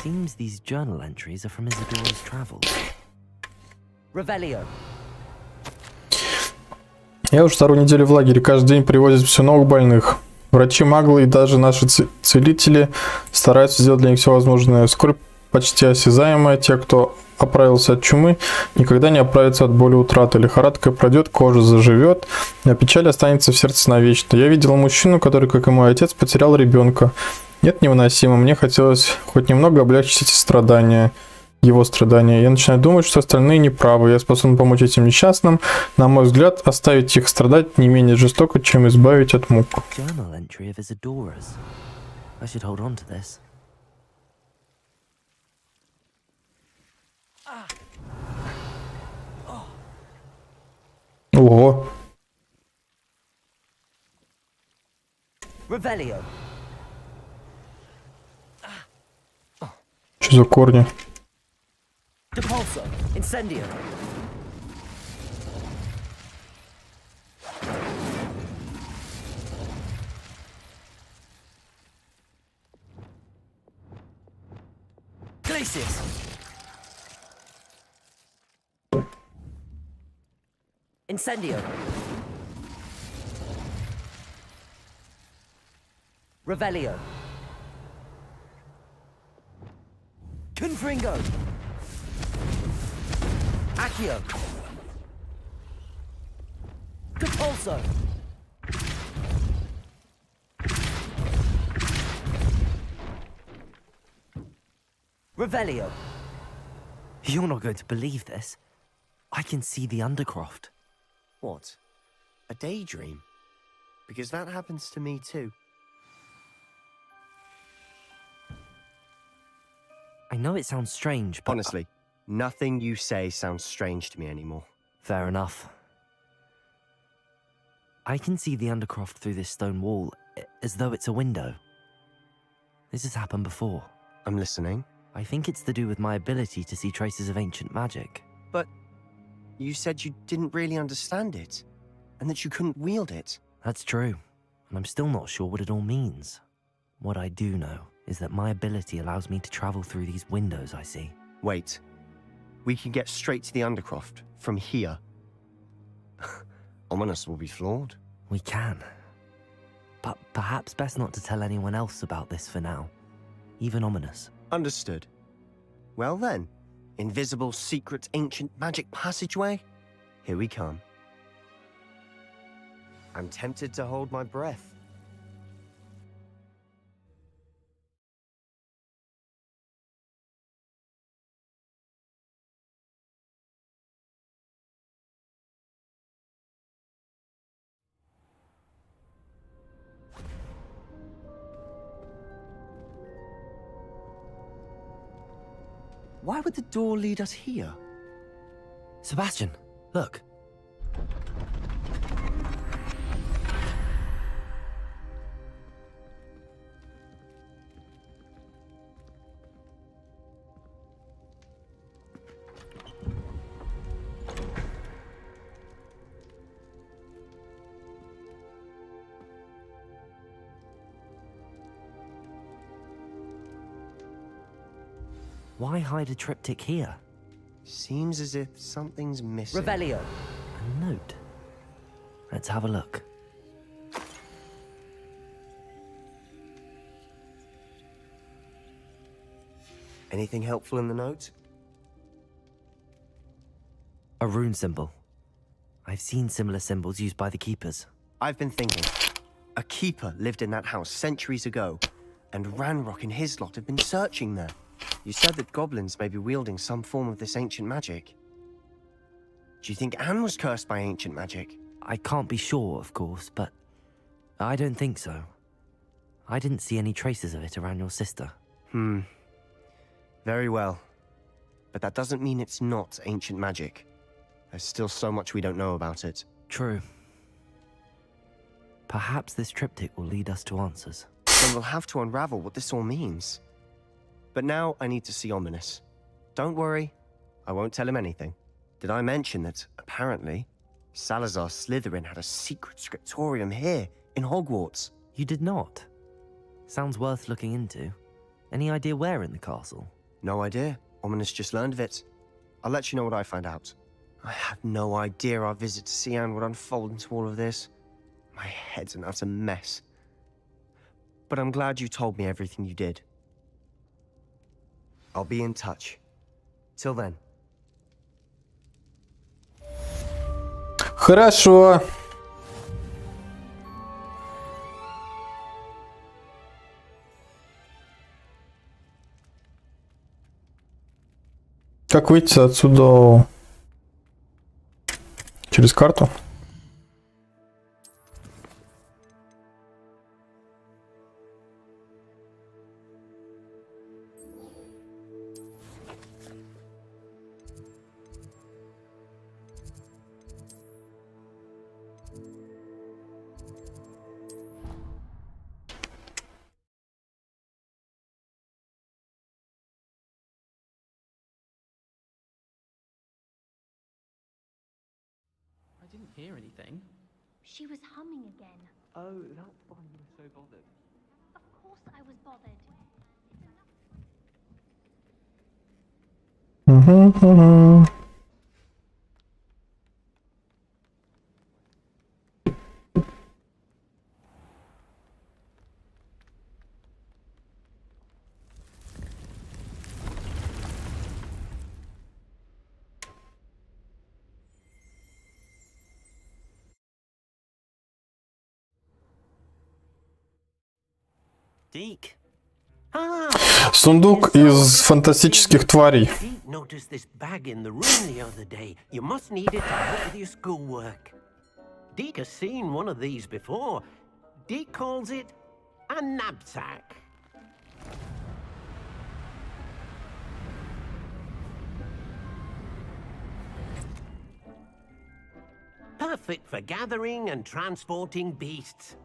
Я уже вторую неделю в лагере. Каждый день привозят все новых больных. Врачи, маглы и даже наши целители стараются сделать для них все возможное. Вскоре почти осязаемая. Те, кто оправился от чумы, никогда не оправится от боли утраты. Лихорадка пройдет, кожа заживет, а печаль останется в сердце навечно. Я видела мужчину, который, как и мой отец, потерял ребенка. Нет, невыносимо. Мне хотелось хоть немного облегчить эти страдания. Его страдания. Я начинаю думать, что остальные неправы. Я способен помочь этим несчастным. На мой взгляд, оставить их страдать не менее жестоко, чем избавить от мук.
Journal entry of his adorers. I should hold on to this.
Ого.
Revelio.
Что за корни?
Depulso. Incendio. Glacius. Incendio. Revelio. Confringo. Accio. Depulso. Revelio. You're not going to believe this. I can see the Undercroft.
What? A daydream? Because that happens to me too.
I know it sounds strange, but...
Honestly, nothing you say sounds strange to me anymore.
Fair enough. I can see the Undercroft through this stone wall, as though it's a window. This has happened before.
I'm listening.
I think it's to do with my ability to see traces of ancient magic.
But you said you didn't really understand it, and that you couldn't wield it.
That's true, and I'm still not sure what it all means. What I do know is that my ability allows me to travel through these windows I see.
Wait. We can get straight to the Undercroft from here. Ominous will be flawed.
We can. But perhaps best not to tell anyone else about this for now. Even Ominous.
Understood. Well then, invisible, secret, ancient magic passageway? Here we come. I'm tempted to hold my breath. Why would the door lead us here?
Sebastian, look. Why hide a triptych here?
Seems as if something's missing.
Revelio. A note. Let's have a look.
Anything helpful in the note?
A rune symbol. I've seen similar symbols used by the keepers.
I've been thinking. A keeper lived in that house centuries ago, and Ranrock and his lot have been searching there. You said that goblins may be wielding some form of this ancient magic. Do you think Anne was cursed by ancient magic?
I can't be sure, of course, but I don't think so. I didn't see any traces of it around your sister.
Very well. But that doesn't mean it's not ancient magic. There's still so much we don't know about it.
True. Perhaps this triptych will lead us to answers.
Then we'll have to unravel what this all means. But now I need to see Ominous. Don't worry, I won't tell him anything. Did I mention that, apparently, Salazar Slytherin had a secret scriptorium here, in Hogwarts?
You did not? Sounds worth looking into. Any idea where in the castle?
No idea. Ominous just learned of it. I'll let you know what I find out. I had no idea our visit to Cian would unfold into all of this. My head's an utter mess. But I'm glad you told me everything you did. I'll be in touch. Till then.
Хорошо. Как выйти отсюда? Через карту?
I didn't hear anything.
She was humming again.
Oh, that's why you were so bothered.
Of course I was bothered.
Deke.
Сундук из фантастических тварей.
Deke noticed this bag in the room the other day. You must need it to help with your schoolwork. Deke has seen one of these before. Deke calls it a knapsack. Perfect for gathering and transporting beasts.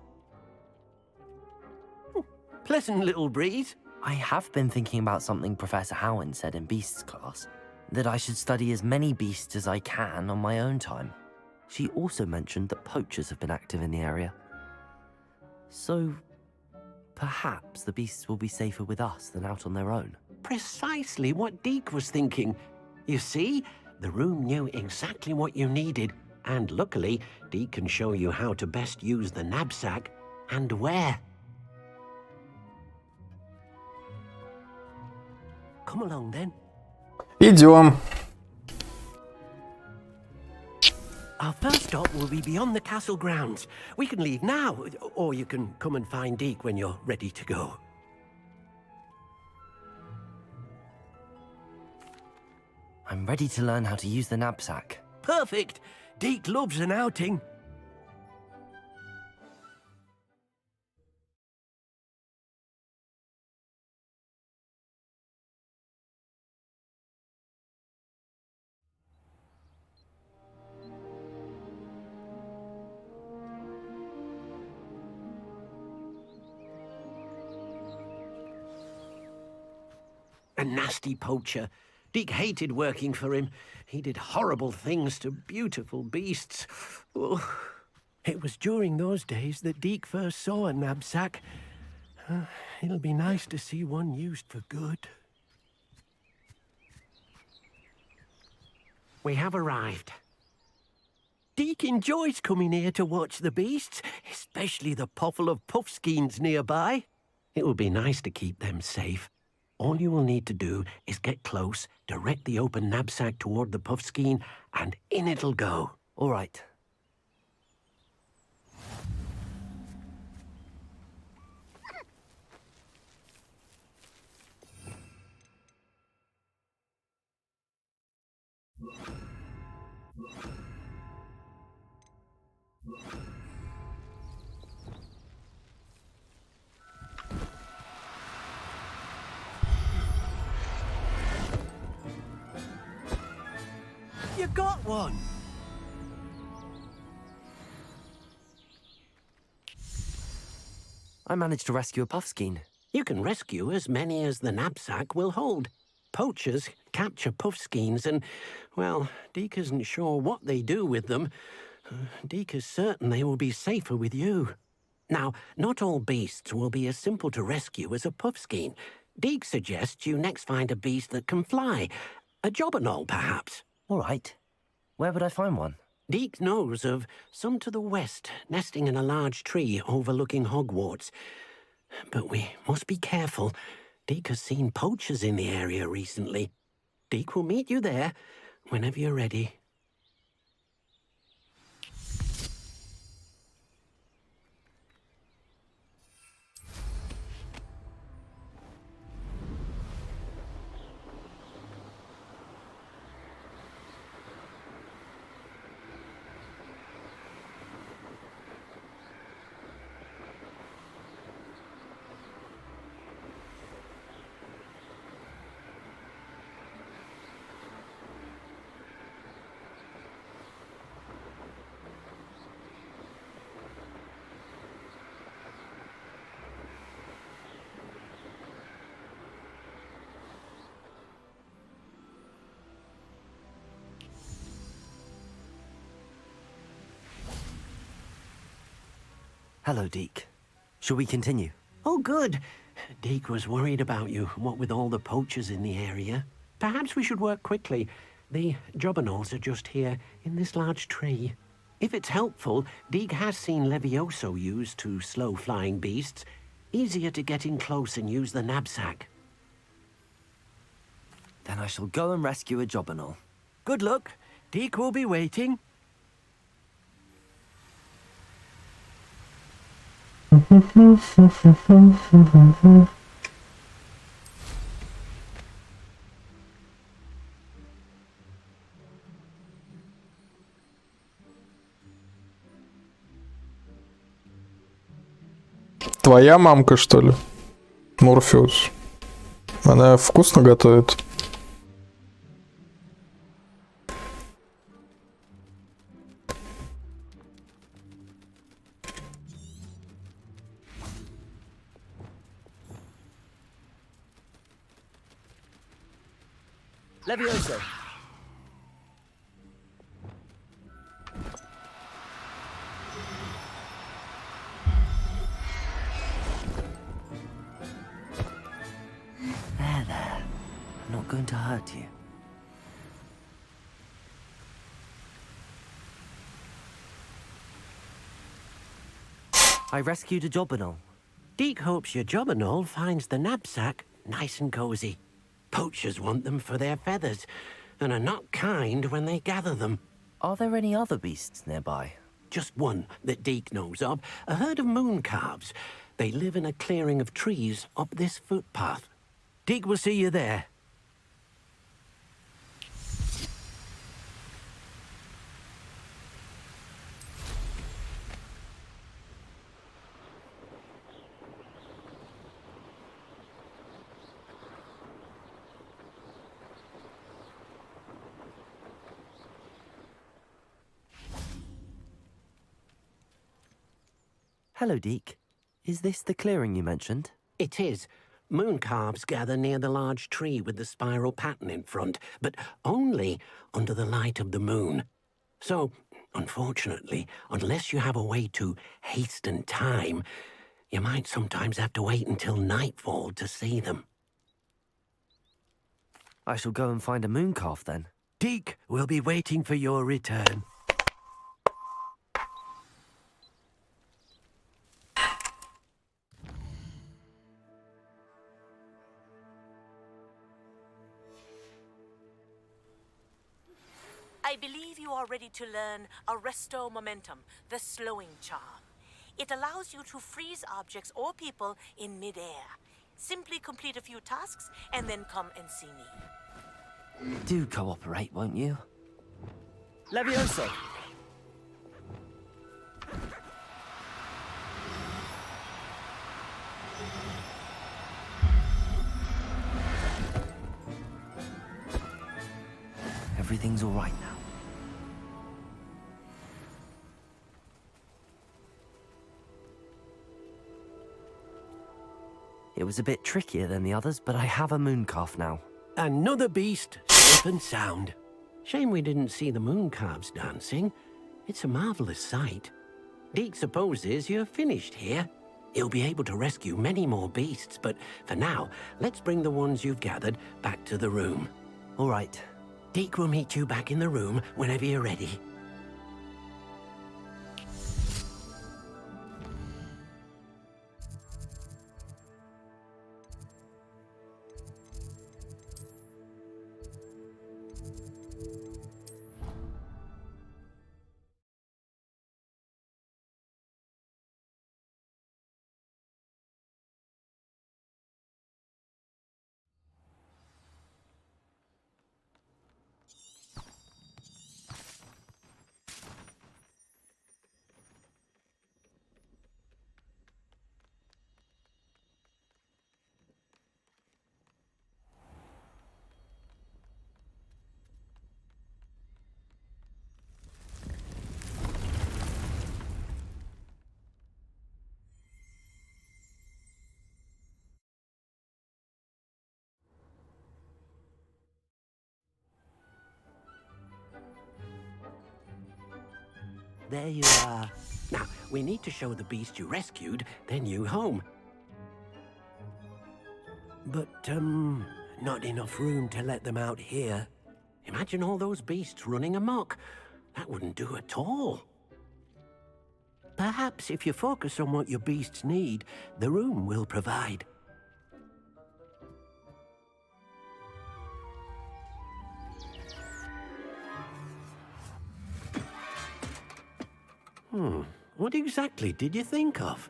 Pleasant little breeze.
I have been thinking about something Professor Howin said in Beasts class, that I should study as many beasts as I can on my own time. She also mentioned that poachers have been active in the area. So, perhaps the beasts will be safer with us than out on their own.
Precisely what Deke was thinking. You see, the room knew exactly what you needed, and luckily, Deke can show you how to best use the knapsack and where. Come along then.
Идем.
Our first stop will be beyond the castle grounds. We can leave now, or you can come and find Deke when you're ready to go.
I'm ready to learn how to use the knapsack.
Perfect! Deke loves an outing. A nasty poacher. Deke hated working for him. He did horrible things to beautiful beasts. Oh. It was during those days that Deke first saw a knapsack. It'll be nice to see one used for good. We have arrived. Deke enjoys coming here to watch the beasts, especially the potful of puffskeins nearby. It will be nice to keep them safe. All you will need to do is get close, direct the open knapsack toward the puffskein, and in it'll go.
All right.
You got one!
I managed to rescue a puffskein.
You can rescue as many as the knapsack will hold. Poachers capture puffskeins and, well, Deke isn't sure what they do with them. Deke is certain they will be safer with you. Now, not all beasts will be as simple to rescue as a puffskein. Deke suggests you next find a beast that can fly. A jobberknoll, perhaps.
All right. Where would I find one?
Deke knows of some to the west, nesting in a large tree overlooking Hogwarts. But we must be careful. Deke has seen poachers in the area recently. Deke will meet you there whenever you're ready.
Hello, Deke. Shall we continue?
Oh, good. Deke was worried about you, what with all the poachers in the area. Perhaps we should work quickly. The jobberknolls are just here, in this large tree. If it's helpful, Deke has seen Levioso used to slow flying beasts. Easier to get in close and use the knapsack.
Then I shall go and rescue a jobberknoll.
Good luck. Deke will be waiting.
Твоя мамка, что ли? Морфеус. Она вкусно готовит.
Levioso. There. I'm not going to hurt you. I rescued a jobberknoll.
Deke hopes your jobberknoll finds the knapsack nice and cozy. Poachers want them for their feathers, and are not kind when they gather them.
Are there any other beasts nearby?
Just one that Deke knows of, a herd of moon calves. They live in a clearing of trees up this footpath. Deke will see you there.
Hello, Deke. Is this the clearing you mentioned?
It is. Moon calves gather near the large tree with the spiral pattern in front, but only under the light of the moon. So, unfortunately, unless you have a way to hasten time, you might sometimes have to wait until nightfall to see them.
I shall go and find a moon calf then.
Deke will be waiting for your return.
I believe you are ready to learn Arresto Momentum, the slowing charm. It allows you to freeze objects or people in midair. Simply complete a few tasks and then come and see me.
Do cooperate, won't you? Levioso! Everything's all right now. It was a bit trickier than the others, but I have a moon calf now.
Another beast, safe and sound. Shame we didn't see the moon calves dancing. It's a marvelous sight. Deke supposes you're finished here. He'll be able to rescue many more beasts, but for now, let's bring the ones you've gathered back to the room.
All right.
Deke will meet you back in the room whenever you're ready. There you are. Now, we need to show the beast you rescued their new home. But, not enough room to let them out here. Imagine all those beasts running amok. That wouldn't do at all. Perhaps if you focus on what your beasts need, the room will provide. What exactly did you think of?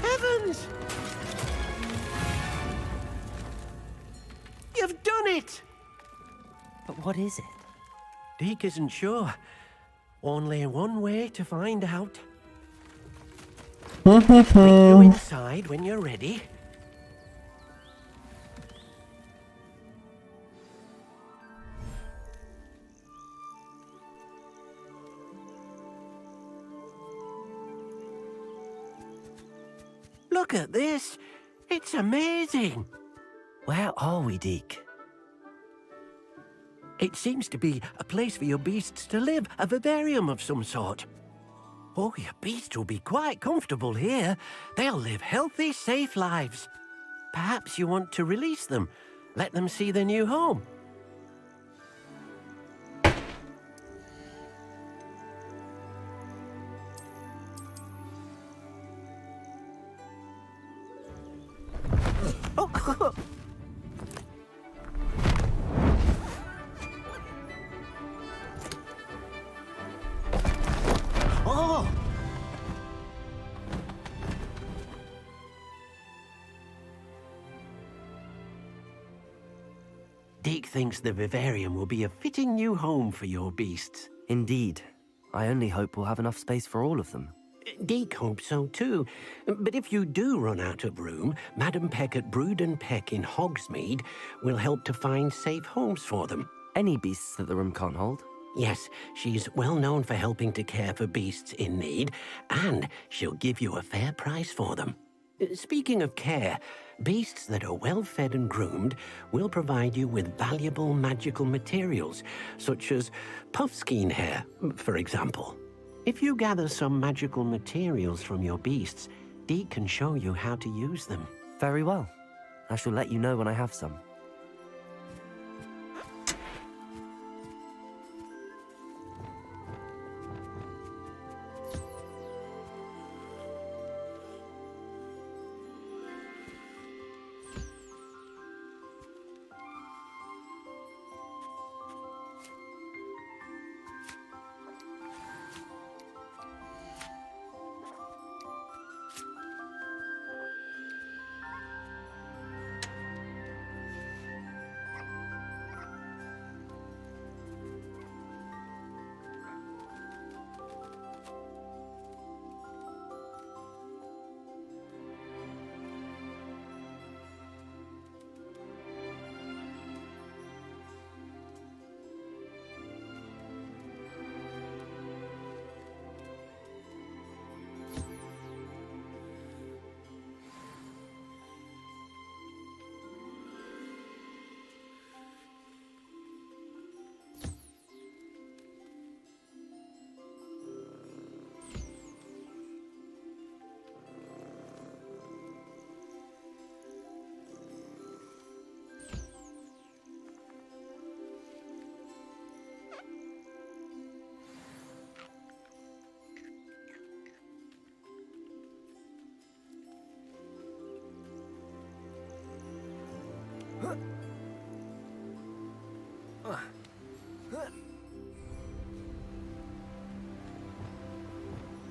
Heavens! You've done it!
But what is it?
Deke isn't sure. Only one way to find out. Bring you inside when you're ready. Look at this. It's amazing.
Where are we, Deke?
It seems to be a place for your beasts to live, a vivarium of some sort. Oh, your beasts will be quite comfortable here. They'll live healthy, safe lives. Perhaps you want to release them, let them see their new home. Deke thinks the vivarium will be a fitting new home for your beasts.
Indeed. I only hope we'll have enough space for all of them.
Deke hopes so too. But if you do run out of room, Madam Peck at Brood and Peck in Hogsmeade will help to find safe homes for them.
Any beasts that the room can't hold?
Yes, she's well known for helping to care for beasts in need, and she'll give you a fair price for them. Speaking of care, beasts that are well fed and groomed will provide you with valuable magical materials, such as puffskein hair, for example. If you gather some magical materials from your beasts, Deke can show you how to use them.
Very well. I shall let you know when I have some.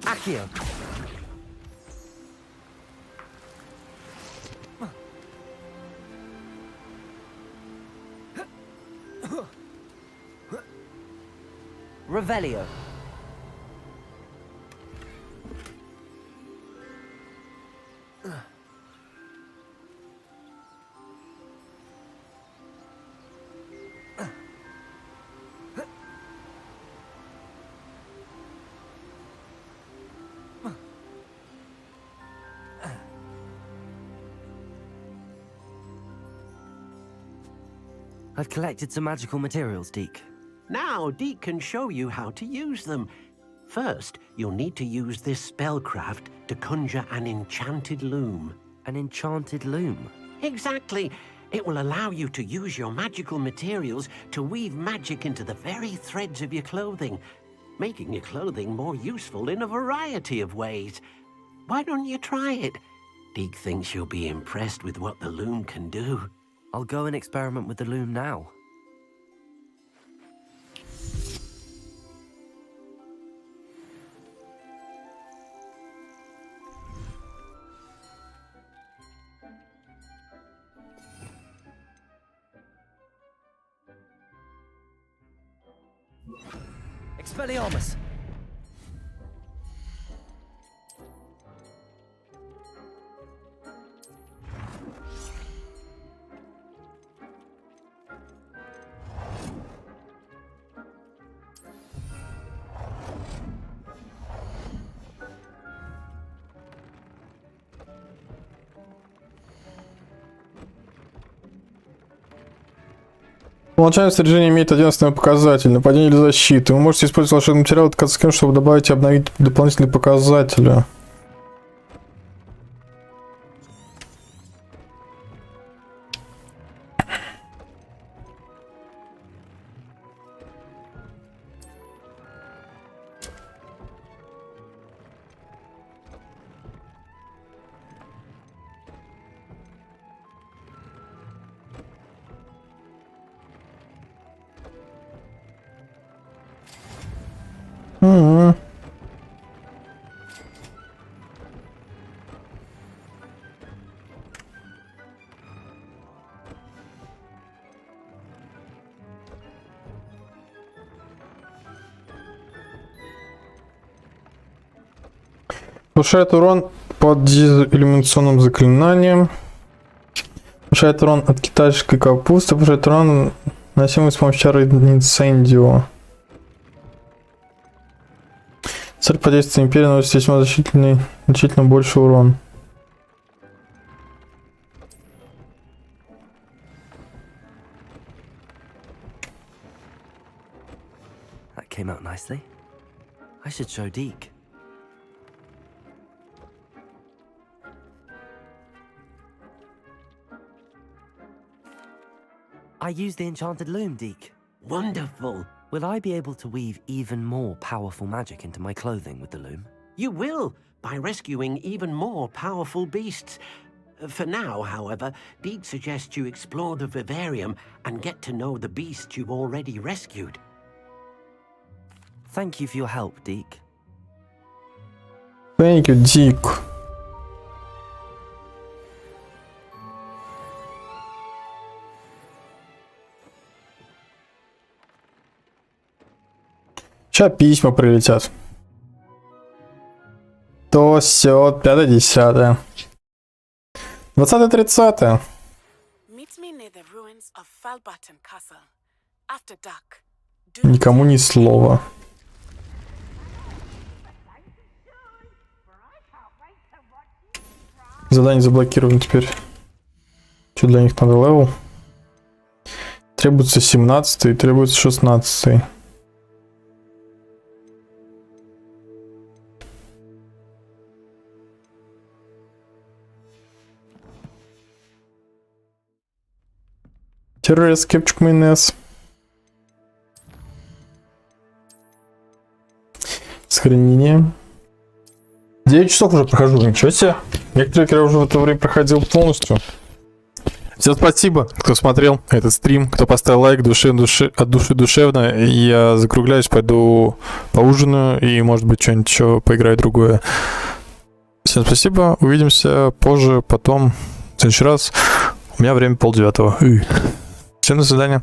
Accio. Revelio. I've collected some magical materials, Deke.
Now, Deke can show you how to use them. First, you'll need to use this spellcraft to conjure an enchanted loom.
An enchanted loom?
Exactly. It will allow you to use your magical materials to weave magic into the very threads of your clothing, making your clothing more useful in a variety of ways. Why don't you try it? Deke thinks you'll be impressed with what the loom can do.
I'll go and experiment with the loom now. Expelliarmus!
По умолчанию снаряжение имеет 11 показатель, нападение или защиты. Вы можете использовать волшебный материал от ткацким, чтобы добавить и обновить дополнительные показатели. Повышает урон под иллюминационным заклинанием. Повышает урон от китайской капусты. Повышает урон, наносимый с помощью чары инцендио. Цель по действию империи наносит весьма значительно больше урон.
That came out nicely. I should show Deke. I used the enchanted loom, Deke.
Wonderful.
Will I be able to weave even more powerful magic into my clothing with the loom?
You will, by rescuing even more powerful beasts. For now, however, Deke suggests you explore the vivarium and get to know the beasts you've already rescued.
Thank you for your help, Deke.
Thank you, Deke. Сейчас письма прилетят. То все, 5-10. 20-30. Никому ни слова. Задание заблокировано теперь. Что для них надо левел? Требуется 17 и требуется 16. Террорист, кепчик, майонез. Сохранение. 9 часов уже прохожу, ничего себе. Некоторые игры уже в это время проходил полностью. Всем спасибо, кто смотрел этот стрим, кто поставил лайк от души душевно. Я закругляюсь, пойду поужинаю и, может быть, что-нибудь еще поиграю другое. Всем спасибо, увидимся позже, потом, в следующий раз. У меня время 8:30. Всем до свидания.